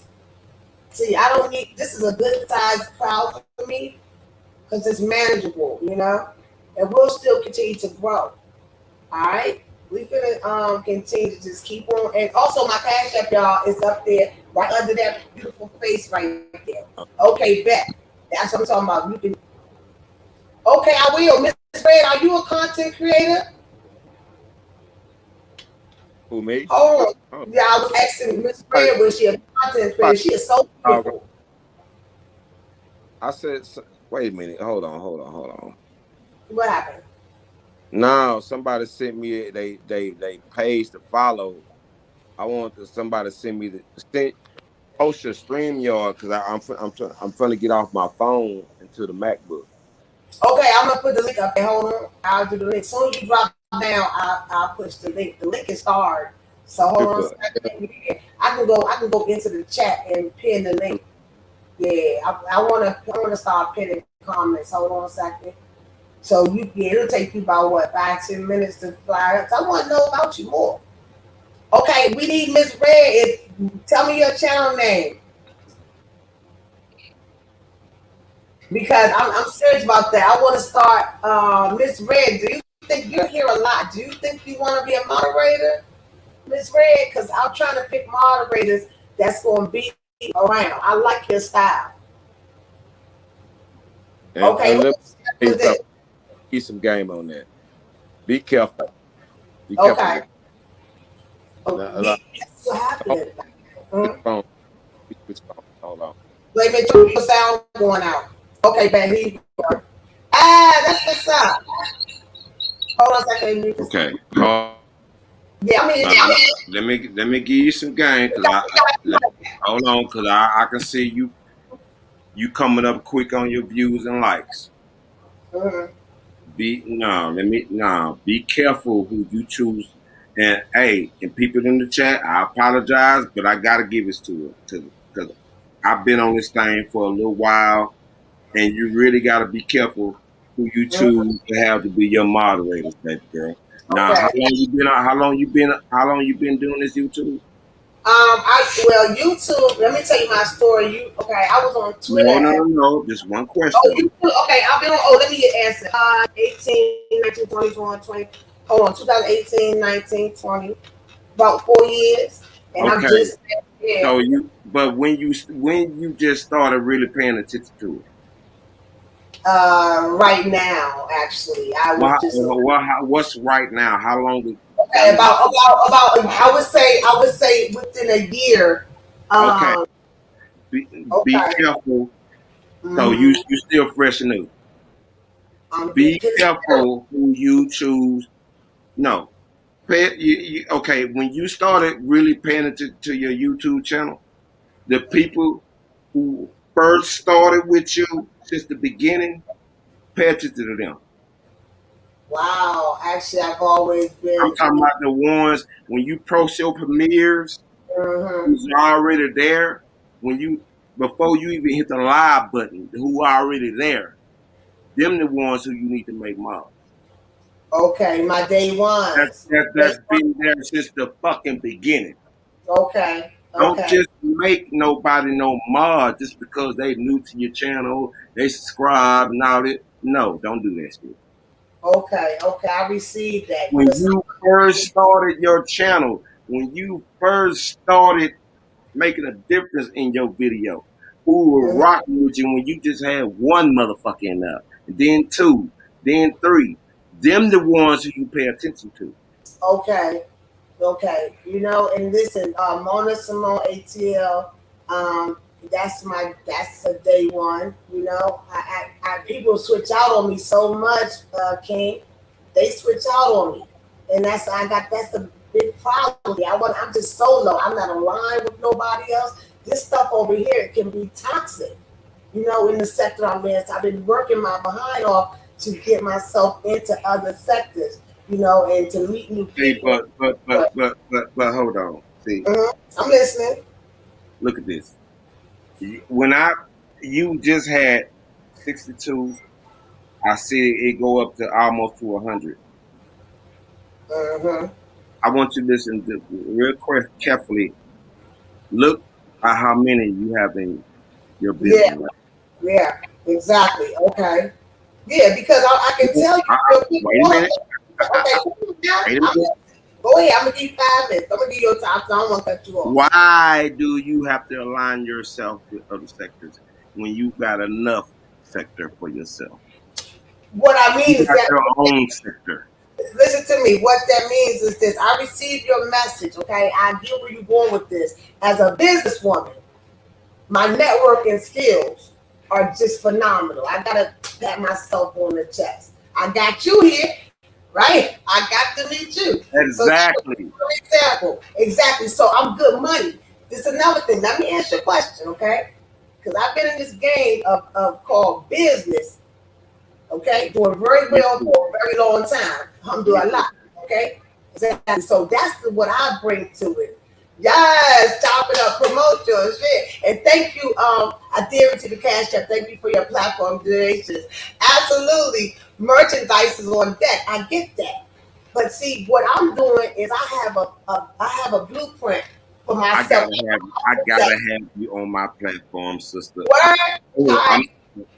See, I don't need. This is a good size crowd for me because it's manageable, and we'll still continue to grow. All right, we're gonna continue to just keep on. And also, my cash app, y'all, is up there right under that beautiful face right there. Okay, bet. That's what I'm talking about. You can. Okay, I will. Miss Red, are you a content creator? Who, me? Oh, yeah, I was asking Miss Red, was she a content creator? She is so beautiful. I said, wait a minute. Hold on. What happened? No, somebody sent me they page to follow. I want somebody to send me post your StreamYard because I'm trying to get off my phone into the MacBook. Okay, I'm gonna put the link up there. Hold on, I'll do the link. As soon as you drop down, I'll push the link. The link is hard, so hold on a second. I can go into the chat and pin the link. Yeah, I wanna start pinning comments. Hold on a second. So it'll take you about 5-10 minutes to fly up. So I want to know about you more. Okay, we need Miss Red. Tell me your channel name. Because I'm serious about that. I want to start. Miss Red, do you think you're here a lot? Do you think you want to be a moderator, Miss Red? Because I'm trying to pick moderators that's going to be around. I like your style. Okay. Get some game on that. Be careful. Be careful Okay. with Oh, a yeah, lot. that's what happened. Switch Mm. phone. Switch phone. Hold on. Wait a minute, your sound going out. Okay, baby. Ah, that's what's up. Hold on a second. Okay. Hold. Yeah, I'm here. Let me give you some game because hold on because I can see you coming up quick on your views and likes. Mhm. Be careful who you choose. And hey, and people in the chat, I apologize, but I gotta give this to her because I've been on this thing for a little while, and you really gotta be careful who you Mhm. choose to have to be your moderators, baby girl. Now, Okay. how long you been doing this YouTube? YouTube. Let me tell you my story. Okay? I was on No, Twitter. no, no, no. Just one Oh, question. YouTube. Okay, I've been on. Oh, let me get answer. 18, 19, 20, 21, 20. Hold on, 2018, 19, 20. About 4 years, and I'm Okay. just yeah. But when you just started really paying attention to it. Right now, actually, I would just What's right now? How long did okay about I would say within a year. okay. Um, Be okay. careful. So Mm-hmm. you still fresh and new. Be Because careful who you choose. No. Okay, when you started really paying attention to your YouTube channel, the people who first started with you since the beginning, pay attention to them. wow, actually, I've always I'm been. talking about the ones when you post your premieres, Mm-hmm. who's already there, when you before you even hit the live button, who are already there. Them the ones who you need to make mob. Okay, my day ones. That's been there since the fucking beginning. Okay, Don't okay, just make nobody no mod just because they new to your channel, they subscribe and all that. No, don't do that shit. okay. I received that. When Listen, you first started your channel, when you first started making a difference in your video, who were mhm, rocking with you when you just had one motherfucker up, and then two, then three. Them the ones who you pay attention to. okay. Okay, and listen, Mona Simone ATL, that's a day one. People switch out on me so much, King. They switch out on me, and that's a big problem. I'm just solo. I'm not aligned with nobody else. This stuff over here can be toxic. In the sector I'm in. So I've been working my behind off to get myself into other sectors. And to meet new See, people. but hold on. See, I'm listening. look at this. When you just had 62, I see it go up to almost to 100. Mm-hmm. I want you to listen to real carefully. Look at how many you have in your Yeah, business. yeah, exactly. Okay. Yeah, because I can tell you real quick. Wait a minute. Okay, come on now. Wait a minute. Go ahead. I'm gonna give you 5 minutes. I'm gonna give you your time, so I don't want to cut you off. Why do you have to align yourself with other sectors when you got enough sector for yourself? What I You mean is got that your own sector. listen to me. What that means is this: I received your message. Okay, I get where you're going with this. As a businesswoman, my networking skills are just phenomenal. I gotta pat myself on the chest. I got you here, right? I got to meet you. So, Exactly. for example, exactly. So I'm good money. This is another thing. Let me answer your question, okay? Because I've been in this game of called business, okay, doing very Me well too. for a very long time. Me Alhamdulillah, too. okay? Exactly. So that's what I bring to it. Yes, chop it up, promote your shit. And thank you, I did to the cash app. Thank you for your platform donations. Absolutely. Merchandise is on deck. I get that. But see, what I'm doing is I have a blueprint for myself. I gotta have you on my platform, sister. Word? Oh, I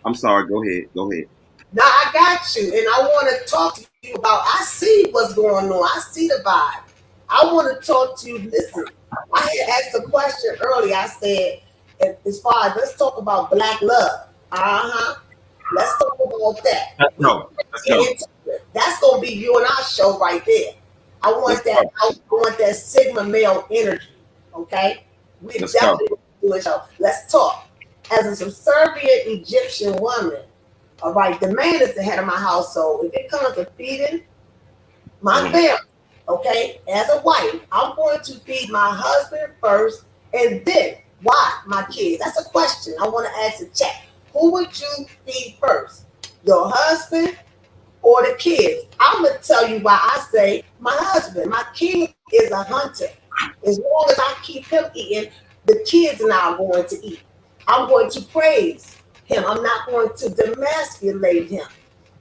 I'm sorry. Go ahead. Go ahead. Now I got you, and I want to talk to you about. I see what's going on. I see the vibe. I want to talk to you. Listen, I had asked a question earlier. I said, as far as let's talk about black love. Uh huh. Let's talk about that. Let's We go. Let's get go. into it. That's gonna be you and our show right there. I Let's want that. go. I want that Sigma male energy. Okay, we Let's go. definitely do a show. Let's talk. As a subservient Egyptian woman, all right, the man is the head of my household. If it comes to feeding my Mhm. family, okay, as a wife, I'm going to feed my husband first, and then why my kids? That's a question I want to ask the chat. Who would you feed first? Your husband or the kids? I'm gonna tell you why I say my husband. My king is a hunter. As long as I keep him eating, the kids and I are going to eat. I'm going to praise him. I'm not going to demasculate him.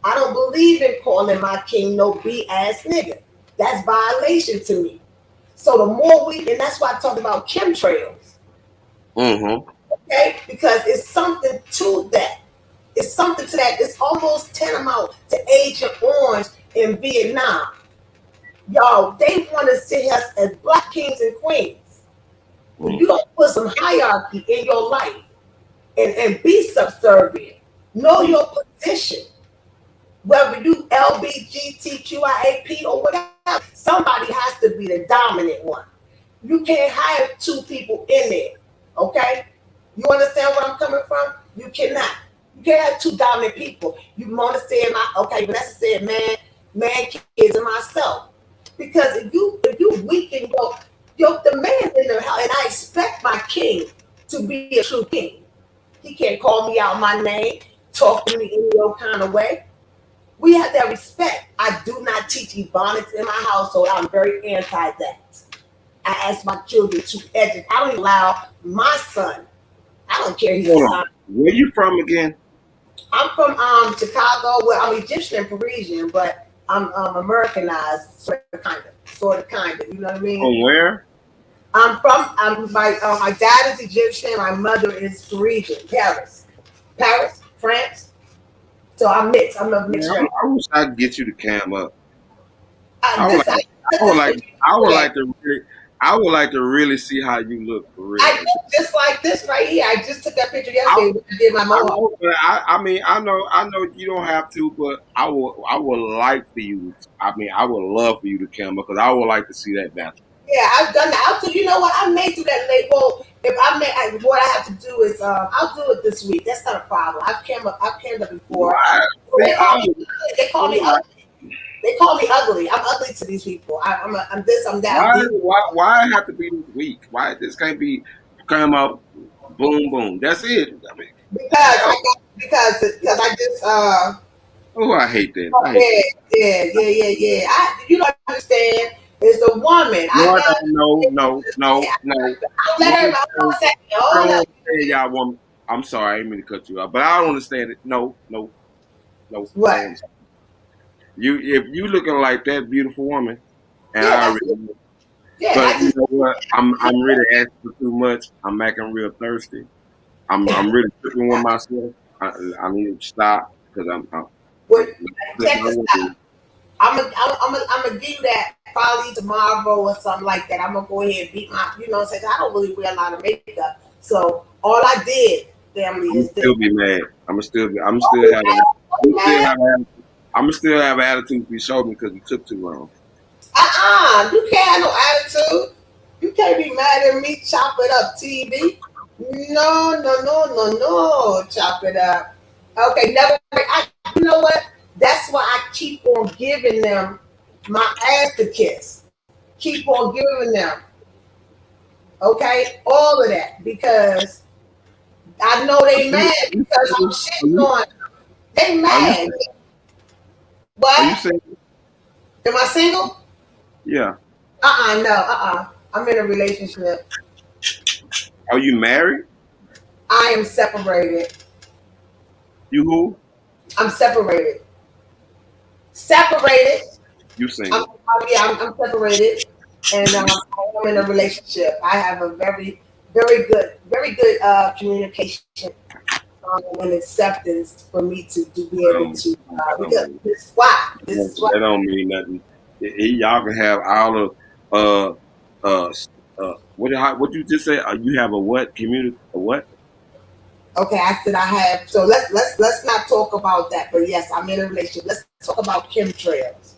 I don't believe in calling my king no B ass nigga. That's violation to me. So the more we, and that's why I talked about chemtrails, Mm-hmm. okay? Because it's something to that. It's something to that. It's almost tantamount to Agent Orange in Vietnam. Y'all, they want to see us as black kings and queens. When you don't put some hierarchy in your life and be subservient, know your position. Whether you LBGTQIAP or whatever, somebody has to be the dominant one. You can't have two people in there. Okay? You understand where I'm coming from? You cannot. You can't have two dominant people. You want to say Vanessa said man, kids, and myself. Because if you weaken your the man in the house, and I expect my king to be a true king. He can't call me out my name, talk to me in your kind of way. We have that respect. I do not teach ebonics in my household. I'm very anti that. I ask my children to educate. I don't allow my son. I don't care he's a Hold on. son. Where you from again? I'm from Chicago. Well, I'm Egyptian and Parisian, but I'm Americanized, sort of kind of. You know what I mean? From where? My dad is Egyptian. My mother is Parisian, Paris, France. So I'm mixed. I'm a Man, mixed race. I wish I could get you to cam up. I, I would this, like. I, I would like. I would I, like to. I would like to really see how you look for real. I look just like this right here. I just took that picture I, yesterday when I did my I mohawk. know, but I mean, I know you don't have to, but I would like for you. I mean, I would love for you to come because I would like to see that battle. Yeah, I've done that. I'll do. You know what? I may do that late. Well, if what I have to do is I'll do it this week. That's not a problem. I've came up before. Why? They See, call me. They call me why? ugly. They call me ugly. I'm ugly to these people. I'm this. I'm that. Why? I'm these. Why have to be this week? Why this can't be come up, boom, boom. That's it. I mean, hell, Because I just oh, I hate that. I hate that. yeah. You don't understand. It's a woman. No, I I got. don't. No. I'll let her. Hold on a second. I Hold don't up. understand y'all woman. I'm sorry, I didn't mean to cut you off, but I don't understand it. No. I don't What? understand. You, if you looking like that beautiful woman, and Yeah, I that's already know, yeah. but you know what? I'm really asking for too much. I'm acting real thirsty. I'm really tripping with myself. I need to stop because I'm Well, I'm, check this out. I'm gonna give you that probably tomorrow or something like that. I'm gonna go ahead and beat my, say I don't really wear a lot of makeup. So all I did, family, I'm is this. still be mad. I'm still having I'm still have an attitude for show me because you took too long. You can't have no attitude. You can't be mad at me. Chop it up, TV. No. Chop it up. Okay, never. You know what? That's why I keep on giving them my ass to kiss. Keep on giving them. Okay, all of that because I know they mad because I'm shitting on them. They Are you mad. are you What? saying? Am I single? Yeah. No. I'm in a relationship. Are you married? I am separated. You who? I'm separated. Separated. You single? I'm separated, and I'm in a relationship. I have a very good communication and acceptance for me to be able to. Because this is why. This is why. That don't mean nothing. Y'all can have all of uh what you just say? You have a what community? A what? Okay, I said I have. So let's not talk about that. But yes, I'm in a relationship. Let's talk about chemtrails.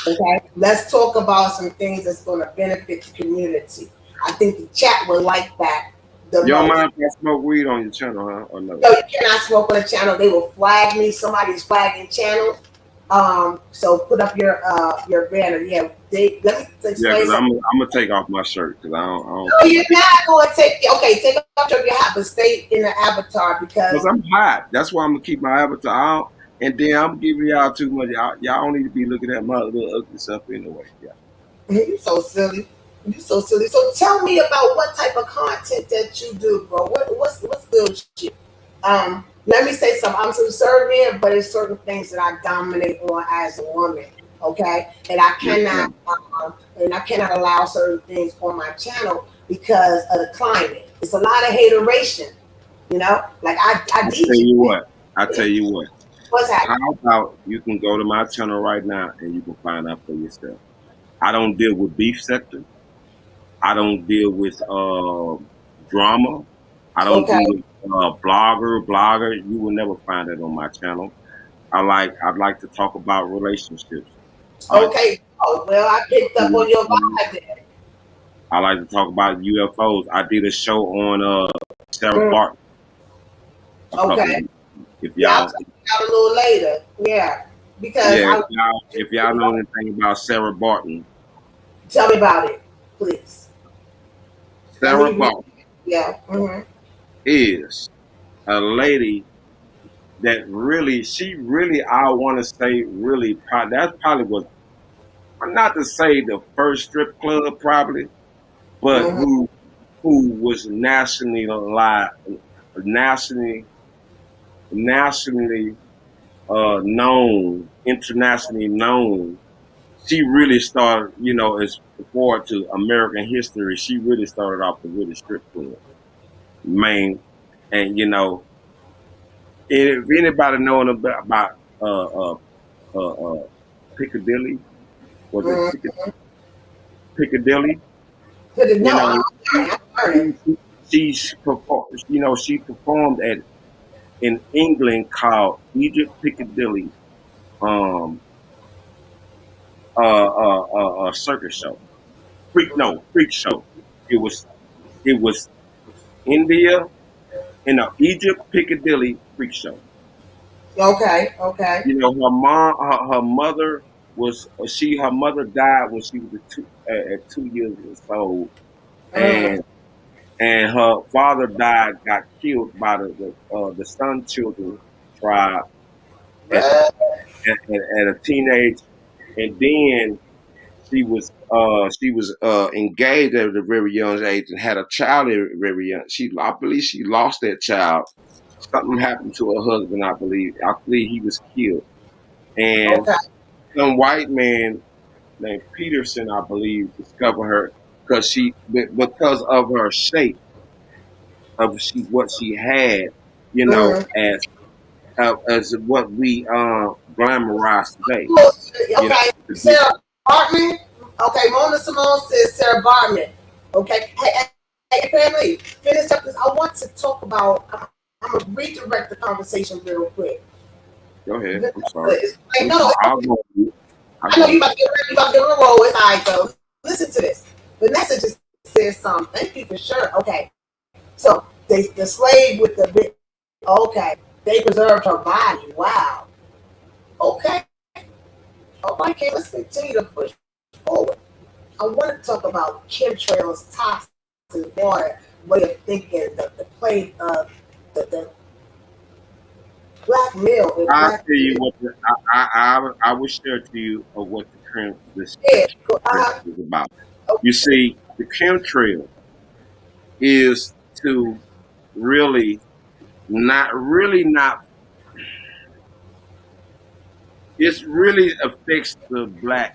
Okay, let's talk about some things that's going to benefit the community. I think the chat will like that the You don't most. mind if I smoke weed on your channel, huh? Or no? No, you cannot smoke on the channel. They will flag me. Somebody's flagging channels. So put up your banner. Yeah, they let me Yeah, explain because something. I'm gonna take off my shirt because I don't No, you're not going to take. Okay, take off your hat, but stay in the avatar because because I'm hot. That's why I'm gonna keep my avatar out. And then I'm giving y'all too much. Y'all don't need to be looking at my little ugly stuff anyway. Yeah. you're so silly. You're so silly. So tell me about what type of content that you do, bro. What's good with you? Let me say something. I'm subservient, but there's certain things that I dominate on as a woman. Okay, Yes, ma'am. and I cannot allow certain things on my channel because of the climate. It's a lot of hateration. You know, like I I tell teach you you. what. I tell you what. What's How happening? about you can go to my channel right now and you can find out for yourself. I don't deal with beef sector. I don't deal with drama. I don't Okay, do with blogger. You will never find that on my channel. I'd like to talk about relationships. I like to okay. Oh well, I picked up on your vibe there. I like to talk about UFOs. I did a show on Sarah Mm, Barton a couple of okay. weeks. If Yeah, I'll y'all check it out a little later. Yeah, because yeah, I if y'all know anything about Sarah Barton, tell me about it, please. Let Sarah me read. Barton Yeah. Mm-hmm. is a lady that really, she really, I want to say, really, that probably was not to say the first strip club, probably, but Mm-hmm. who was nationally alive, nationally nationally known, internationally known. She really started, you know, as forward to American history. She really started off the really strip club, main, and you know, if anybody knowing about uh, uh, uh, Piccadilly, was it Mm-hmm. Piccadilly? You No, know, I'm learning. she's performed. You know, she performed at in England called Egypt Piccadilly um circus show. Freak show. It was it was India in a Egypt Piccadilly freak show. Okay, okay. You know, her mom, her mother was her mother died when she was at 2 years old, Mm. and her father got killed by the Sun Children tribe at, Well, at a teenage, and then she was engaged at a very young age and had a child at a very young. I believe she lost that child. Something happened to her husband. I believe. I believe he was killed. And okay, some white man named Peterson, I believe, discovered her because of her shape of what she had, you know, mm. as what we glamorize today. You know, Okay. to be, Sarah Bartman. Okay, Mona Simone says Sarah Bartman. Okay, hey, family, finish up this. I want to talk about. I'm gonna redirect the conversation real quick. go ahead. I'm sorry. It's like, no, I'll go. I'll I know go. you about to get ready, you about to get on a roll. It's all right, though. Listen to this. Vanessa just said something. Thank you for sure. Okay, so the slave with the bit. Okay, they preserved her body. Wow. Okay. All right, okay, let's continue to push forward. I want to talk about chemtrails, toxins, water, way of thinking, the play of the black male and I'll black tell you women. what I will share to you of what this Yeah, chemtrail uh, is about. okay. You see, the chemtrail is to really not. It really affects the black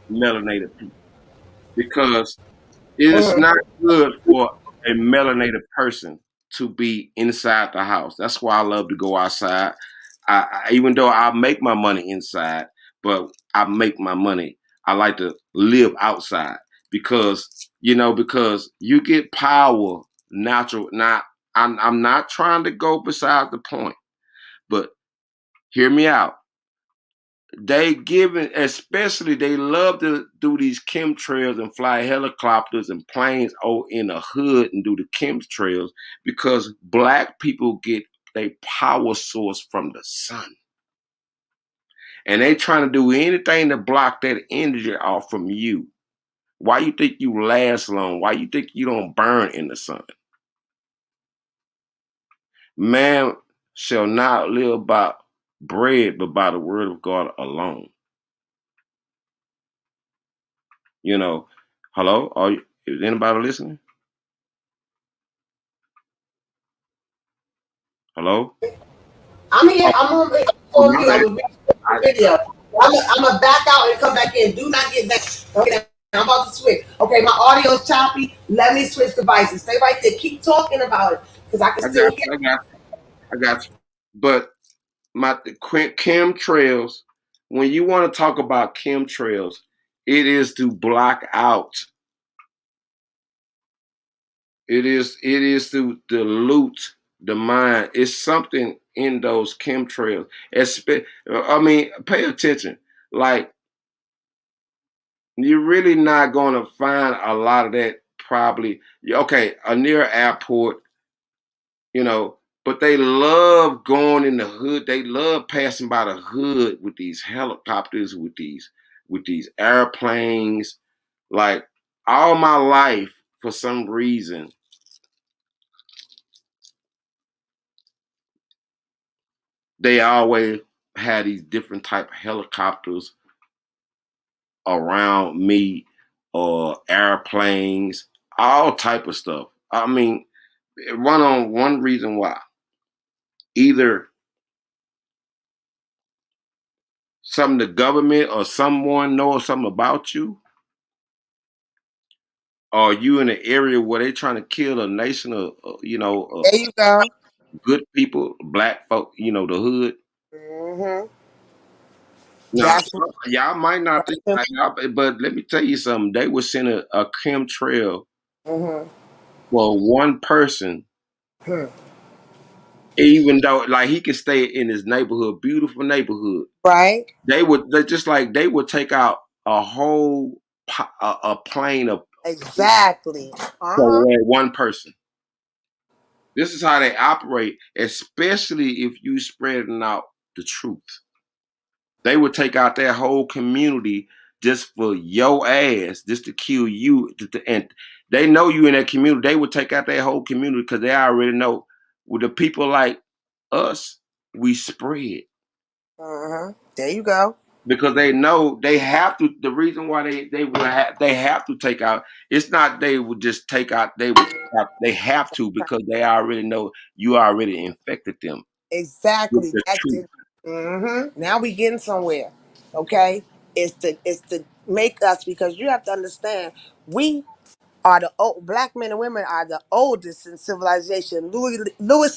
melanated people because it is Mhm. not good for a melanated person to be inside the house. That's why I love to go outside. Even though I make my money inside, but I make my money. I like to live outside because because you get power natural. Now, I'm not trying to go beside the point, but hear me out. They giving, especially they love to do these chemtrails and fly helicopters and planes in the hood and do the chemtrails because black people get their power source from the sun. And they trying to do anything to block that energy off from you. Why you think you last long? Why you think you don't burn in the sun? Man shall not live by bread, but by the word of God alone. You know, hello? Is anybody listening? Hello? I'm here. Oh, I'm on my you. I bad. was reading the video. I'm gonna back out and come back in. Do not get back. Okay, I'm about to switch. Okay, my audio's choppy. Let me switch devices. Stay right there. Keep talking about it because I can I still got hear. you. I got you. But my chemtrails, when you want to talk about chemtrails, it is to block out. It is to dilute the mind. It's something in those chemtrails. I mean, pay attention. Like you're really not going to find a lot of that probably. Okay, a near airport, you know, but they love going in the hood. They love passing by the hood with these helicopters, with these airplanes. Like all my life, for some reason, they always had these different type of helicopters around me or airplanes, all type of stuff. I mean, run on one reason why. Either something the government or someone knows something about you, or you in an area where they trying to kill a nation of, There you go. good people, black folk, the hood. Hmm. Now, That's what. y'all might not think like y'all, but let me tell you something. They would send a chemtrail Hmm. for one person, even though like he could stay in his neighborhood, beautiful neighborhood. Right. They would take out a whole a plane of Exactly. for Uh-huh. one person. This is how they operate, especially if you spreading out the truth. They would take out their whole community just for your ass, just to kill you. And they know you in that community. They would take out their whole community because they already know with the people like us, we spread. There you go. Because they know they have to. The reason why they have to take out. It's not they would just take out. They have to because they already know you already infected them with Exactly. the That's truth. it. Now we getting somewhere. Okay. It's to make us, because you have to understand we are the old black men and women are the oldest in civilization. Louis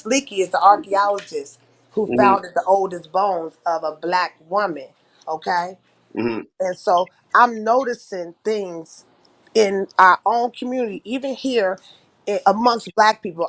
Leakey is the archaeologist who Hmm. founded the oldest bones of a black woman. Okay. Hmm. And so I'm noticing things in our own community, even here amongst black people.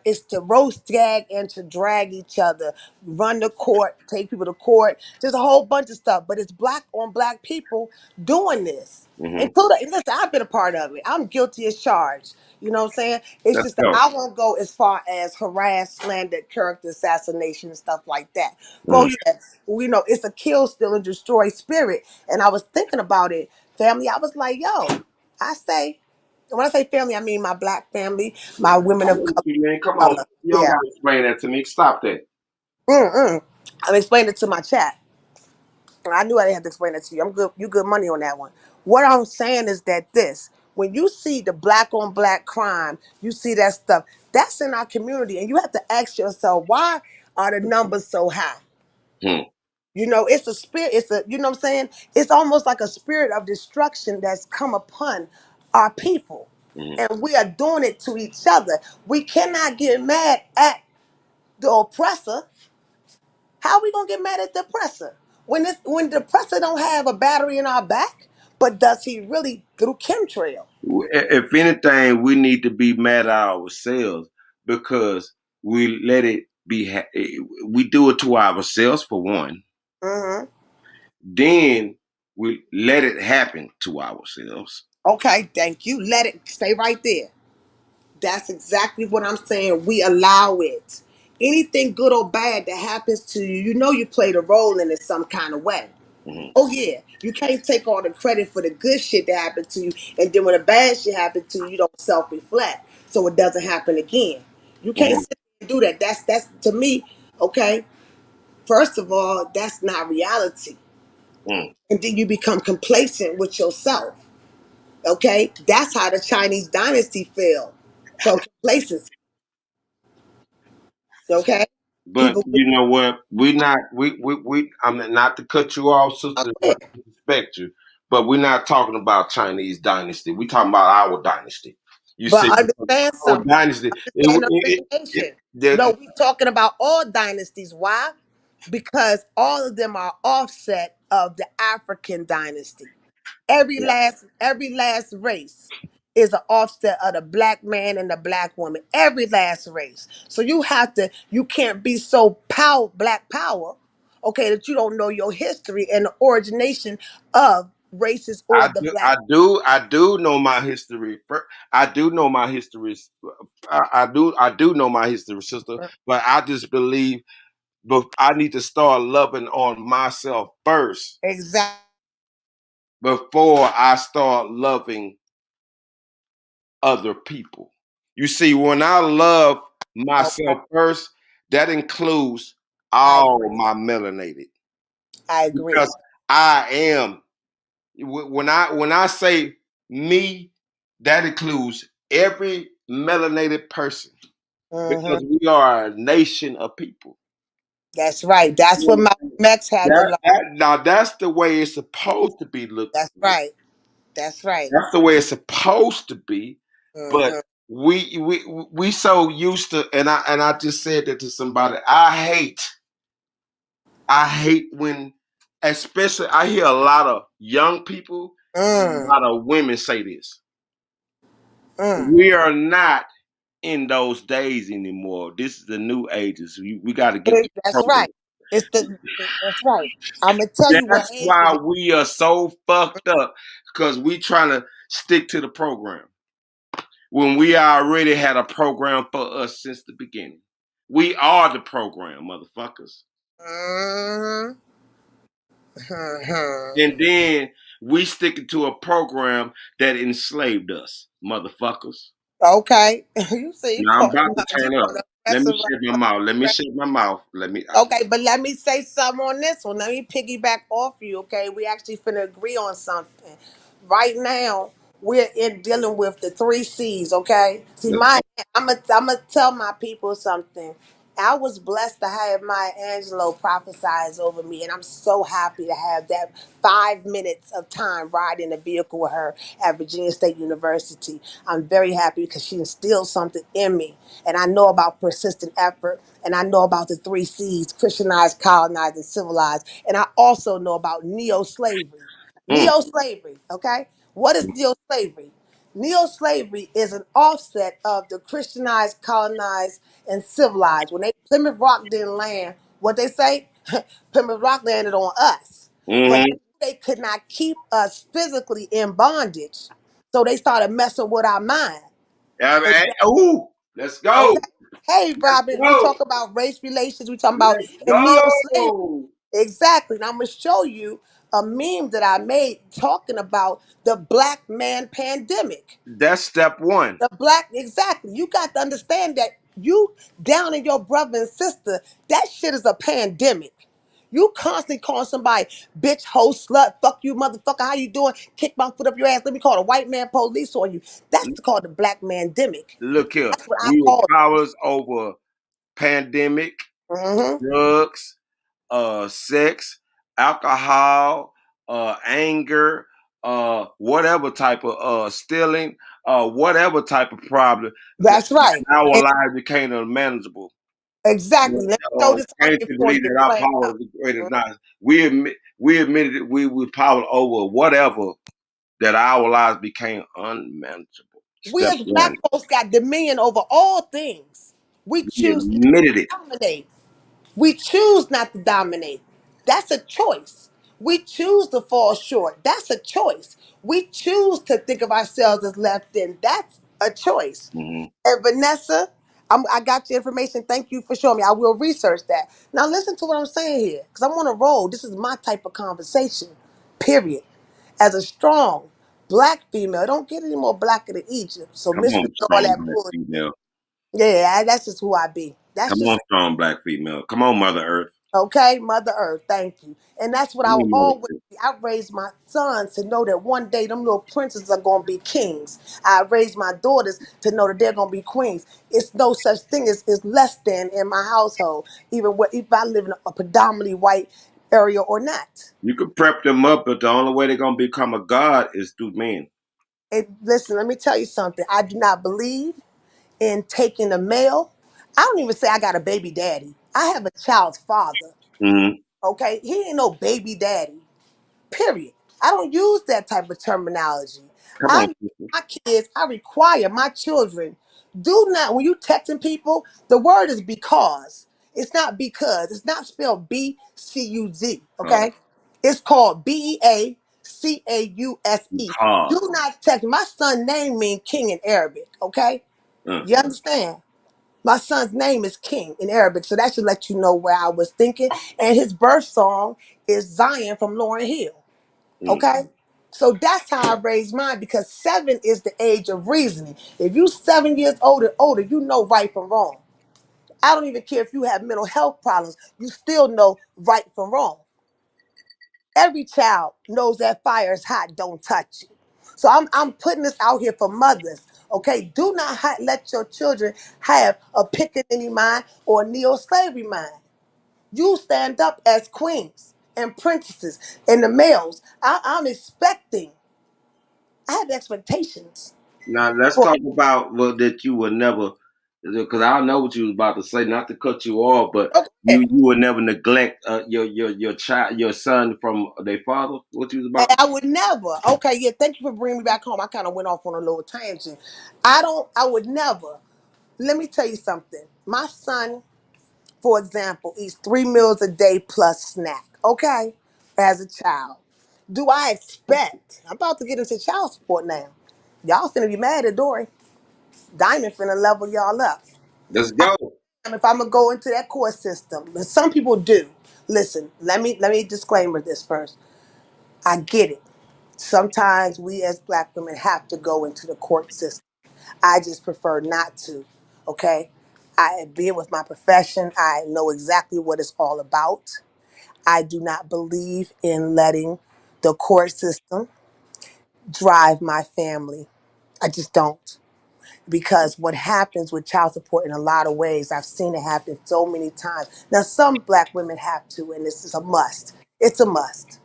It's to roast, gag, and to drag each other, run the court, take people to court. There's a whole bunch of stuff, but it's black on black people doing this. Hmm. Including, listen, I've been a part of it. I'm guilty as charged. You know what I'm saying? It's Let's just that go. I won't go as far as harass, slander, character assassination, and stuff like that. Go, Mm. yeah, we know it's a kill, steal, and destroy spirit. And I was thinking about it, family. I was like, yo, I say, when I say family, I mean my black family, my women I'm of with you, man. Come on. color. You don't Yeah. gotta explain that to me. Stop that. Mm-mm. I'm explaining it to my chat. I knew I didn't have to explain it to you. I'm good. You good money on that one. What I'm saying is that when you see the black on black crime, you see that stuff. That's in our community, and you have to ask yourself, why are the numbers so high? Hmm. It's a spirit. You know what I'm saying? It's almost like a spirit of destruction that's come upon our people. Hmm. And we are doing it to each other. We cannot get mad at the oppressor. How are we gonna get mad at the oppressor? When the oppressor don't have a battery in our back, but does he really through chemtrail? If anything, we need to be mad at ourselves because we let it be. We do it to ourselves for one. Mm-hmm. Then we let it happen to ourselves. Okay, thank you. Let it stay right there. That's exactly what I'm saying. We allow it. Anything good or bad that happens to you, you know you played a role in it some kind of way. Mm-hmm. Oh yeah, you can't take all the credit for the good shit that happened to you, and then when the bad shit happened to you, you don't self-reflect, so it doesn't happen again. You can't Mm-hmm. sit there and do that. That's to me. Okay, first of all, that's not reality, Mm. and then you become complacent with yourself. Okay, that's how the Chinese dynasty fell, from complacency. Okay, But people. you know what? We not we. I'm not to cut you off, sister, not to disrespect you, but we're not talking about Chinese dynasty. We talking about our dynasty. You But see, understand our something. dynasty. Understand origination. No, we talking about all dynasties. Why? Because all of them are offset of the African dynasty. Yeah. Every last race is an offset of the black man and the black woman. Every last race. So you can't be so black power, okay, that you don't know your history and the origination of races or the black. I do know my history. I do know my history. I do know my history, sister. But I just believe, but I need to start loving on myself first Exactly. before I start loving other people. You see, when I love Okay. myself first, that includes I all agree. my melanated I agree. because I am. When I say me, that includes every melanated person Hmm. because we are a nation of people. That's right. That's what my Max had to learn. Now that's the way it's supposed to be looked That's at. right. That's right. That's the way it's supposed to be. But Hmm. we so used to, and I just said that to somebody. I hate when, especially I hear a lot of young people, and a Mm, lot of women say this. mm. We are not in those days anymore. This is the new ages. We got to get with the That's program. right. That's right. I'm gonna tell you what That's age it why is. we are so fucked up because we trying to stick to the program when we already had a program for us since the beginning. We are the program, motherfuckers. Hmm. And then we sticking to a program that enslaved us, motherfuckers. Okay. You see, Now I'm about to you turn up. gonna Let mess me around. shut my mouth. Let me shut my mouth. Let me. Okay, but let me say something on this one. Let me piggyback off you, okay? We actually finna agree on something. Right now, we're in dealing with the three C's, okay? See, I'm gonna tell my people something. I was blessed to have Maya Angelou prophesize over me, and I'm so happy to have that 5 minutes of time riding in the vehicle with her at Virginia State University. I'm very happy because she instilled something in me, and I know about persistent effort, and I know about the three C's: Christianized, colonized, and civilized, and I also know about neo-slavery. Mm, Neo-slavery, okay? What is neo-slavery? Neo-slavery is an offset of the Christianized, colonized, and civilized. When they Plymouth Rock didn't land, what they say? Plymouth Rock landed on us. But mm-hmm. they could not keep us physically in bondage. So they started messing with our mind. And Ooh, let's okay. go. Hey, Let's Robin, we go. talk about race relations. We talking about Let's and neo-slavery. go. Exactly. And I'm gonna show you a meme that I made talking about the black man pandemic. That's step one. The black, exactly. You got to understand that you down in your brother and sister, that shit is a pandemic. You constantly calling somebody bitch, hoe, slut, fuck you, motherfucker, how you doing? Kick my foot up your ass. Let me call the white man police on you. That's called the black mandemic. Look here. That's what I We were call powers over pandemic, it. Mm-hmm. drugs, sex, alcohol, anger, whatever type of stealing, whatever type of problem. That's right. Our And lives became unmanageable. exactly. Let me show this Can't onion you for believe you that our playing power out. is greater than ours? We admitted that we powered over whatever that our lives became unmanageable. We Step as black one, folks got dominion over all things. We we choose not admitted it. to dominate. We choose not to dominate. That's a choice. We choose to fall short. That's a choice. We choose to think of ourselves as left in. That's a choice. Hmm. And Vanessa, I got your information. Thank you for showing me. I will research that. Now listen to what I'm saying here, because I'm on a roll. This is my type of conversation. Period. As a strong black female, it don't get any more blacker than Egypt. So Come on, misread all strong that black bullshit. female. Yeah, that's just who I be. That's Come on, just strong black female. Come on, Mother Earth. okay, Mother Earth. Thank you. And that's what Come I will on, Mother always Earth. be. I raised my sons to know that one day them little princes are gonna be kings. I raised my daughters to know that they're gonna be queens. It's no such thing as less than in my household, even if I live in a predominantly white area or not. You can prep them up, but the only way they're gonna become a god is through men. Listen, let me tell you something. I do not believe in taking a male. I don't even say I got a baby daddy. I have a child's father. Hmm. Okay, he ain't no baby daddy. Period. I don't use that type of terminology. Come on, I sister. my kids, I require my children, do not, when you texting people, the word is because. It's not because. It's not spelled B-C-U-Z. Oh, Okay? It's called B-E-A-C-A-U-S-E. Do because. not text. My son name means king in Arabic. Okay? Uh, You understand? My son's name is King in Arabic, so that should let you know where I was thinking. And his birth song is Zion from Lauryn Hill. mm. Okay? So that's how I raised mine, because 7 is the age of reasoning. If you 7 years older, you know right from wrong. I don't even care if you have mental health problems, you still know right from wrong. Every child knows that fire is hot, don't touch it. So I'm putting this out here for mothers. Okay, do not let your children have a Pickaninny mind or a neo-slavery mind. You stand up as queens and princesses and the males. I'm expecting. I have expectations. Now let's For, talk about that you would never, because I know what you was about to say. Not to cut you off, but you okay, would never neglect your child, your son from their father. What you was and about? I would never. Okay, yeah. Thank you for bringing me back home. I kind of went off on a little tangent. I don't. I would never. Let me tell you something. My son, for example, eats 3 meals a day plus snack. Okay, as a child. Do I expect? I'm about to get into child support now. Y'all finna be mad at Dory. Diamond finna level y'all up. Let's go. If I'm gonna go into that court system, but some people do. Listen, let me disclaimer this first. I get it. Sometimes we as black women have to go into the court system. I just prefer not to. Okay? I being with my profession, I know exactly what it's all about. I do not believe in letting the court system drive my family. I just don't. Because what happens with child support in a lot of ways, I've seen it happen so many times. Now, some black women have to, and this is a must. It's a must.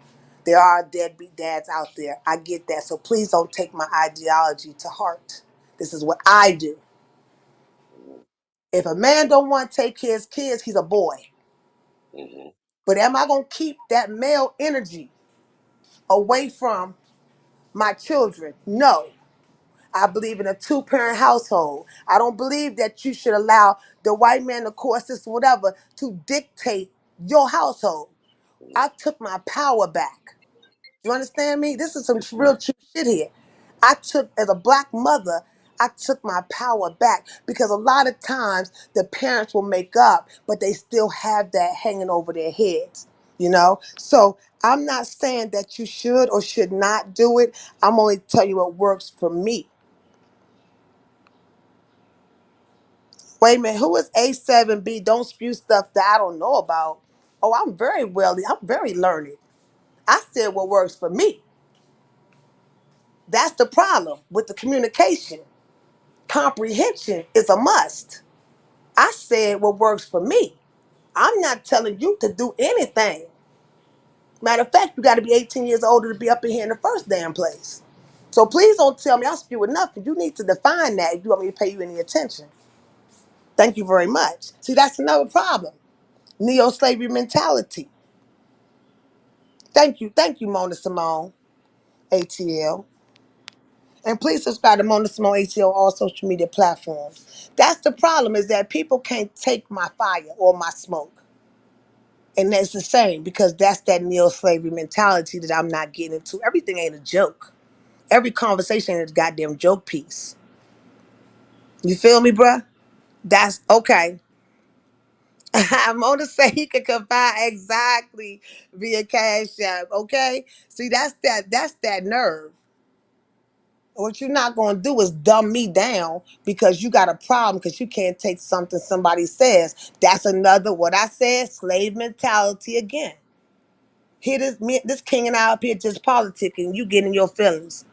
There are deadbeat dads out there. I get that. So please don't take my ideology to heart. This is what I do. If a man don't want to take care of his kids, he's a boy. Hmm. But am I going to keep that male energy away from my children? No. I believe in a two-parent household. I don't believe that you should allow the white man, the court system, whatever, to dictate your household. I took my power back. You understand me? This is some real true shit here. As a black mother, I took my power back, because a lot of times the parents will make up, but they still have that hanging over their heads, you know? So I'm not saying that you should or should not do it. I'm only telling you what works for me. Wait a minute, who is A7B? Don't spew stuff that I don't know about. Oh, I'm very learned. I said what works for me. That's the problem with the communication. Comprehension is a must. I said what works for me. I'm not telling you to do anything. Matter of fact, you got to be 18 years older to be up in here in the first damn place. So please don't tell me I spew enough. You need to define that if you want me to pay you any attention. Thank you very much. See, that's another problem. Neo-slavery mentality. Thank you, Mona Simone, ATL. And please subscribe to Mona Simone ATO on all social media platforms. That's the problem, is that people can't take my fire or my smoke. And that's the same, because that's that neo-slavery mentality that I'm not getting into. Everything ain't a joke. Every conversation is a goddamn joke piece. You feel me, bruh? That's okay. I'm on to say he can confide exactly via Cash App. Okay, see, that's that nerve. What you're not gonna do is dumb me down because you got a problem because you can't take something somebody says. That's another, what I said, slave mentality again. Here, this king and I up here just politicking. You getting your feelings.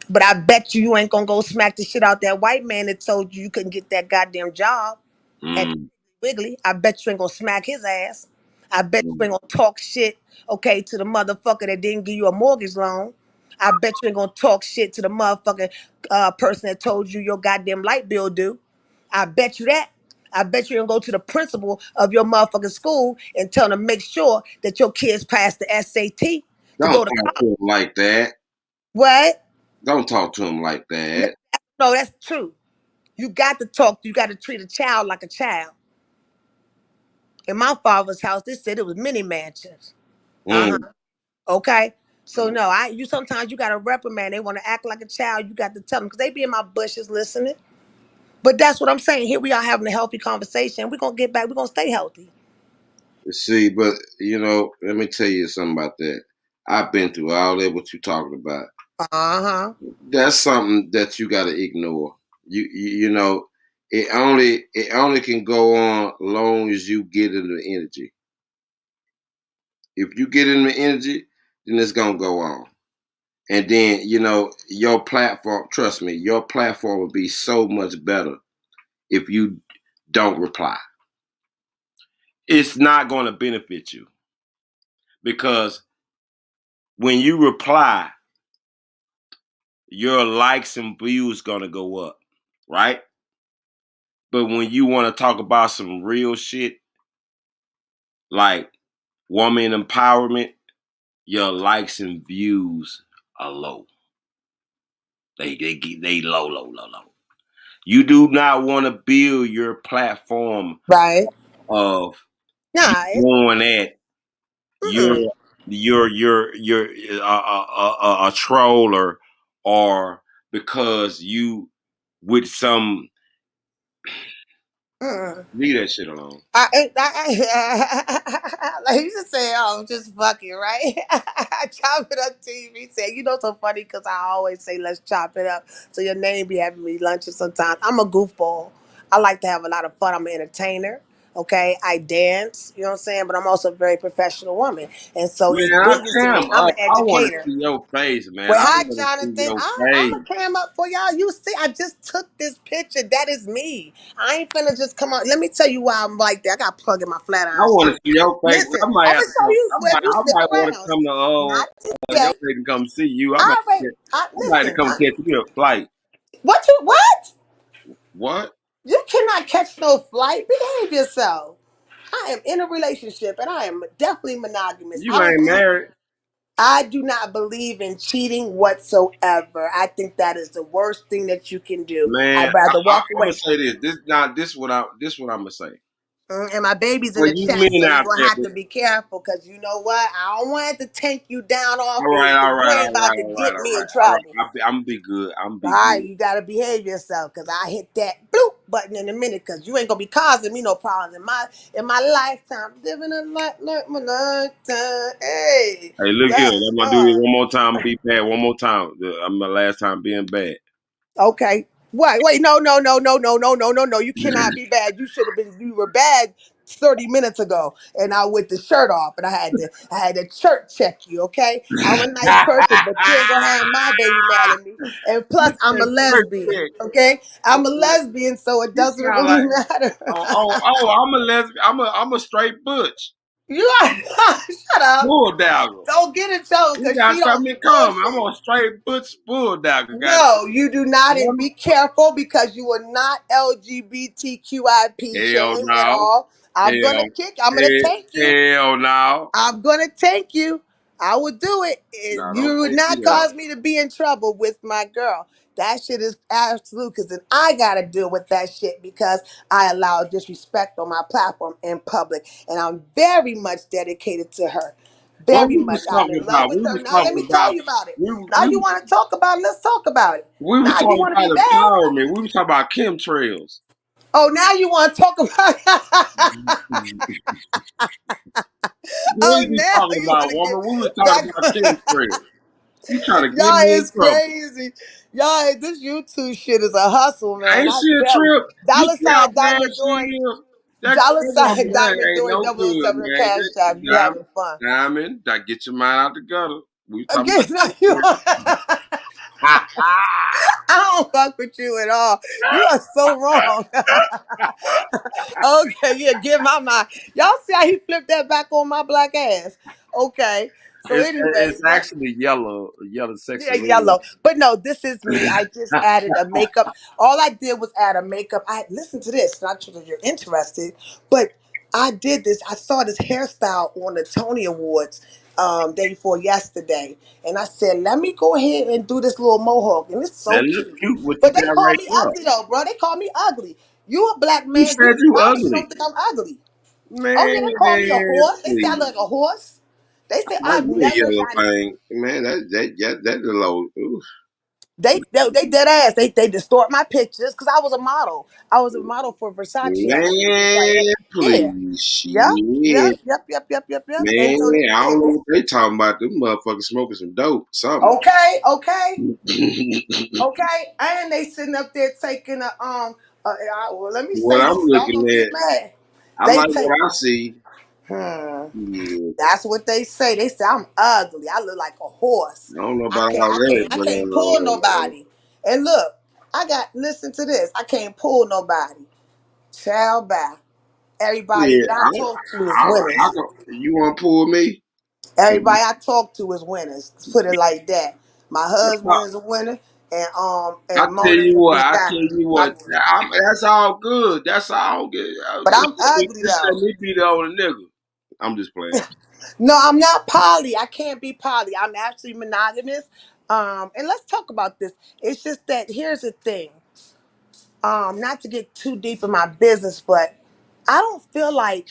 But I bet you ain't gonna go smack the shit out that white man that told you couldn't get that goddamn job at Mm, Wiggly. I bet you ain't gonna smack his ass. I bet you mm. ain't gonna talk shit, okay, to the motherfucker that didn't give you a mortgage loan. I bet you ain't gonna talk shit to the motherfucking person that told you your goddamn light bill due. I bet you that. I bet you ain't gonna go to the principal of your motherfucking school and tell them to make sure that your kids pass the SAT to Don't go to talk to college. him like that. What? Don't talk to him like No, that. no, that's true. You got to talk. You got to treat a child like a child. In my father's house, they said it was mini mansions. Uh Mm. huh. Okay. So no, you sometimes you got to reprimand. They want to act like a child. You got to tell them because they be in my bushes listening. But that's what I'm saying. Here we are having a healthy conversation. We're gonna get back. We're gonna stay healthy. See, but let me tell you something about that. I've been through all that. What you talking about? Uh huh. That's something that you got to ignore. You know, it only can go on long as you get in the energy. If you get in the energy, then it's gonna go on. And then, your platform, trust me, your platform will be so much better if you don't reply. It's not going to benefit you because when you reply, your likes and views going to go up, right? But when you want to talk about some real shit like woman empowerment, your likes and views are low. They low, low, low, low. You do not want to build your platform Right. of you Nah. going at you're Mm. a troller or because you with some Mm. leave that shit alone. Like you just say, oh, just fucking right. Chop it up TV. Say, so funny because I always say, let's chop it up. So your name be having me lunches sometimes. I'm a goofball. I like to have a lot of fun. I'm an entertainer. Okay, I dance. You know what I'm saying? But I'm also a very professional woman, and so Man, it's I business to me. cam I'm an up. I want to educator. see your face, man. Well, I hi, want to see Jonathan. your I'm face. going to cam up for y'all. You see, I just took this picture. That is me. I ain't finna just come out. Let me tell you why I'm like that. I got plug in my flat I iron want to suit. see your face. Listen, I might I'm have going to to show come. you if you I stick might want to around. come Not to your today. face and come see you. I already, I might have to listen, come catch you a flight. what? What? You cannot catch no flight. Behave yourself. I am in a relationship and I am definitely monogamous. You ain't married, I do not believe in cheating whatsoever. I think that is the worst thing that you can do. man. I'd rather walk I'm gonna away. say this. This what I'm gonna say. And my baby's in For the you chat, so men you're out gonna there, have to be careful because you know what? I don't want it to tank you down off all me right, because all you right, ain't all about right, to all right, get all me right, in all right. trouble. I'm gonna be good. I'm gonna All be right, good. you gotta behave yourself because I hit that bloop button in a minute because you ain't gonna be causing me no problems in my lifetime. Living a like my lifetime. Hey, Hey, look here. yes, I'm gonna do this sir. one more time. Be bad one more time. I'm my last time being bad. Okay. Wait, no. You cannot be bad. You were bad 30 minutes ago. And I with the shirt off and I had to church check you, okay? I'm a nice person, but you ain't gonna have my baby mad at me. And plus You I'm a said church lesbian, chick. okay? I'm a Okay. lesbian, so it You doesn't sound really like matter. I'm a lesbian. I'm a straight butch. You are shut up. Bulldogger. Don't get in trouble You because she gotta tell don't me come. I'm bullshit. a straight butch bulldogger. God No, you do not, and damn be careful because you are not LGBTQIP it. Hell shame at no. all. I'm gonna Hell, kick. I'm gonna tank you. hell no. I'm gonna tank you. I would do it. No, don't You would take not me out. cause me to be in trouble with my girl. That shit is absolute because then I gotta deal with that shit because I allow disrespect on my platform in public. And I'm very much dedicated to her. What Very we much. was I'm talking in love about? with We her. was Now let talking me tell about you about it. we Now you want to talk about it, let's talk about it. we was Now you talking want to be about bad? empowerment. We was talking about chemtrails. Oh, now you want to talk about Oh, We was now talking you want about to get woman. We was talking about back. chemtrails. You trying to get Y'all me in is trouble? crazy. Y'all, this YouTube shit is a hustle, man. Ain't I she a tell you. trip? You Dollar see how sign bad diamond she doing is? dollar That sign woman that diamond ain't doing no double oh good, 007 a man. cash app. You having fun. Diamond, that get your mind out the gutter. We talking Again, now you I about don't fuck with you at all. You are so wrong. Okay, yeah, get my mind. Y'all see how he flipped that back on my black ass. Okay. So anyway, it's but actually yellow, yeah, sexy red. yellow. But no, this is me. I just added a makeup. All I did was add a makeup. I listen to this. Not sure that you're interested, but I did this. I saw this hairstyle on the Tony Awards day before yesterday, and I said, "Let me go ahead and do this little mohawk." And it's That so look cute. cute what you But they got call right me there. ugly though, bro. They call me ugly. You a black You man? said You you obviously ugly. don't think I'm ugly. Oh yeah, they call me a Man, horse. They say I look please. like a horse. They say Like I've you a never yellow got. thing. Man, that little oof. They dead ass. They distort my pictures because I was a model. I was a model for Versace actually. Right? Man, Yeah. please. Yep. Yep. Shit. Yep. And Man, so I yeah. don't know what they talking about. Them motherfuckers smoking some dope, something. Okay. Okay. Okay. And they sitting up there taking well, let me What say I'm this. Y'all looking gonna get at, mad. I They like take. what I see. Hmm. Yeah, That's what they say. They say I'm ugly. I look like a horse. I don't know I about can't. all I that, can't. I but can't pull nobody. And look, I got. Listen to this. I can't pull nobody. Child back. Everybody yeah, that I talk to is winners. you want to pull me? Everybody I talk to is winners. Put it like that. My husband I is a winner, and tell Mona you what, is that. that's all good. That's all good. But I'm ugly Just though. let me be the only nigga. I'm just playing. No, I'm not poly. I can't be poly. I'm actually monogamous. And let's talk about this. It's just that here's the thing. Not to get too deep in my business, but I don't feel like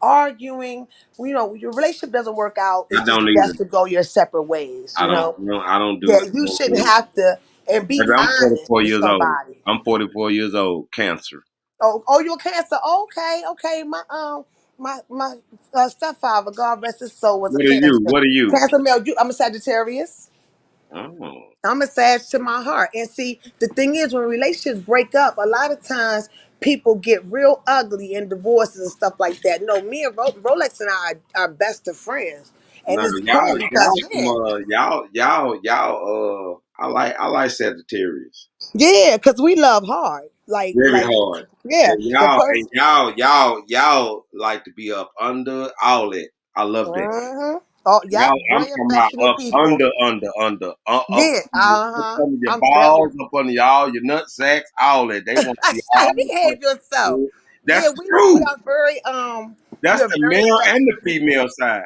arguing. Your relationship doesn't work out. I It's just don't either. best to go your separate ways. I don't. No, I don't do. Yeah, I you don't shouldn't do. have to and be I'm honest 44 with years old. somebody. I'm 44 years old. Cancer. Oh, you're a Cancer. Okay. My stepfather, God rest his soul, was a What are you? Cancer. What are you? Cancer male. I'm a Sagittarius. Oh, I'm a Sag to my heart. And see, the thing is, when relationships break up, a lot of times people get real ugly in divorces and stuff like that. No, me and Rolex and I are best of friends. And no, it's cool because, man, I like Sagittarius. yeah, because we love hard. Very hard. Yeah, And the person. y'all like to be up under all that. I love that. Mm-hmm. Oh, yep, I'm very talking about affectionate up people. up, Yeah, up uh-huh. under your I'm very. balls, up under y'all your nut sacks, all that. They want to be all Behave yourself. that's Yeah, the we truth. are very That's we're the very male and the affectionate people. female side.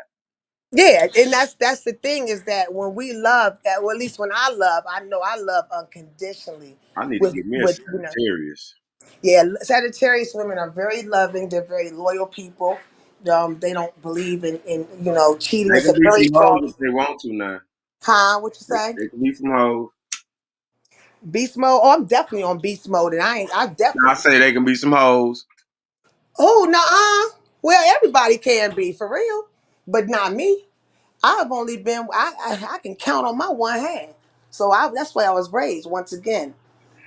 Yeah, and that's the thing is that when we love that, well, at least when I know I love unconditionally. I need to With get me a with you know, Sagittarius. yeah, Sagittarius women are very loving. They're very loyal people. They don't believe in cheating. They It's can a be very some hoes strong. if they want to now. Huh? What you say? They can be some hoes. Beast mode. Oh, I'm definitely on beast mode, and I Now, I definitely. say they can be some hoes. Oh, nah. Well, everybody can be for real, but not me. I've only been. I can count on my one hand. So that's why I was raised. Once again,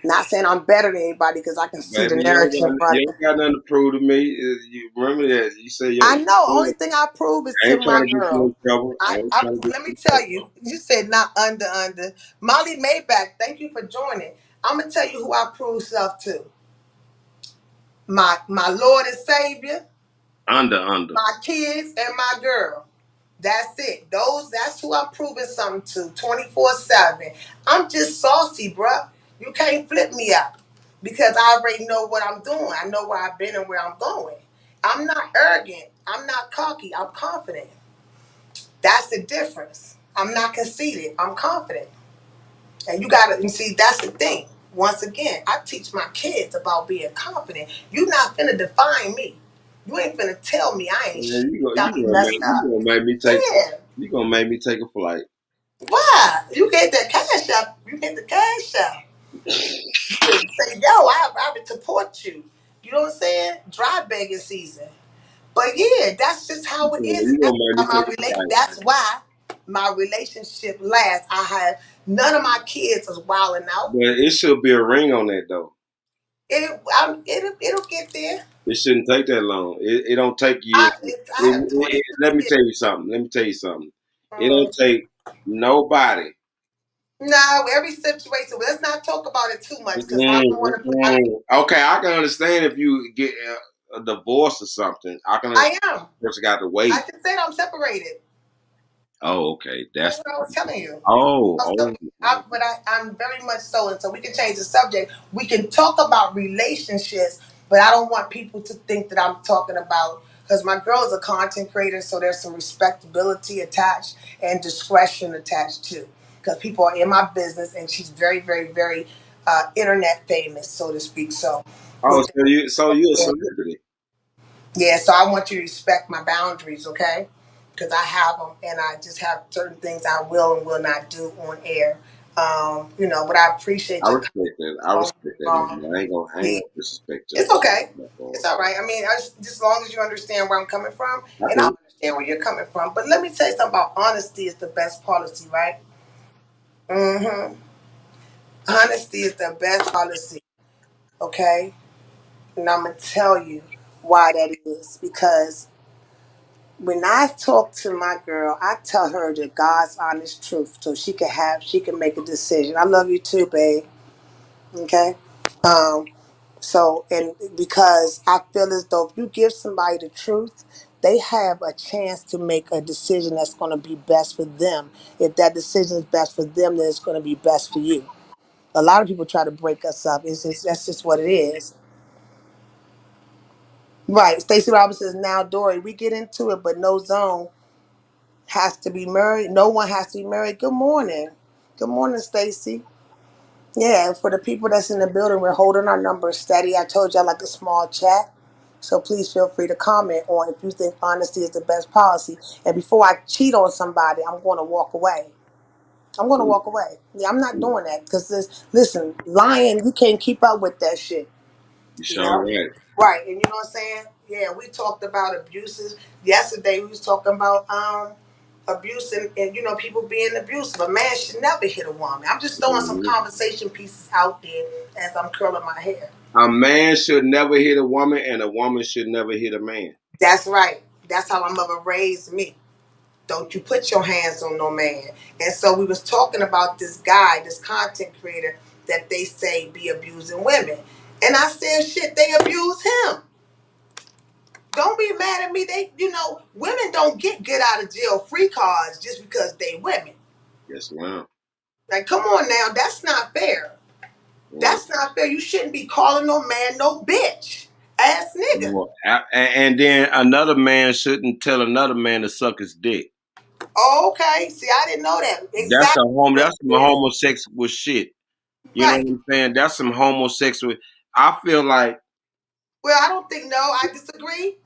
not saying I'm better than anybody because I can see the Baby, narrative you running. ain't got nothing to prove to me. You remember that you say I know. I Only thing I prove is to ain't trying my to get you girl. in trouble. I ain't trying to get Let me you in tell trouble. you. You said not under. Molly Maybach. Thank you for joining. I'm gonna tell you who I prove stuff to. My Lord and Savior, Under. my kids, and my girl. That's it. That's who I'm proving something to 24/7. I'm just saucy, bruh. You can't flip me up because I already know what I'm doing. I know where I've been and where I'm going. I'm not arrogant. I'm not cocky. I'm confident. That's the difference. I'm not conceited. I'm confident. And you gotta, and see, that's the thing. Once again, I teach my kids about being confident. You not finna define me. You ain't finna tell me I ain't shit. Man, Got me messed up. you gonna make me take Yeah. you gonna make me take a flight. Why? You get the cash up. You get the cash up. You can say, yo, I would support you. You know what I'm saying? Dry begging season. But yeah, that's just how it is. And You gonna make me take a flight. that's why my relationship lasts. I have none of my kids is wilding out. But it should be a ring on that though. It'll get there. It shouldn't take that long. It don't take years. I have 20 Let me years. tell you something. It Mhm. don't take nobody. No, every situation. Let's not talk about it too much because I don't want to put. Okay, I can understand if you get a divorce or something. I can I understand am. the person got to I wait. just said I'm separated. Oh, okay. That's That's what I was telling you. oh. I'm very much so, and so we can change the subject. We can talk about relationships, but I don't want people to think that I'm talking about, because my girl is a content creator, so there's some respectability attached and discretion attached too. Because people are in my business, and she's very, very, very internet famous, so to speak. So, Oh, with so you're a celebrity. yeah, so I want you to respect my boundaries, okay? Because I have them, and I just have certain things I will and will not do on air. But I appreciate I your respect that. I comment. respect that, man. I ain't Yeah, gonna disrespect it's you. okay. It's all right. I mean, just as long as you understand where I'm coming from, I and I do. understand where you're coming from. But let me tell you something about honesty is the best policy, right? Mm-hmm. Honesty is the best policy, okay? And I'm gonna tell you why that is, because when I talk to my girl, I tell her the God's honest truth so she can make a decision. I love you too, babe. Okay? Um, so and because I feel as though if you give somebody the truth, they have a chance to make a decision that's gonna be best for them. If that decision is best for them, then it's gonna be best for you. A lot of people try to break us up. That's just what it is. Right. Stacey Robinson is now Dory. We get into it, but no zone has to be married. No one has to be married. Good morning. Good morning, Stacy. Yeah, for the people that's in the building, we're holding our numbers steady. I told you I like a small chat. So please feel free to comment on if you think honesty is the best policy. And before I cheat on somebody, I'm going to walk away. I'm going to walk away. Yeah, I'm not doing that because listen, lying, you can't keep up with that shit. You You sure know? right. Right. And you know what I'm saying? Yeah, we talked about abuses. Yesterday we was talking about abuse and people being abusive. A man should never hit a woman. I'm just throwing some conversation pieces out there as I'm curling my hair. A man should never hit a woman, and a woman should never hit a man. That's right. That's how my mother raised me. Don't you put your hands on no man. And so we was talking about this guy, this content creator that they say be abusing women. And I said, shit, they abuse him. Don't be mad at me. Women don't get out of jail free cards just because they women. Yes, ma'am. Like, come on now, that's not fair. That's not fair. You shouldn't be calling no man no bitch ass nigga. And then another man shouldn't tell another man to suck his dick. Oh, okay. See, I didn't know that. Exactly. That's some homosexual shit. You know Right. what I'm saying? That's some homosexual. I feel like Well, I don't think no. I disagree.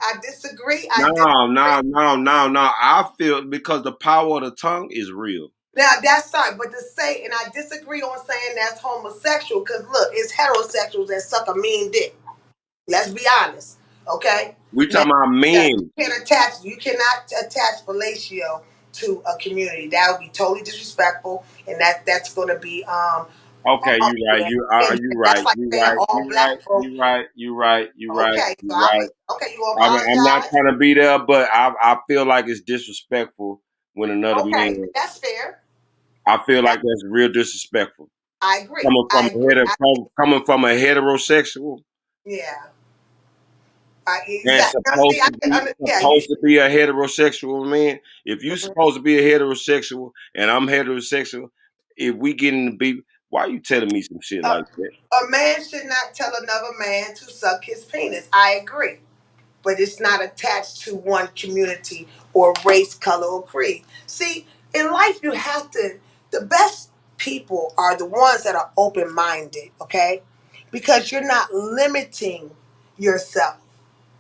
no. I feel because the power of the tongue is real. Now that's right, but to say, and I disagree on saying that's homosexual, because look, it's heterosexuals that suck a mean dick. Let's be honest, okay? We Now, talking about men. you cannot attach fellatio to a community. That would be totally disrespectful, and that's going to be Okay, you right. You that's right. like saying all black folks. You right. Okay, so okay, you I'm not apologize. trying to be there, but I feel like it's disrespectful when another Okay, man. that's fair. I feel like that's real disrespectful. I agree. Coming from a heterosexual Yeah. and Exactly. Now, see, I can supposed to be a heterosexual man. If you Mhm. supposed to be a heterosexual and I'm heterosexual, if we get in the beef, why are you telling me some shit like that? A man should not tell another man to suck his penis. I agree. but it's not attached to one community or race, color, or creed. See, in life, you have to, the best people are the ones that are open minded, okay? Because you're not limiting yourself.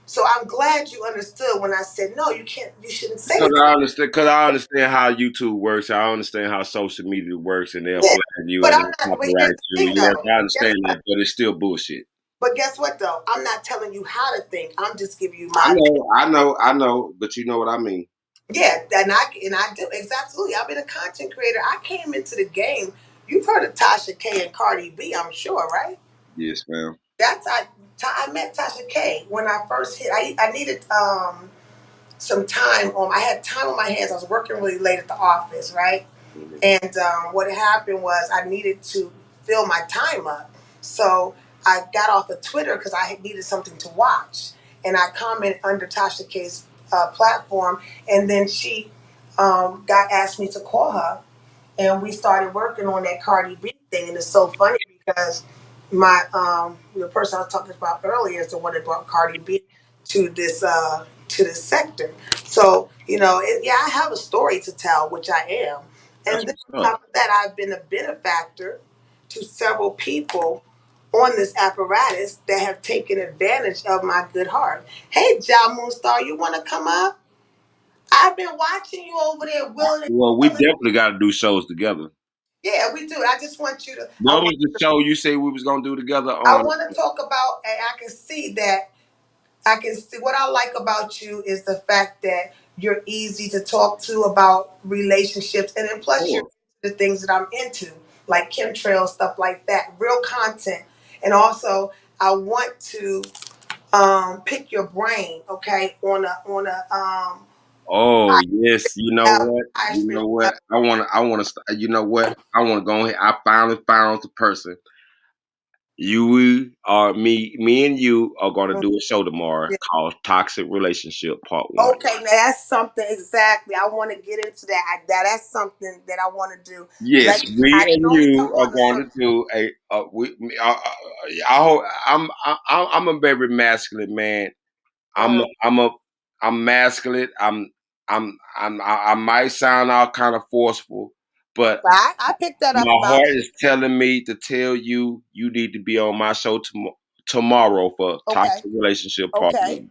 So I'm glad you understood when I said, no, you can't, you shouldn't say Because that. I understand how YouTube works. I understand how social media works, and they'll Yeah. flag you But and I'm they'll not, but here's copyright the you. thing Yes, though. I Guess understand what? that, but it's still bullshit. But guess what though? I'm not telling you how to think. I'm just giving you I my opinion. know, but you know what I mean. Yeah, and I do exactly. I've been a content creator. I came into the game. You've heard of Tasha K and Cardi B, I'm sure, right? Yes, ma'am. I met Tasha K when I first hit. I needed some time on. I had time on my hands. I was working really late at the office, right? Mm-hmm. And what happened was I needed to fill my time up. So I got off of Twitter because I needed something to watch. And I commented under Tasha K's platform. And then she got asked me to call her. And we started working on that Cardi B thing. And it's so funny because my the person I was talking about earlier is the one that brought Cardi B to this sector. So yeah, I have a story to tell, which I am. That's And then what's on up. top of that, I've been a benefactor to several people on this apparatus that have taken advantage of my good heart. Hey, Ja Moonstar, you want to come up? I've been watching you over there, willing and Well, we willing. definitely got to do shows together. Yeah, we do. I just want you to. What was the show you say we was gonna do together I on? want to talk about, and I can see that. I can see what I like about you is the fact that you're easy to talk to about relationships, and then plus you're Sure. into the things that I'm into, like chemtrails, stuff like that, real content, and also I want to pick your brain, okay, on a Oh yes, you know what? high You spirit know what? level. I wanna. You know what? I wanna go ahead. I finally found the person. Me and you are gonna do a show tomorrow Yeah. called Toxic Relationship Part One. Okay, now that's something exactly. I want to get into that. That's something that I want to do. Yes, Let we I can and only come you are on a going certain. to do a. I'm a very masculine man. I'm Mhm. a, I'm a I'm masculine. I might sound all kind of forceful, but But I picked that up my about heart you. is telling me to tell you you need to be on my show tomorrow for Okay, Toxic Relationship Part okay. One.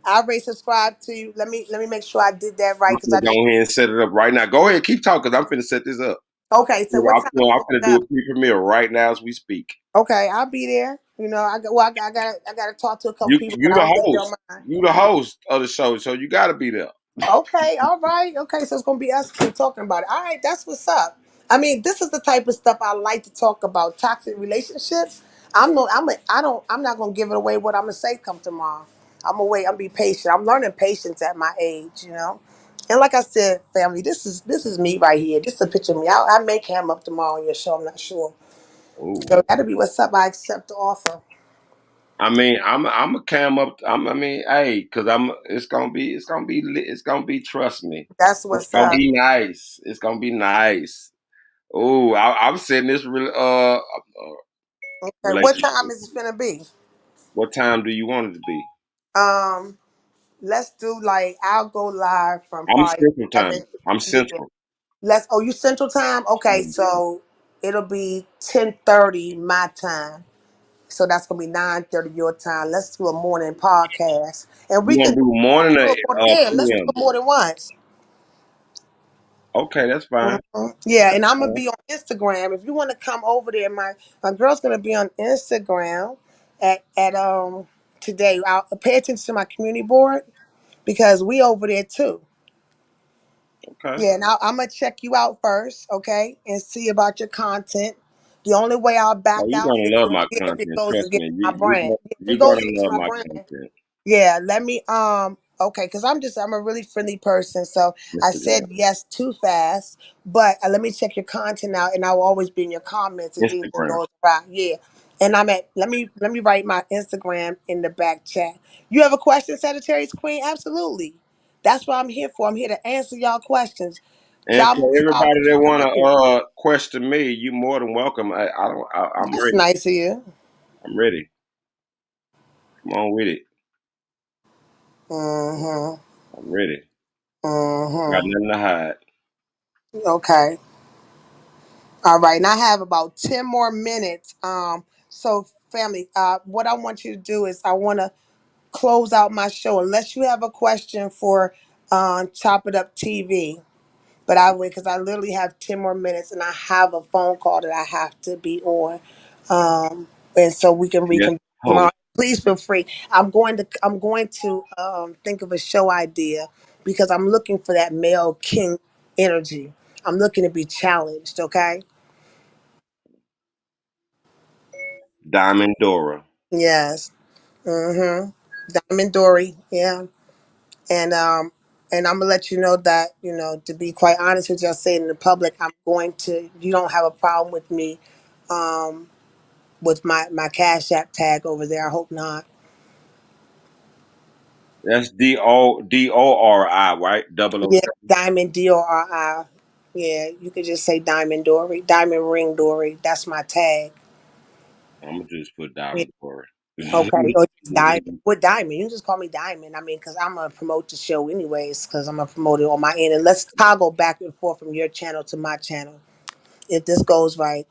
I already subscribed to you. Let me make sure I did that right I'm because gonna I go know. ahead and set it up right now. Go ahead, keep talking. 'Cause I'm finna set this up. Okay, so what time I'm you finna do want a pre-premiere right now as we speak. Okay, I'll be there. I got to talk to a couple people, but You the I'm busy on host. mine. You the host of the show, so you got to be there. Okay, all right. Okay, so it's gonna be us two talking about it. All right, that's what's up. I mean, this is the type of stuff I like to talk about. Toxic relationships. I'm not gonna give it away what I'm gonna say come tomorrow. I'm gonna wait. I'm be patient. I'm learning patience at my age. And like I said, family, this is me right here. This is a picture of me. I may come up tomorrow on your show. I'm not sure. Ooh. So that'll be what's up. I accept the offer. I mean, I'm a cam up. I mean, hey, cause it's gonna be. Trust me, That's it's what's gonna up. be nice. It's gonna be nice. Ooh, I'm setting this Okay, what time relationship. is it gonna be? What time do you want it to be? Um, let's do like I'll go live from I'm probably Central time. 7. I'm Yeah. Central. You Central Time? Okay, Mm. so it'll be 10:30 my time. So that's gonna be 9:30 your time. Let's do a morning podcast. And You we want can to do morning or let's do PM? it more than once. Okay, that's fine. Yeah, That's and I'm gonna fine. be on Instagram. If you want to come over there, my girl's gonna be on Instagram at today. I'll pay attention to my community board because we over there too. Okay. Yeah, now I'm gonna check you out first, okay, and see about your content. The only way I'll Oh, back you're out gonna love my if it content. goes Trust against me. my brand. If it You're goes gonna against love my my brand, content, yeah, let me okay, because I'm a really friendly person. So I Mr. said yes too fast, but let me check your content out and I'll always be in your comments if anything Instagram. goes wrong. Yeah. And let me write my Instagram in the back chat. You have a question, Sagittarius Queen? Absolutely. That's what I'm here for. I'm here to answer y'all questions. And Ja for Moonstar, everybody what that you want wanna to do? question me, you more than welcome. I'm That's ready. nice of you. I'm ready. Come on with it. Mm-hmm. I'm ready. Got Mm-hmm. nothing to hide. Okay. All right. And I have about 10 more minutes. So family, what I want you to do is I want to close out my show unless you have a question for Chop It Up TV. But I wait because I literally have 10 more minutes and I have a phone call that I have to be on. And so we can Yes. reconvene Hold. tomorrow. Please feel free. I'm going to think of a show idea because I'm looking for that male king energy. I'm looking to be challenged, okay? Diamond Dora. Yes. Mm-hmm. Diamond Dory, yeah. And I'm gonna let you know that, to be quite honest with you, I'll say it in the public, you don't have a problem with me um with my Cash App tag over there. I hope not. That's DORI, right? Double O. Yeah, Diamond Dori. Yeah, you could just say Diamond Dory, Diamond Ring Dory. That's my tag. I'm gonna just put Yeah. Diamond Dora. Okay, or just Diamond. What Diamond? You can just call me Diamond. I mean, because I'm gonna promote the show anyways. Because I'm gonna promote it on my end, and let's toggle back and forth from your channel to my channel if this goes right.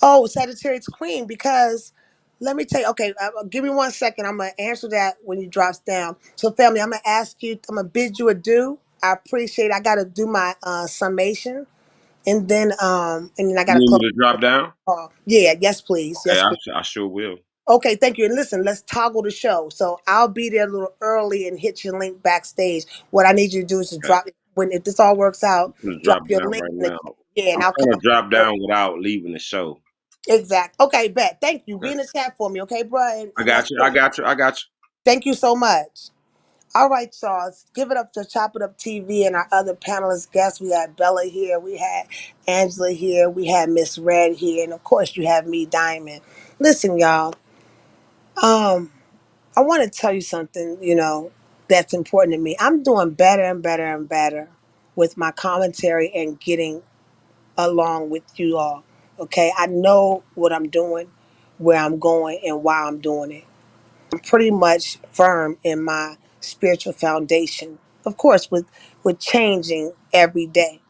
Oh, Sagittarius Queen, because let me tell you, okay, give me 1 second. I'm going to answer that when you drops down. So, family, I'm going to ask you, I'm going to bid you adieu. I appreciate it. I got to do my summation, and then I got You to need close me to drop the down? call. Yeah, yes, please. Okay, Yes, please. I sure will. Okay, thank you. And listen, let's toggle the show. So I'll be there a little early and hit your link backstage. What I need you to do is to Okay, drop, if this all works out, I'm gonna drop drop your down link right in the now. chat. Yeah, and I'm I'll trying come to up. drop down without leaving the show. Exact. Okay, bet. Thank you. Be Okay. in the chat for me, okay, bro? I And let's got you. do I it. got you. I got you. Thank you so much. All right, y'all. Give it up to Chop It Up TV and our other panelist guests. We had Bella here. We had Angela here. We had Miss Red here. And of course, you have me, Diamond. Listen, y'all. Um, I want to tell you something, that's important to me. I'm doing better and better and better with my commentary and getting along with you all. Okay. I know what I'm doing, where I'm going, and why I'm doing it. I'm pretty much firm in my spiritual foundation. Of course, with changing every day.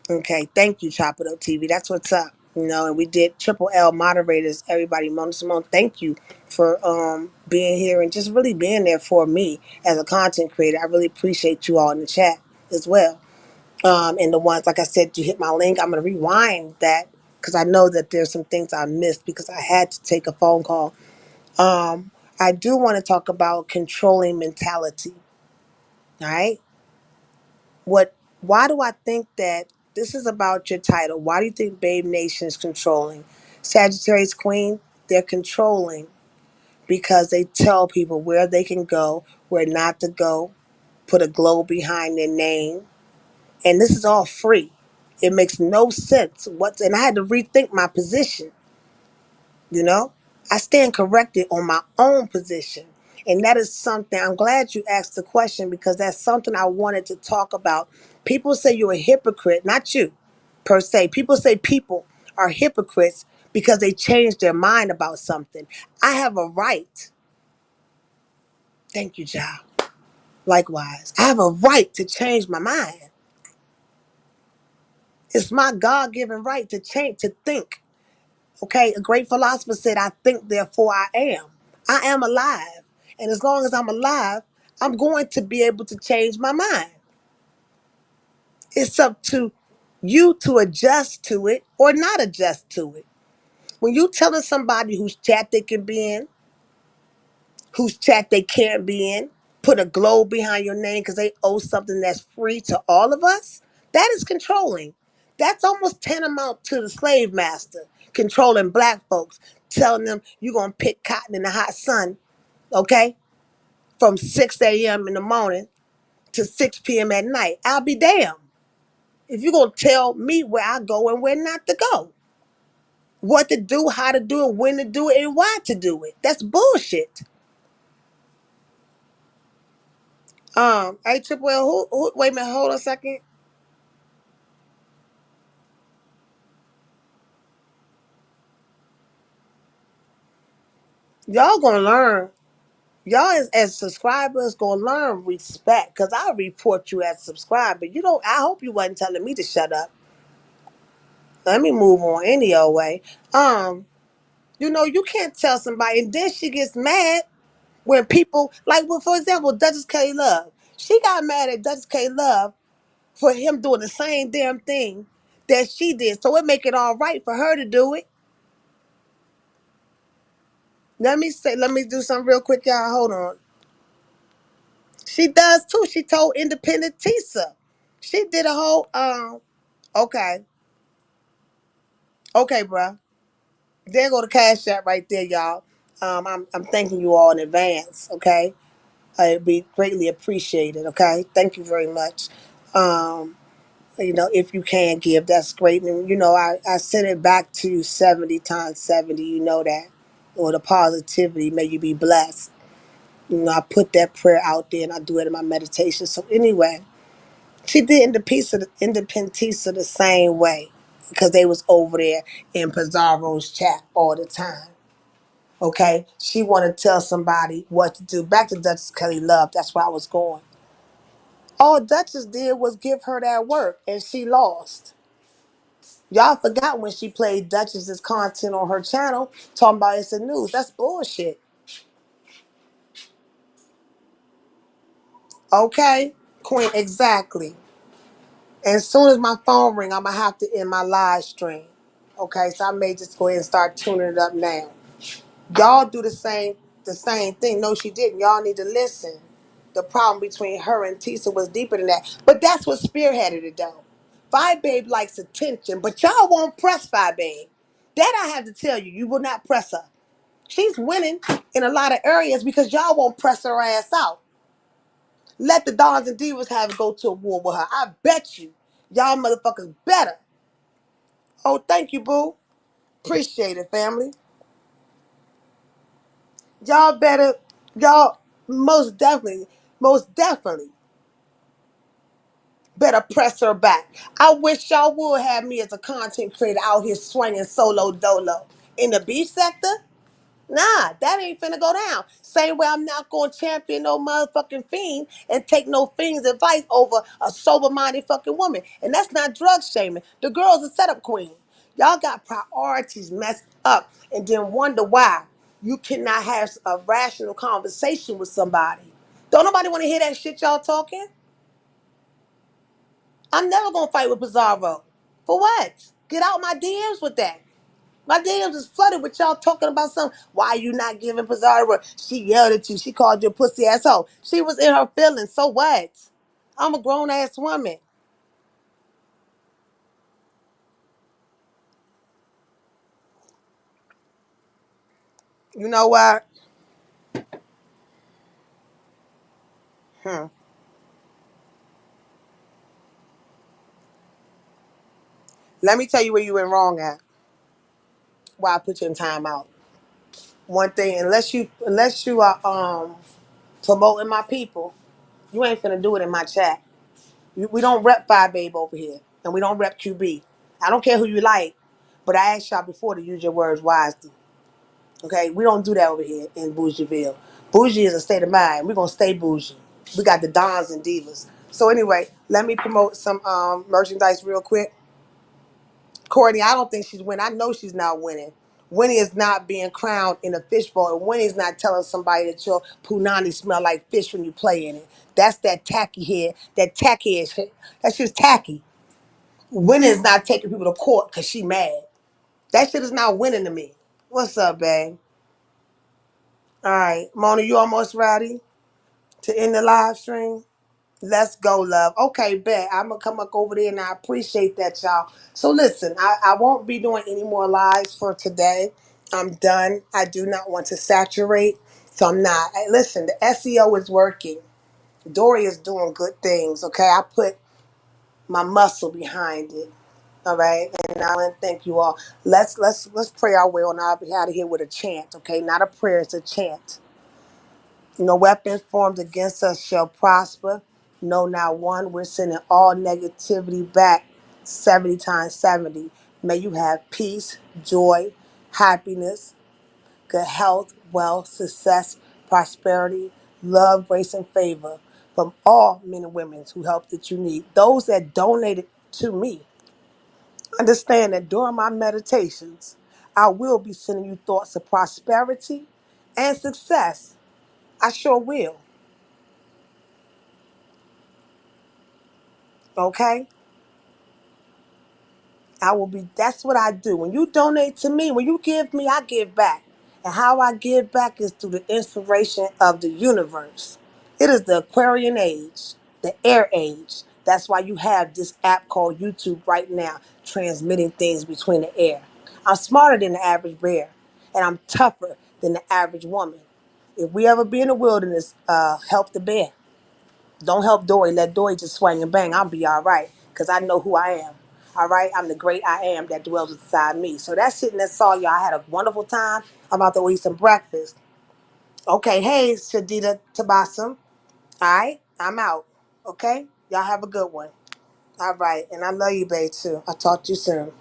Okay, thank you, Chop It Up TV. That's what's up. And we did Triple L moderators. Everybody, Mona Simone, thank you for being here and just really being there for me as a content creator. I really appreciate you all in the chat as well. And the ones, like I said, you hit my link. I'm gonna rewind that because I know that there's some things I missed because I had to take a phone call. Um, I do want to talk about controlling mentality. All right. What? Why do I think that this is about your title? Why do you think Babe Nation is controlling? Sagittarius Queen, they're controlling because they tell people where they can go, where not to go, put a globe behind their name, and this is all free. It makes no sense. And I had to rethink my position. You know, I stand corrected on my own position. And that is something, I'm glad you asked the question because that's something I wanted to talk about. People say you're a hypocrite, not you per se. People say people are hypocrites because they changed their mind about something. I have a right. Thank you, Ja. Likewise, I have a right to change my mind. It's my God given right to change, to think. Okay, a great philosopher said, I think, therefore I am. I am alive. And as long as I'm alive, I'm going to be able to change my mind. It's up to you to adjust to it or not adjust to it. When you telling somebody whose chat they can be in, whose chat they can't be in, put a globe behind your name because they owe something that's free to all of us, that is controlling. That's almost tantamount to the slave master controlling black folks, telling them you're going to pick cotton in the hot sun, okay, from 6 a.m. in the morning to 6 p.m. at night. I'll be damned if you're going to tell me where I go and where not to go, what to do, how to do it, when to do it, and why to do it. That's bullshit. Hey, Triple L, wait a minute, hold on a second. Y'all gonna learn. Y'all as subscribers gonna learn respect, cause I'll report you as a subscriber. You don't. I hope you wasn't telling me to shut up. Let me move on any old way. You can't tell somebody, and then she gets mad when people like, well, for example, Duchess K Love. She got mad at Duchess K Love for him doing the same damn thing that she did. So it make it all right for her to do it. Let me do something real quick, y'all. Hold on. She does too. She told Independent Tisa. She did a whole okay. Okay, bruh. There go the cash app right there, y'all. I'm thanking you all in advance, okay? It'd be greatly appreciated, okay? Thank you very much. If you can give, that's great. And I send it back to you 70 times 70, you know that. Or the positivity, may you be blessed. I put that prayer out there and I do it in my meditation. So anyway, she did Independentista the same way because they was over there in Pizarro's chat all the time. Okay? She wanted to tell somebody what to do. Back to Duchess Kelly Love, that's where I was going. All Duchess did was give her that work and she lost. Y'all forgot when she played Duchess's content on her channel talking about it's the news. That's bullshit. Okay? Queen, exactly. And as soon as my phone ring, I'm gonna have to end my live stream. Okay, so I may just go ahead and start tuning it up now. Y'all do the same thing. No, she didn't. Y'all need to listen. The problem between her and Tisa was deeper than that. But that's what spearheaded it though. Fi Babe likes attention, but y'all won't press Fi Babe. That I have to tell you, you will not press her. She's winning in a lot of areas because y'all won't press her ass out. Let the Dons and Divas have it go to a war with her. I bet you. Y'all motherfuckers better. Oh, thank you, boo. Appreciate it, family. Y'all better, y'all most definitely better press her back. I wish y'all would have me as a content creator out here swinging solo dolo. In the beef sector, nah, that ain't finna go down. Same way I'm not gonna champion no motherfucking fiend and take no fiend's advice over a sober-minded fucking woman. And that's not drug shaming. The girl's a setup queen. Y'all got priorities messed up and then wonder why you cannot have a rational conversation with somebody. Don't nobody want to hear that shit y'all talking? I'm never gonna fight with Pizarro. For what? Get out my DMs with that. My DMs is flooded with y'all talking about something. Why you not giving Pizarro? She yelled at you. She called you a pussy asshole. She was in her feelings. So what? I'm a grown ass woman. You know what? Hmm. Let me tell you where you went wrong at. Why I put you in timeout. One thing, unless you are promoting my people, you ain't finna do it in my chat. We don't rep Five Babe over here, and we don't rep QB. I don't care who you like, but I asked y'all before to use your words wisely. Okay, we don't do that over here in Bougieville. Bougie is a state of mind. We're gonna stay bougie. We got the Dons and Divas. So anyway, let me promote some merchandise real quick. Courtney, I don't think she's winning. I know she's not winning. Winnie is not being crowned in a fishbowl. And Winnie's not telling somebody that your punani smell like fish when you play in it. That's that tacky head. That tacky head shit. That shit's tacky. Winnie is not taking people to court because she mad. That shit is not winning to me. What's up, babe? All right, Mona, you almost ready to end the live stream? Let's go, love. Okay, bet. I'm going to come up over there and I appreciate that, y'all. So listen, I won't be doing any more lives for today. I'm done. I do not want to saturate, so I'm not. Hey, listen, the SEO is working. Dory is doing good things, okay? I put my muscle behind it. All right, and I want to thank you all. Let's pray our way on out of here with a chant, okay? Not a prayer, it's a chant. No weapons formed against us shall prosper. No, not one. We're sending all negativity back 70 times 70. May you have peace, joy, happiness, good health, wealth, success, prosperity, love, grace, and favor from all men and women who help that you need. Those that donated to me, understand that during my meditations, I will be sending you thoughts of prosperity and success. I sure will. Okay? I will be, that's what I do. When you donate to me, when you give me, I give back. And how I give back is through the inspiration of the universe. It is the Aquarian age, the air age. That's why you have this app called YouTube right now, transmitting things between the air. I'm smarter than the average bear, and I'm tougher than the average woman. If we ever be in the wilderness, help the bear. Don't help Dory. Let Dory just swing and bang. I'll be all right because I know who I am. All right? I'm the great I am that dwells inside me. So that's it, and that's all, y'all. I had a wonderful time. I'm about to go eat some breakfast. Okay, hey, Shadida Tabassum. All right? I'm out. Okay? Y'all have a good one. All right. And I love you, babe, too. I'll talk to you soon.